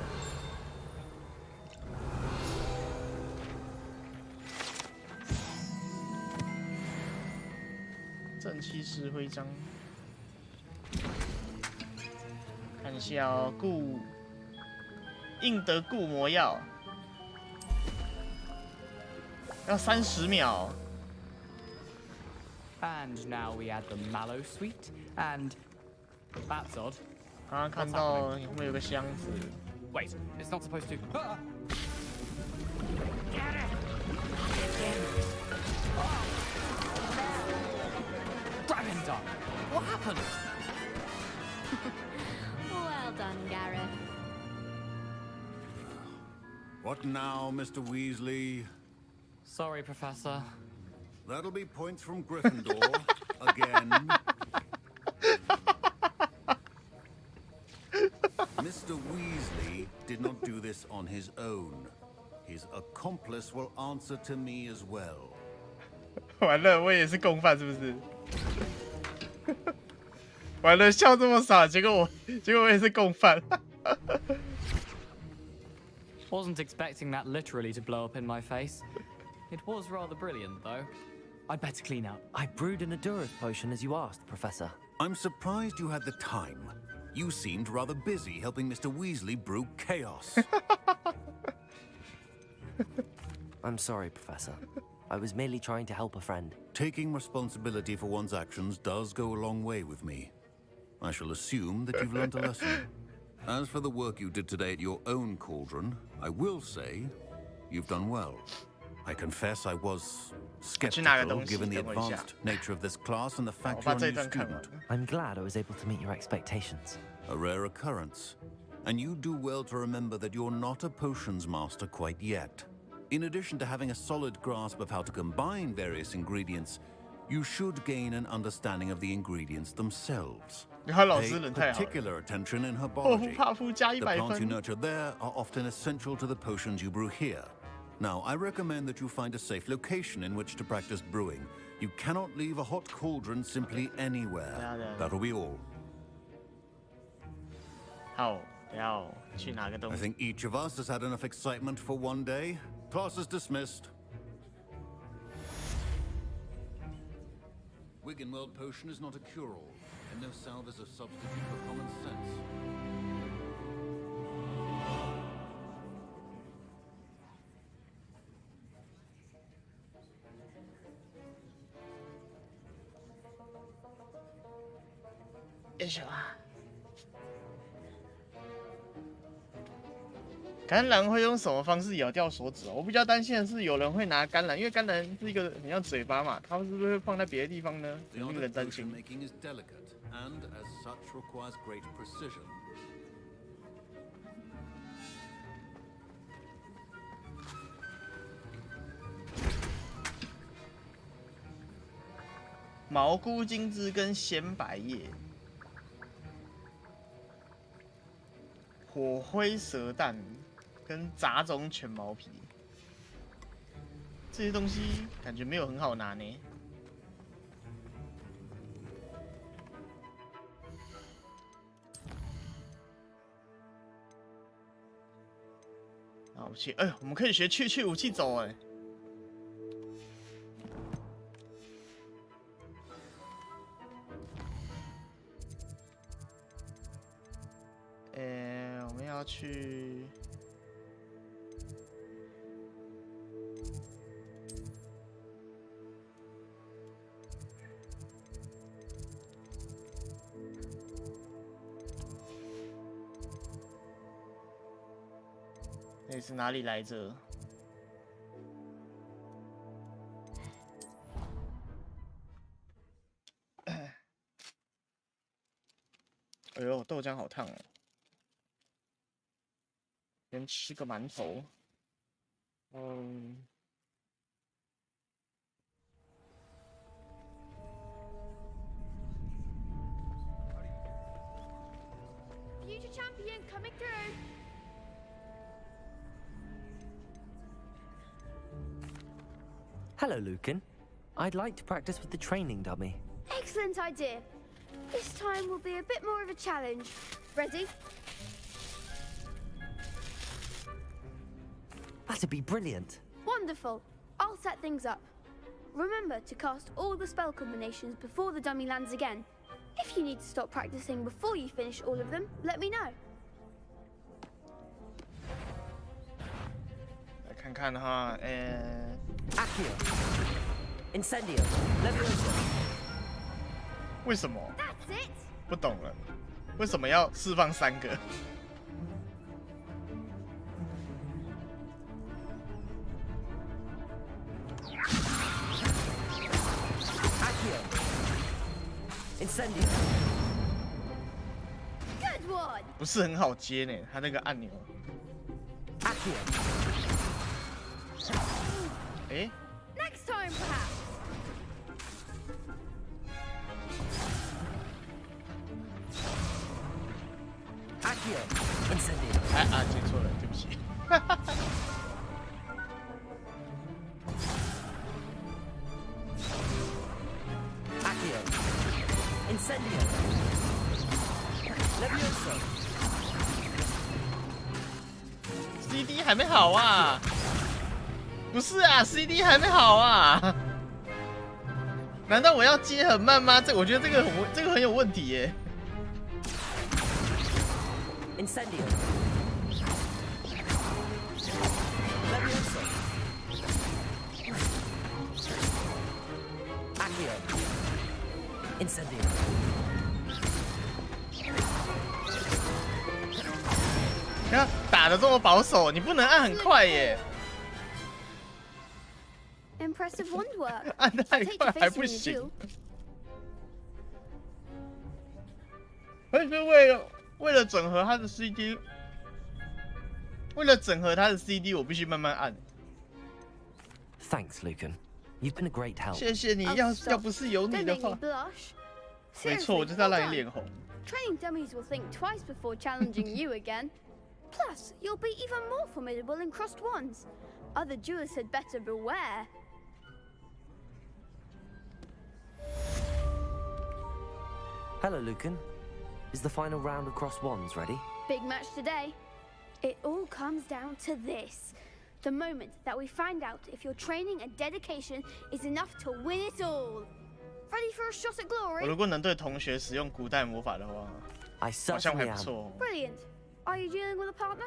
正气师徽章，看一下哦，印得固魔药，要30秒。 And now we add the mallow sweet, and that's odd. 刚刚看到后面有个箱子。Wait, it's not supposed to. Ah! Grab him, Doc. What happened? Well done, Gareth. What now, Mr. Weasley? Sorry, Professor. That'll be points from Gryffindor again. Mr. Weasley did not do this on his own. His accomplice will answer to me as well. 完了，我也是共犯，是不是？完了，笑这么傻，结果我也是共犯。Wasn't expecting that literally to blow up in my face. It was rather brilliant, though. I'd better clean up. I brewed an Endurance potion as you asked, Professor. I'm surprised you had the time. You seemed rather busy helping Mr. Weasley brew chaos. I'm sorry, Professor. I was merely trying to help a friend. Taking responsibility for one's actions does go a long way with me. I shall assume that you've learnt a lesson. As for the work you did today at your own cauldron, I will say you've done well. I confess I was skeptical given the advanced nature of this class and the fact you're a new student. I'm glad I was able to meet your expectations. A rare occurrence. And you do well to remember that you're not a potions master quite yet. In addition to having a solid grasp of how to combine various ingredients, you should gain an understanding of the ingredients themselves. Pay particular attention in herbology. The plants you nurture there are often essential to the potions you brew here. Now, I recommend that you find a safe location in which to practice brewing. You cannot leave a hot cauldron simply anywhere. That'll be all. I think each of us has had enough excitement for one day. Class is dismissed. Wiggenweld potion is not a cure-all, and no salve is a substitute for common sense. Yes, 橄榄会用什么方式咬掉手指？我比较担心的是有人会拿橄榄，因为橄榄是一个很像嘴巴嘛，它是不是会放在别的地方呢？令人担心。蘑菇精汁跟鲜白叶。火灰蛇蛋跟杂种犬毛皮，这些东西感觉没有很好拿呢。啊，武器，哎，我们可以学去武器走，哎。我们要去。那是哪里来着？哎呦，豆浆好烫哦！先吃个馒头。Future champion coming through. Hello, Lucan. I'd like to practice with the training dummy. Excellent idea. This time will be a bit more of a challenge. Ready? That'd be brilliant. Wonderful. I'll set things up. Remember to cast all the spell combinations before the dummy lands again. If you need to stop practicing before you finish all of them, let me know. 来看看哈Accio, Incendio, Levioso. 为什么？ That's it. 不懂了，为什么要释放3个？ Incendio. Good one. 不是很好接呢，它那个按钮。Accio. 哎。 Next time, perhaps. Accio. Incendio. 接错了，对不起。Accio. Incendio. Levioso. CD 还没好啊！不是啊 ，CD 还没好啊！难道我要接很慢吗？我觉得这个很有问题耶。Incendio. Levioso. Accio. Incendio. 你看打得这么保守，你不能按很快耶。 Impressive wand work. 按太快还不行。而且为了整合它的 CD， 为了整合它的 CD， 我必须慢慢按。Thanks, Lucan. You've been a great help. 谢谢你，要不是有你的话，没错，我就是要让你脸红。 Training dummies will think twice before challenging you again. Plus, you'll be even more formidable in crossed wands. Other duelists had better beware. Hello, Lucan. Is the final round of cross wands ready? Big match today. It all comes down to this. The moment that we find out if your training and dedication is enough to win it all. Ready for a shot at glory? 我如果能对同学使用古代魔法的话，好像还不错。 Brilliant. Are you dealing with a partner?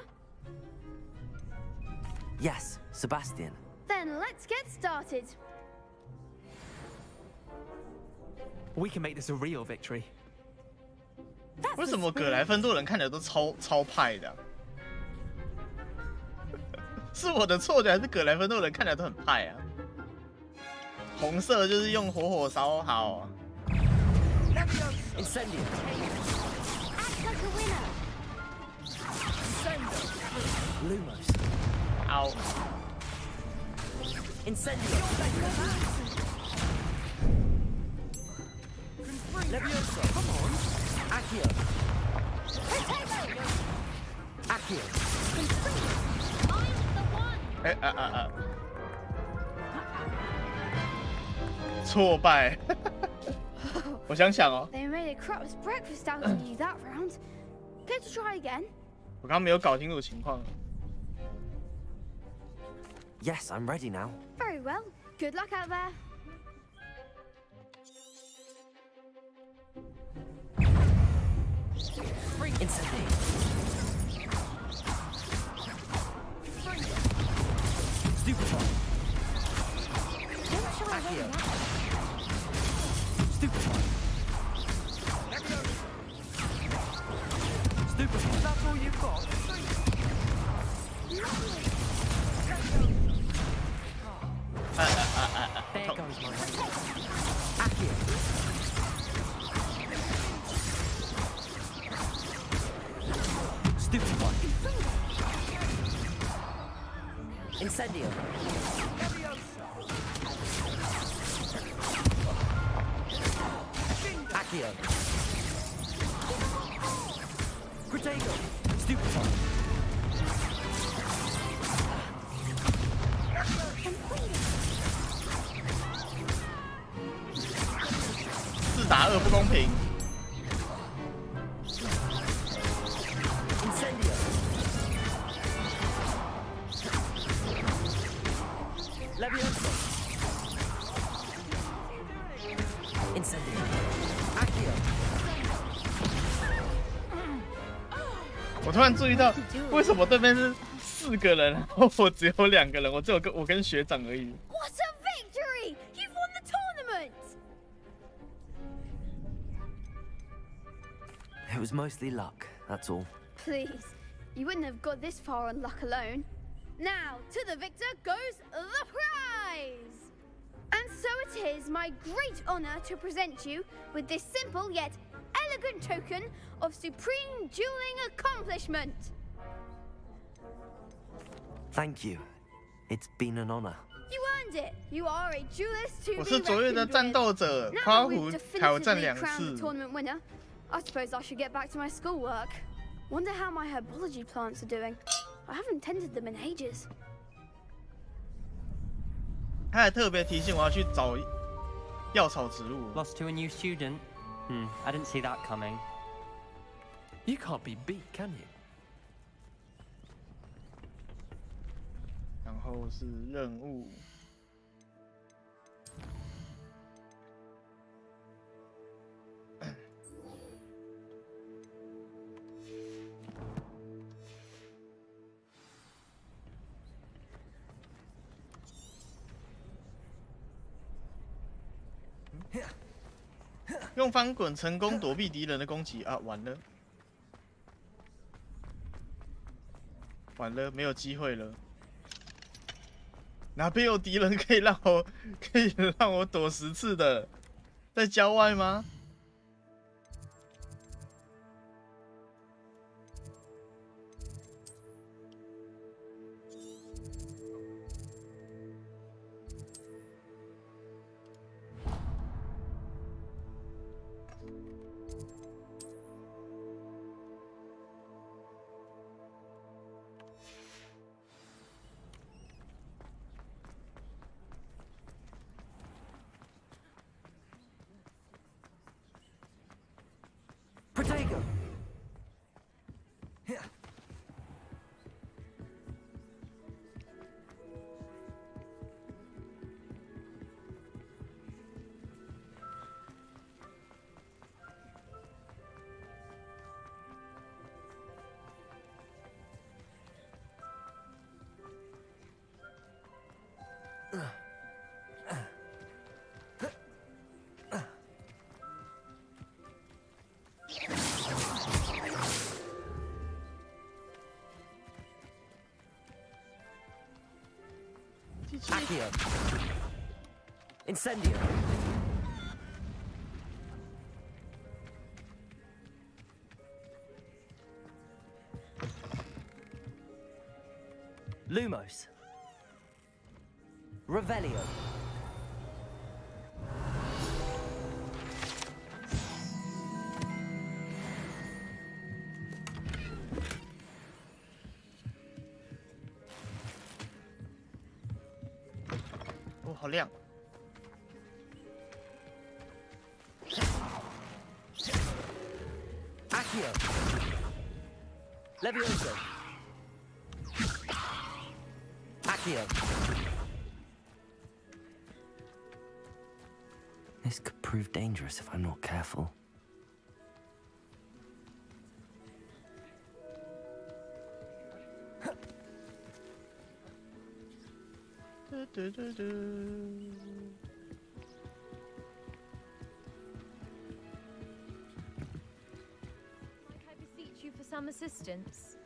Yes, Sebastian. Then let's get started. We can make this a real victory. 为什么葛莱芬多人看起来都超派的、啊？是我的错觉还是葛莱芬多人看起来都很派啊？红色就是用火烧好。Incendio. Act like a winner. Lumos. Ow. Incendio. Levioso. Come on. Accio. 挫败。我想想哦。 They made a crap's breakfast out of you that round. Care to try again? 我刚没有搞清楚情况。 Yes, I'm ready now. Very well. Good luck out there. Incendiary. Stupefy. Accio. Stupefy. Stupefy. That's all you've got? There goes my Accio. Stupefy. Incendio. Accio. Protego. Stupefy. 4打2不公平。 Incendio. Levioso. Incendio. Accio. 我突然注意到，为什么对面是4个人，然后我只有2个人，我只有我跟学长而已。 What a victory! You've won the tournament! It was mostly luck, that's all. Please, you wouldn't have got this far on luck alone. Now, to the victor goes the prize! And so it is my great honor to present you with this simple yet elegant token of supreme dueling accomplishment. Thank you. It's been an honor. You earned it. You are a duelist to be 我是卓越的战斗者， reckoned with. 夸 Now 胡 we've 挑战 definitively 2 crowned the 次。 tournament winner. I suppose I should get back to my schoolwork. Wonder how my herbology plants are doing. I haven't tended them in ages. 他还特别提醒我要去找药草植物。 Lost to a new student? I didn't see that coming. You can't be beat, can you? 然后是任务。用翻滚成功躲避敌人的攻击啊！完了，完了，没有机会了。哪边有敌人可以让我躲10次的？在郊外吗？Protego. Accio. Incendio. Lumos. Revelio. 好亮。Accio. Levioso. Accio. This could prove dangerous if I'm not careful. I beseech you for some assistance.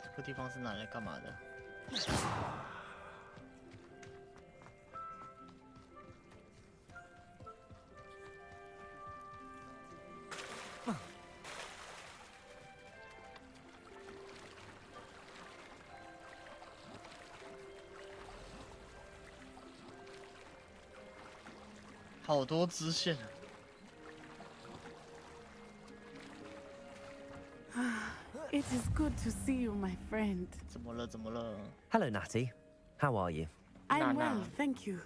这个地方是拿来干嘛的？好多支线。It is good to see you, my friend. 怎么了？怎么了？ Hello, Natty. How are you? I'm well, thank you.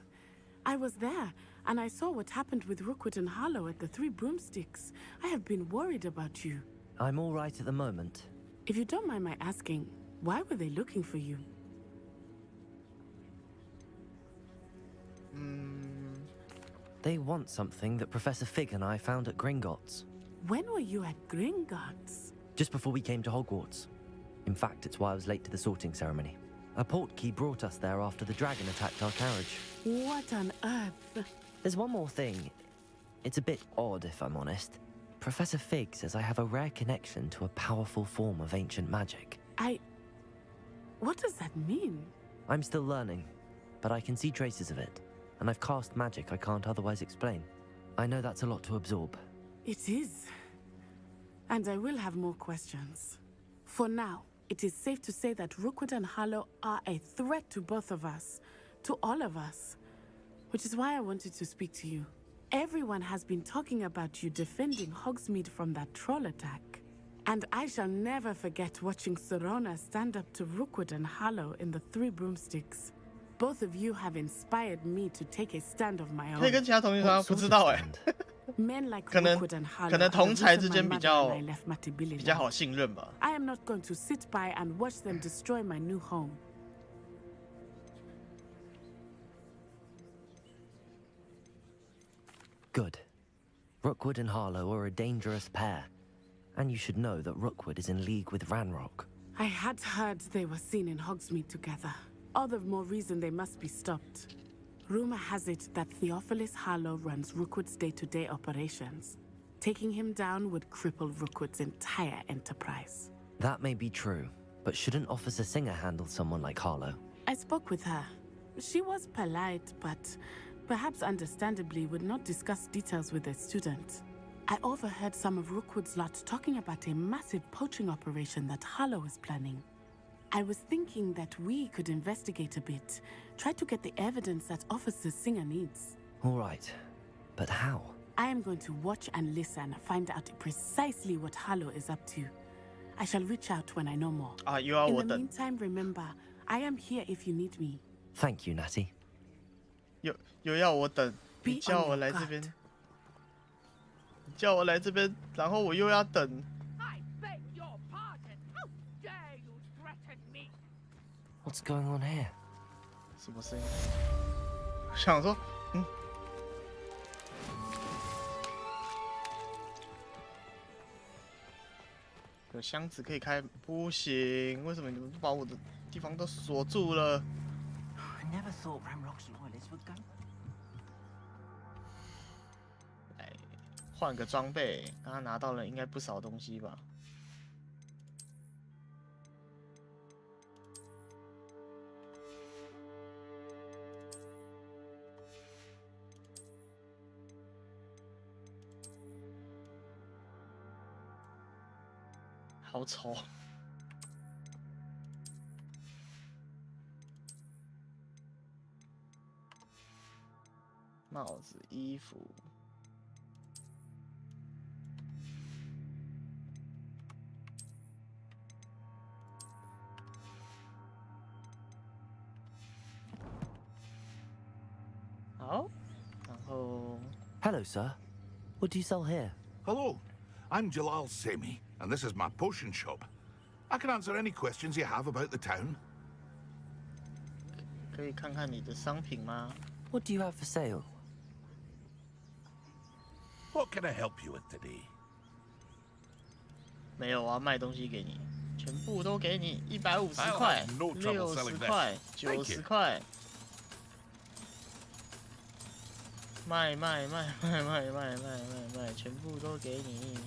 I was there, and I saw what happened with Rookwood and Harlow at the Three Broomsticks. I have been worried about you. I'm all right at the moment. If you don't mind my asking, why were they looking for you? They want something that Professor Fig and I found at Gringotts. When were you at Gringotts? Just before we came to Hogwarts. In fact, it's why I was late to the sorting ceremony. A portkey brought us there after the dragon attacked our carriage. What on earth? There's one more thing. It's a bit odd, if I'm honest. Professor Fig says I have a rare connection to a powerful form of ancient magic. What does that mean? I'm still learning, but I can see traces of it, and I've cast magic I can't otherwise explain. I know that's a lot to absorb. It is. And I will have more questions. For now, it is safe to say that Rookwood and Harlow are a threat to both of us, to all of us. Which is why I wanted to speak to you. Everyone has been talking about you defending Hogsmeade from that troll attack. And I shall never forget watching Serona stand up to Rookwood and Harlow in the Three Broomsticks. Both of you have inspired me to take a stand of my own. 可以跟其他同学说，不知道哎。Men like 可能 Rookwood and Harlow 可能同才之间 are 比 the 较 reason my mother and I left Matabili 比较好信任吧。 I am not going to sit by and watch them destroy my new home. Good. Rookwood and Harlow are a dangerous pair. And you should know that Rookwood is in league with Ranrock. I had heard they were seen in Hogsmeade together. All the more reason they must be stopped. Rumor has it that Theophilus Harlow runs Rookwood's day-to-day operations. Taking him down would cripple Rookwood's entire enterprise. That may be true, but shouldn't Officer Singer handle someone like Harlow? I spoke with her. She was polite, but perhaps understandably would not discuss details with a student. I overheard some of Rookwood's lot talking about a massive poaching operation that Harlow is planning. I was thinking that we could investigate a bit, try to get the evidence that Officer Singer needs. All right, but how? I am going to watch and listen, find out precisely what Harlow is up to. I shall reach out when I know more. In the meantime, remember, I am here if you need me. Thank you, Natty. 有要我等，你叫我来这边，你叫我来这边，然后我又要等。 What's going on here? 什么声音？想说，有箱子可以开，不行，为什么你们把我的地方都锁住了？ I never thought Ranrock's loyalists would go. 来换个装备，刚刚拿到了应该不少东西吧？好丑。帽子、衣服。好，然后。Hello, sir. What do you sell here? Hello, I'm Jalal Semi, and this is my potion shop. I can answer any questions you have about the town. 可以看看你的商品吗？ What do you have for sale? What can I help you with today? 没有，我要卖东西给你，全部都给你，150块、60块、90块。卖，全部都给你。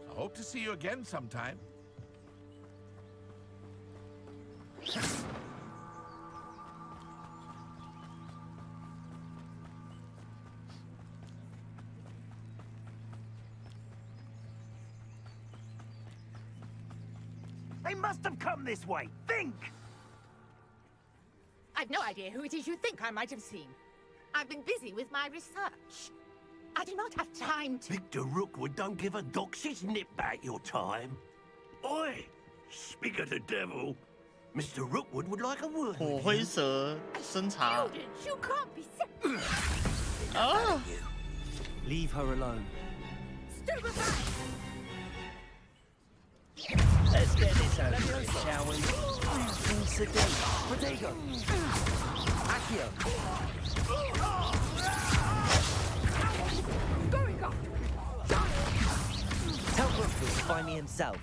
I hope to see you again sometime. They must have come this way. Think! I've no idea who it is you think I might have seen. I've been busy with my research. I do not have time to... Victor Rookwood don't give a doxy's nip back your time. Oi! Speak of the devil. Mr. Rookwood would like a word. 火灰蛇侦查。 You can't be sick. Leave her alone. Stupefy! Let's get this over with, shall we? Sedate. Protego. Accio. Going up. Tell Rookwood to find me himself.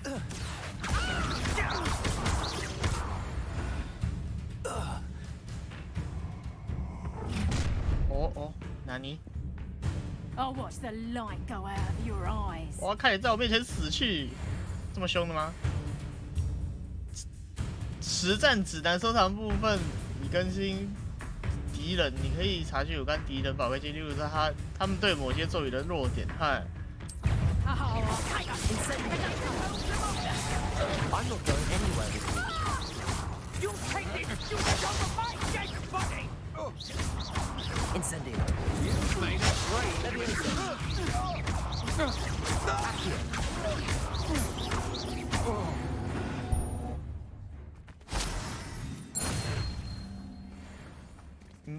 Oh, 哪里？ I'll watch the light go out of your eyes. 我要看你在我面前死去，这么凶的吗？实战指南收藏部分已更新敌人，你可以查询有关敌人宝贵记录，例如说他们对某些咒语的弱点。嗨。 I'm not going anywhere with you. You take this! You become a my dead body! Incendio. You made it great! Let me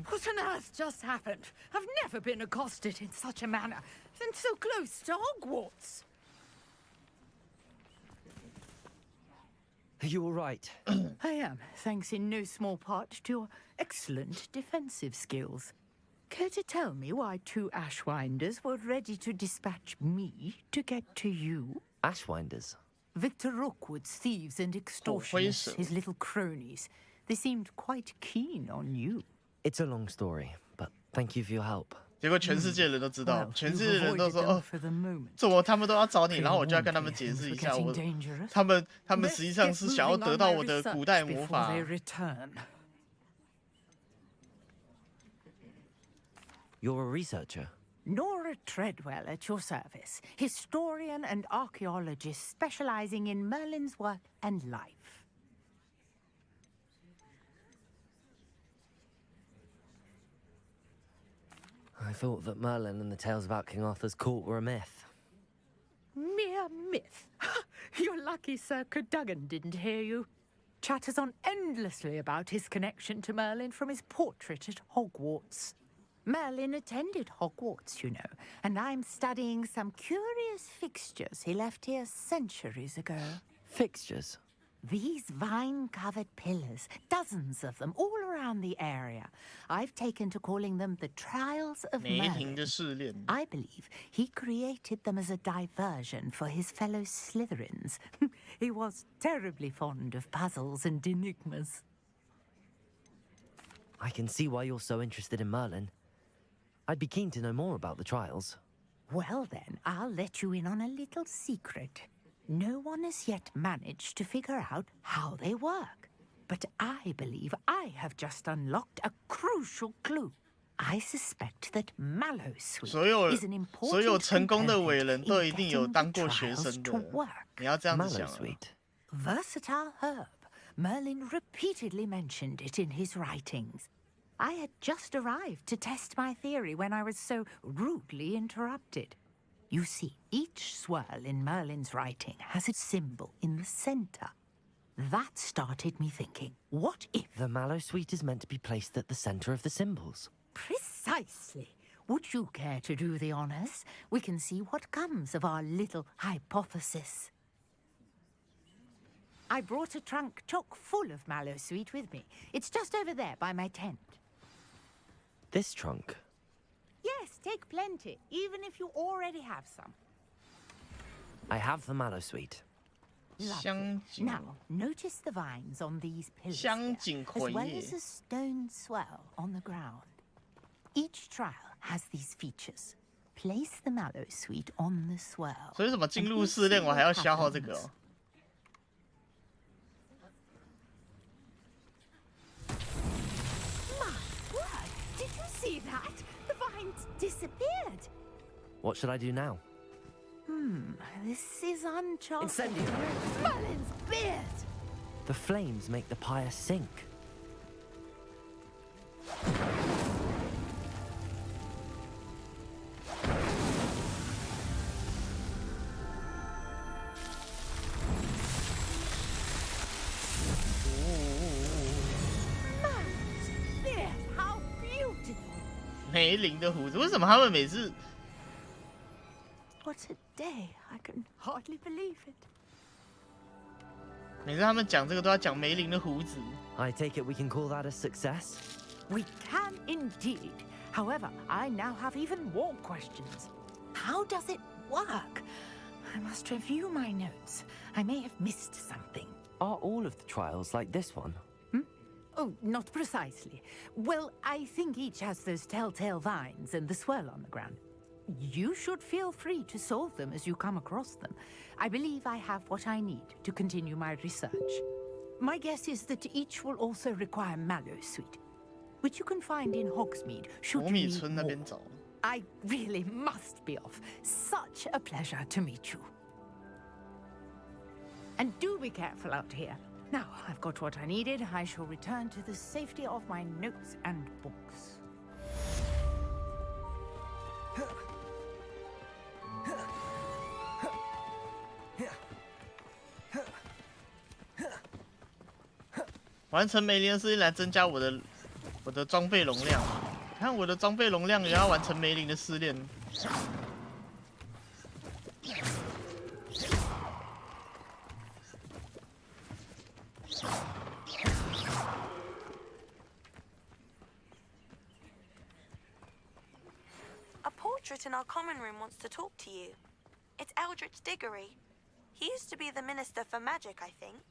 What on earth just happened? I've never been accosted in such a manner, and so close to Hogwarts. Are you all right? I am, thanks in no small part to your excellent defensive skills. Care to tell me why 2 Ashwinders were ready to dispatch me to get to you? Ashwinders? Victor Rookwood's thieves and extortionists, his little cronies. They seemed quite keen on you. It's a long story, but thank you for your help. 结果全世界人都知道，全世界人都说哦，怎么他们都要找你，然后我就要跟他们解释一下，他们实际上是想要得到我的古代魔法。You're a researcher. Nora Treadwell at your service, historian and archaeologist specializing in Merlin's work and life. I thought that Merlin and the tales about King Arthur's court were a myth. Mere myth. You're lucky Sir Cadogan didn't hear you. Chatters on endlessly about his connection to Merlin from his portrait at Hogwarts. Merlin attended Hogwarts, you know, and I'm studying some curious fixtures he left here centuries ago. Fixtures? These vine-covered pillars, dozens of them, all around the area. I've taken to calling them the Trials of Merlin. I believe he created them as a diversion for his fellow Slytherins. He was terribly fond of puzzles and enigmas. I can see why you're so interested in Merlin. I'd be keen to know more about the trials. Well then, I'll let you in on a little secret. No one has yet managed to figure out how they work. But I believe I have just unlocked a crucial clue. I suspect that Mallowsweet is an important 所有成功的伟人都一定有当过学生的。你要这样子想。Versatile herb. Merlin repeatedly mentioned it in his writings. I had just arrived to test my theory when I was so rudely interrupted. You see, each swirl in Merlin's writing has a symbol in the center. That started me thinking, what if... The mallow sweet is meant to be placed at the center of the symbols. Precisely. Would you care to do the honors? We can see what comes of our little hypothesis. I brought a trunk chock full of mallow sweet with me. It's just over there by my tent. This trunk? Yes, take plenty, even if you already have some. I have the mallow sweet. Lovely. Now, notice the vines on these pillars here, as well as a stone swell on the ground. Each trial has these features. Place the mallow sweet on the swell. 所以怎么进入试炼我还要消耗这个哦？ See that? The vines disappeared. What should I do now? This is uncharted. Incendio. Merlin's beard. The flames make the pyre sink. Merlin's beard, how beautiful. 梅林的胡子，为什么他们每次 What a day! I can hardly believe it. 每次他们讲这个都要讲梅林的胡子？ I take it we can call that a success? We can indeed. However, I now have even more questions. How does it work? I must review my notes. I may have missed something. Are all of the trials like this one? Oh, not precisely. Well, I think each has those telltale vines and the swirl on the ground. You should feel free to solve them as you come across them. I believe I have what I need to continue my research. My guess is that each will also require mallow sweet, which you can find in Hogsmeade should you need more. I really must be off. Such a pleasure to meet you. And do be careful out here. Now, I've got what I needed. I shall return to the safety of my notes and books. "完成梅林的事情来增加我的装备容量。看我的装备容量也要完成梅林的试炼。A portrait in our common room wants to talk to you. It's Eldritch Diggory. He used to be the Minister for Magic, I think.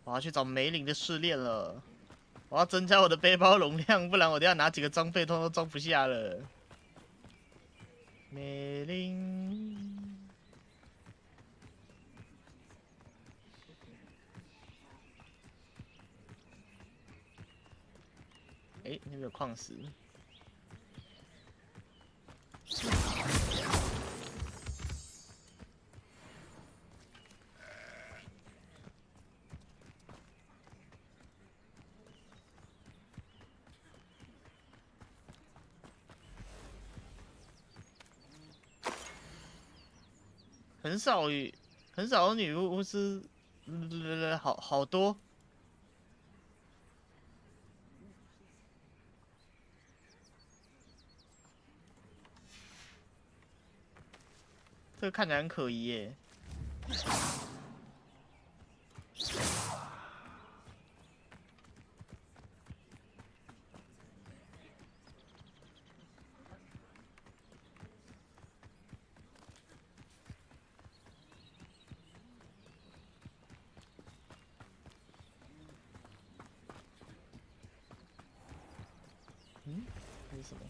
我要去找梅林的试炼了。我要增加我的背包容量，不然我等下拿几个装备通通装不下了。梅林，哎，那边有矿石。很少有女巫师，好多。这个看起来很可疑耶。嗯，这是什么？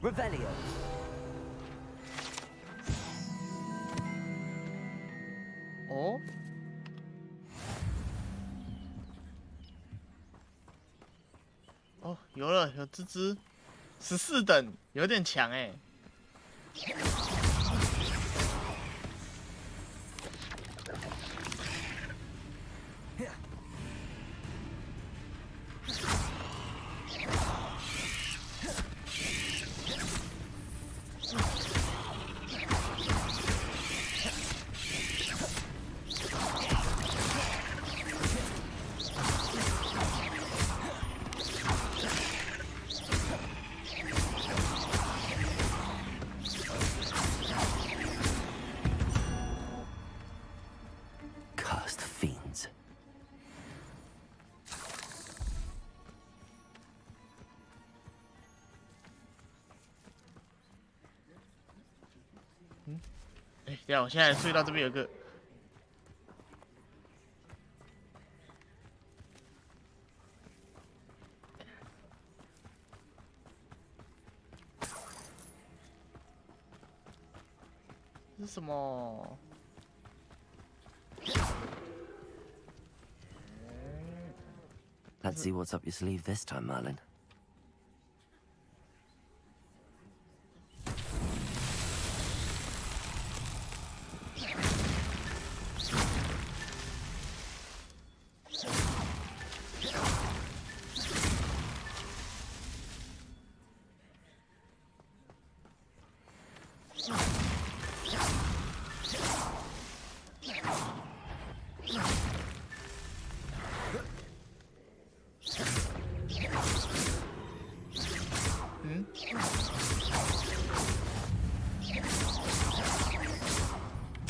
Rookwood Revelio. 哦。哦，有了，有吱吱，14等，有点强哎。Cursed fiends. 哎，等下，我现在注意到这边有个。这是什么？ Let's see what's up your sleeve this time, Merlin.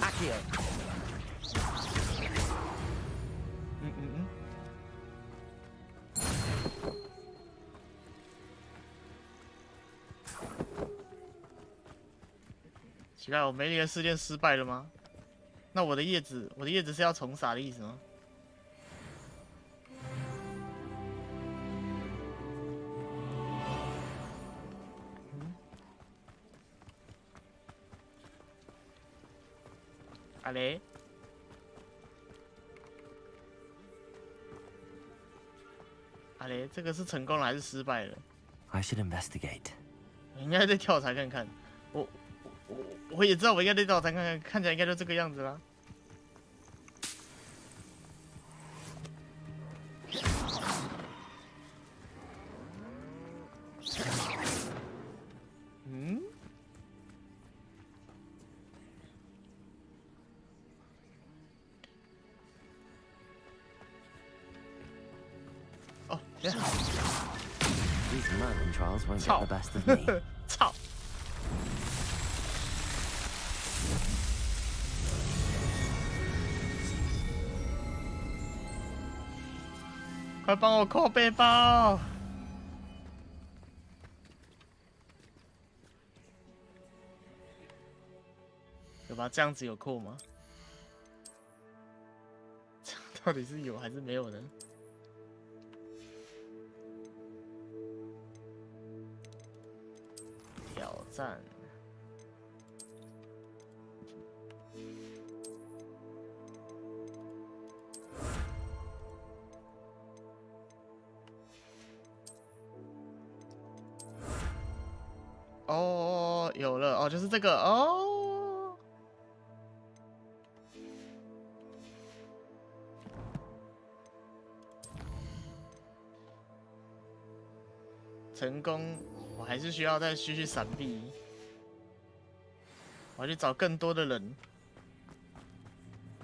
Accio. 奇怪，我梅林的试炼失败了吗？那我的叶子是要重撒的意思吗？阿雷，阿雷，这个是成功了还是失败了？ I should investigate. 我应该再调查看看。我也知道我应该再调查看看，看起来应该就这个样子啦。嗯？哦，等下。 These Merlin trials won't get the best of me. 操！快帮我扣背包！有吧？这样子有扣吗？到底是有还是没有呢？ 挑战。哦，有了哦，就是这个哦。成功。 我还是需要再继续闪避，我要去找更多的人，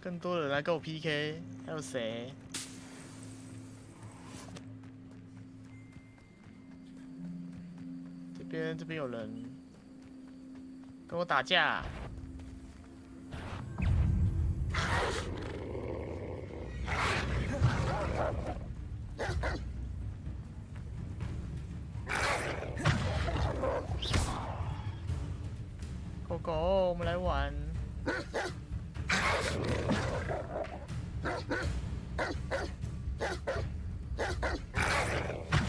更多的人来跟我 PK， 还有谁？这边有人跟我打架。 狗狗，我们来玩。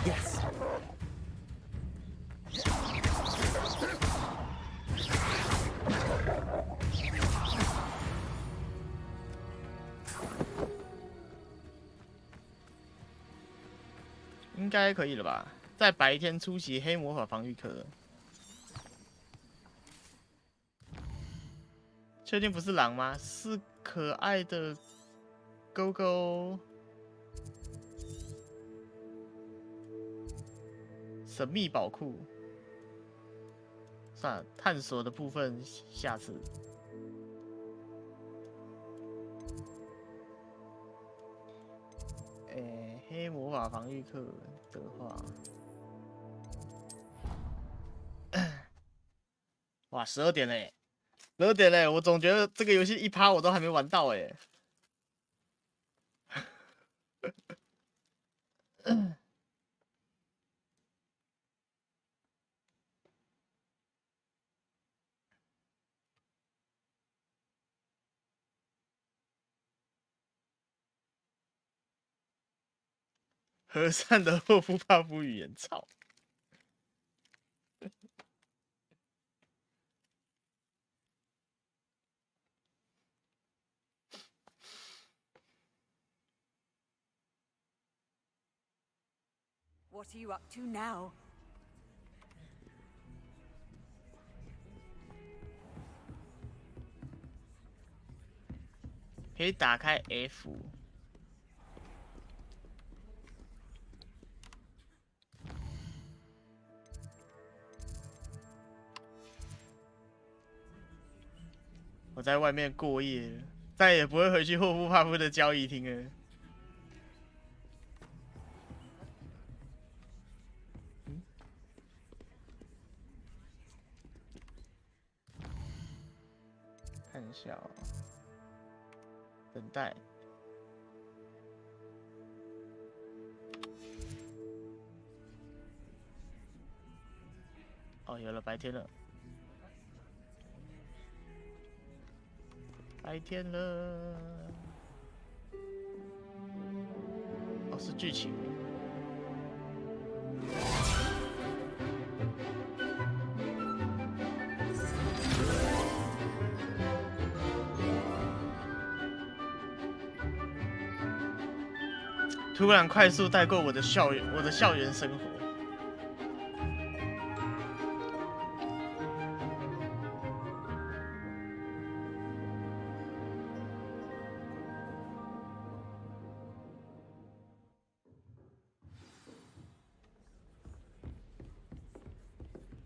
Yes. 应该可以了吧？在白天出席黑魔法防御课。确定不是狼吗？是可爱的狗狗。神秘宝库。算了，探索的部分下次。黑魔法防御课的话，哇，12点嘞，12点嘞，我总觉得这个游戏1趴我都还没玩到哎。和善的霍夫帕夫语言，操！What are you up to now? 可以打开 F。我在外面过夜了，再也不会回去霍夫帕夫的交易厅了。看一下哦，等待。哦，有了，白天了。白天了，哦，是剧情。突然快速带过我的校园生活。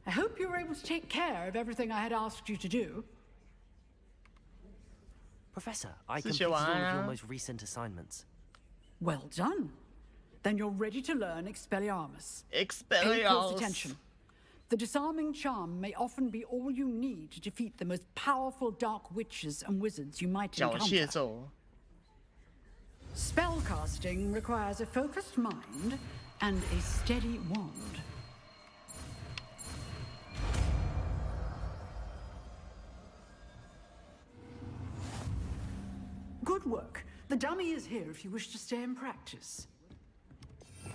I hope you were able to take care of everything I had asked you to do. Professor, I completed all of your most recent assignments. Well done. Then you're ready to learn Expelliarmus. Pay Expelliarmus. close attention. The disarming charm may often be all you need to defeat the most powerful dark witches and wizards you might encounter. Spellcasting requires a focused mind and a steady wand. Good work. The dummy is here if you wish to stay and practice.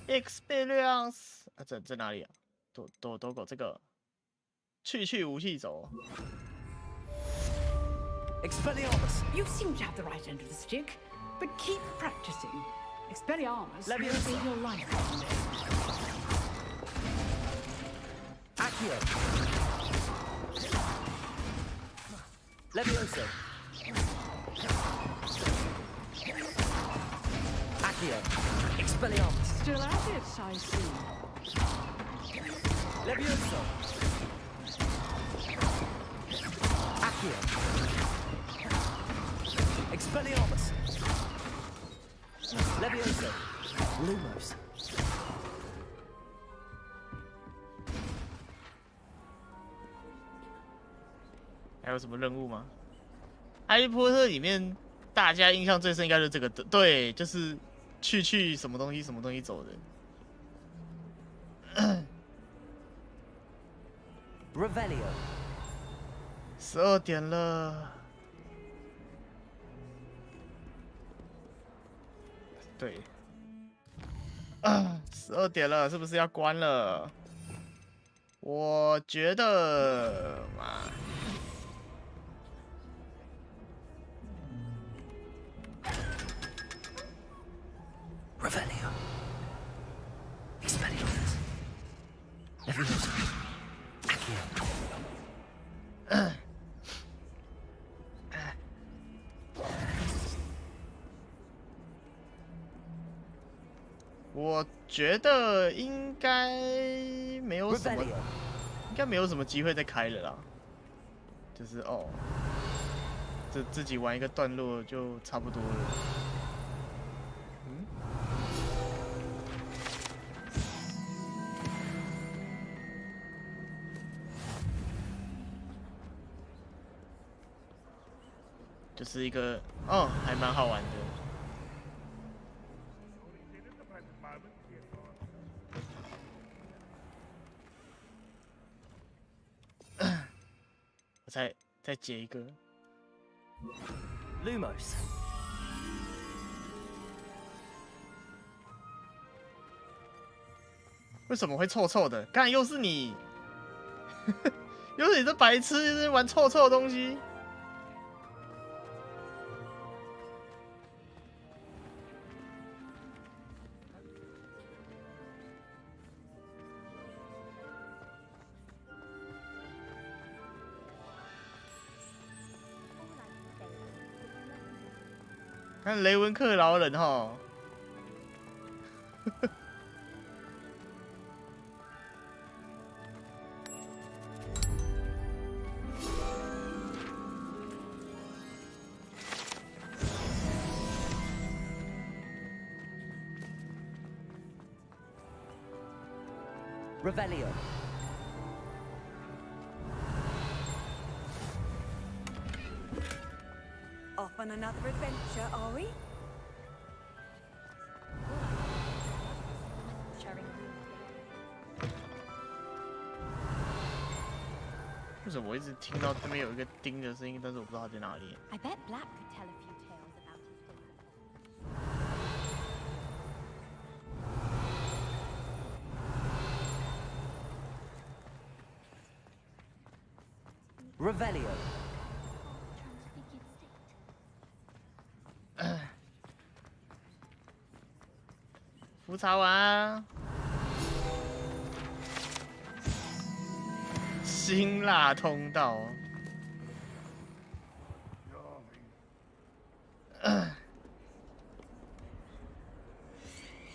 Experience 啊，这哪里啊？躲狗这个，去武器走。Expelliarmus. You seem to have the right end of the stick, but keep practicing. Expelliarmus will save your life. Accio. Levioso. Accio. Expelliarmus. Still at it, I see. Levioso. Accio. Expelliarmus. Levioso. Lumos. 还有什么任务吗？哈利波特里面大家印象最深应该就是这个，对，就是去什么东西走的。Revelio. 12点了。对。12点了，是不是要关了？我觉得嘛。Revelio. Expelliarmus. 我觉得应该没有什么，应该没有什么机会再开了啦。就是哦，自己玩一个段落就差不多了。嗯。就是一个哦，还蛮好玩的。我再解一个。Lumos。为什么会臭臭的？干，又是你，又是你这白痴，又是玩臭臭的东西。看雷文克劳人哈。Revelio. Off on another adventure, are we? 为什么我一直听到这边有一个叮的声音，但是我不知道它在哪里。I bet Black could tell a few tales about his Revelio. 复查完，辛辣通道。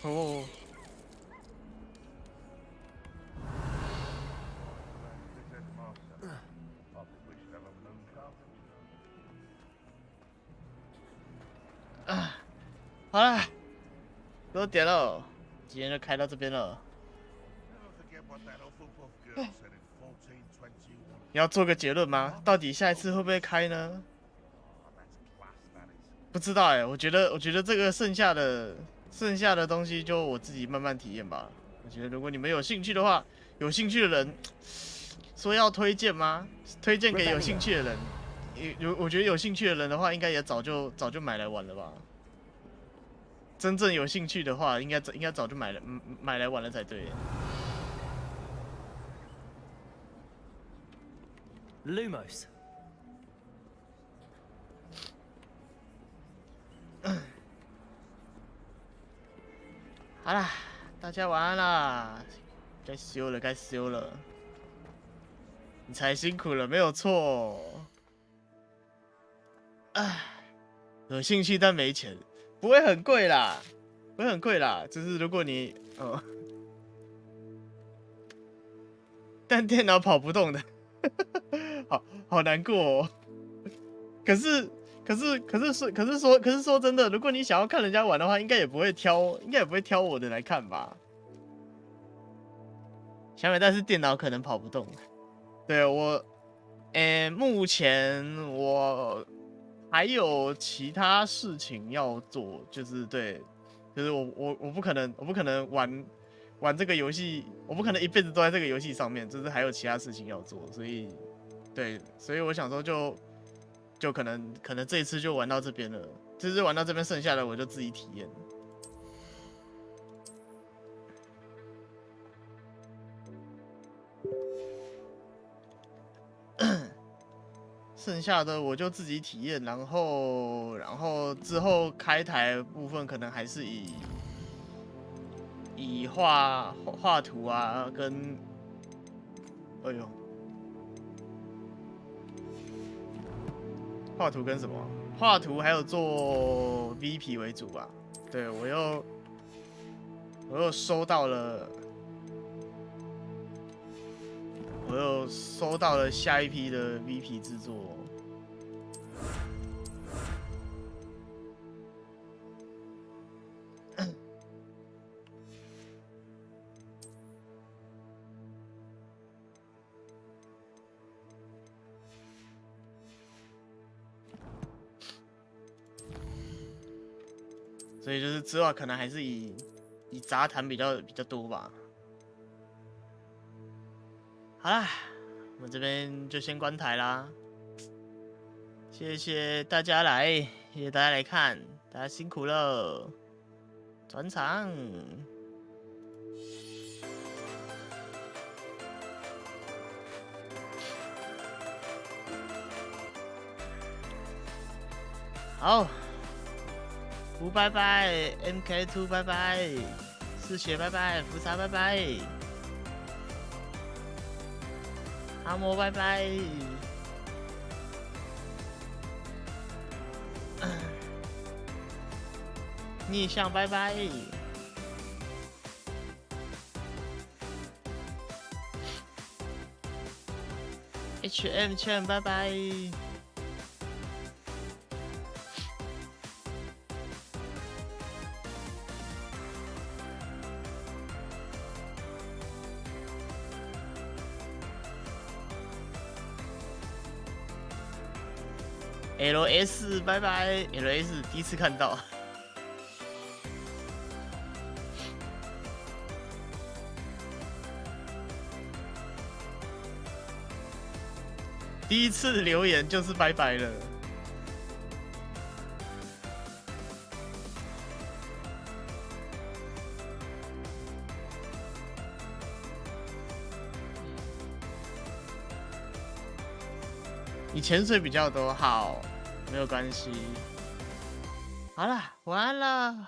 哦。好了，2点了，今天就开到这边了。你要做个结论吗？到底下一次会不会开呢？不知道哎，我觉得这个剩下的东西就我自己慢慢体验吧。我觉得如果你们有兴趣的话，有兴趣的人说要推荐吗？推荐给有兴趣的人。我觉得有兴趣的人的话，应该也早就买来玩了吧。真正有兴趣的话，应该早就买来玩了才对。Lumos。好啦，大家晚安啦，该休了，该休了。你才辛苦了，没有错。唉，有兴趣但没钱。不会很贵啦，不会很贵啦，就是如果你但电脑跑不动的，好难过哦。可是说真的，如果你想要看人家玩的话，应该也不会挑我的来看吧。小美，但是电脑可能跑不动。对我，目前我还有其他事情要做，就是对，就是我不可能玩这个游戏，我不可能一辈子都在这个游戏上面，就是还有其他事情要做，所以对，所以我想说就可能这一次就玩到这边了，就是玩到这边，剩下的我就自己体验。剩下的我就自己体验，然后之后开台部分可能还是以画图啊，哎呦，画图跟什么？画图还有做 VP 为主吧。对，我又收到了。我又收到了下一批的 VP 制作，所以就是之后可能还是以杂谈比较多吧。好啦，我们这边就先关台啦。谢谢大家来，谢谢大家来看，大家辛苦了。转场。好，胡拜拜 ，MK2 拜拜，嗜血拜拜，福茶拜拜。阿嬷拜拜，逆向拜拜，HM 劝拜拜。LS 拜拜 ，LS 第一次看到。第一次留言就是拜拜了。你潜水比较多，好。没有关系。好了，晚安了。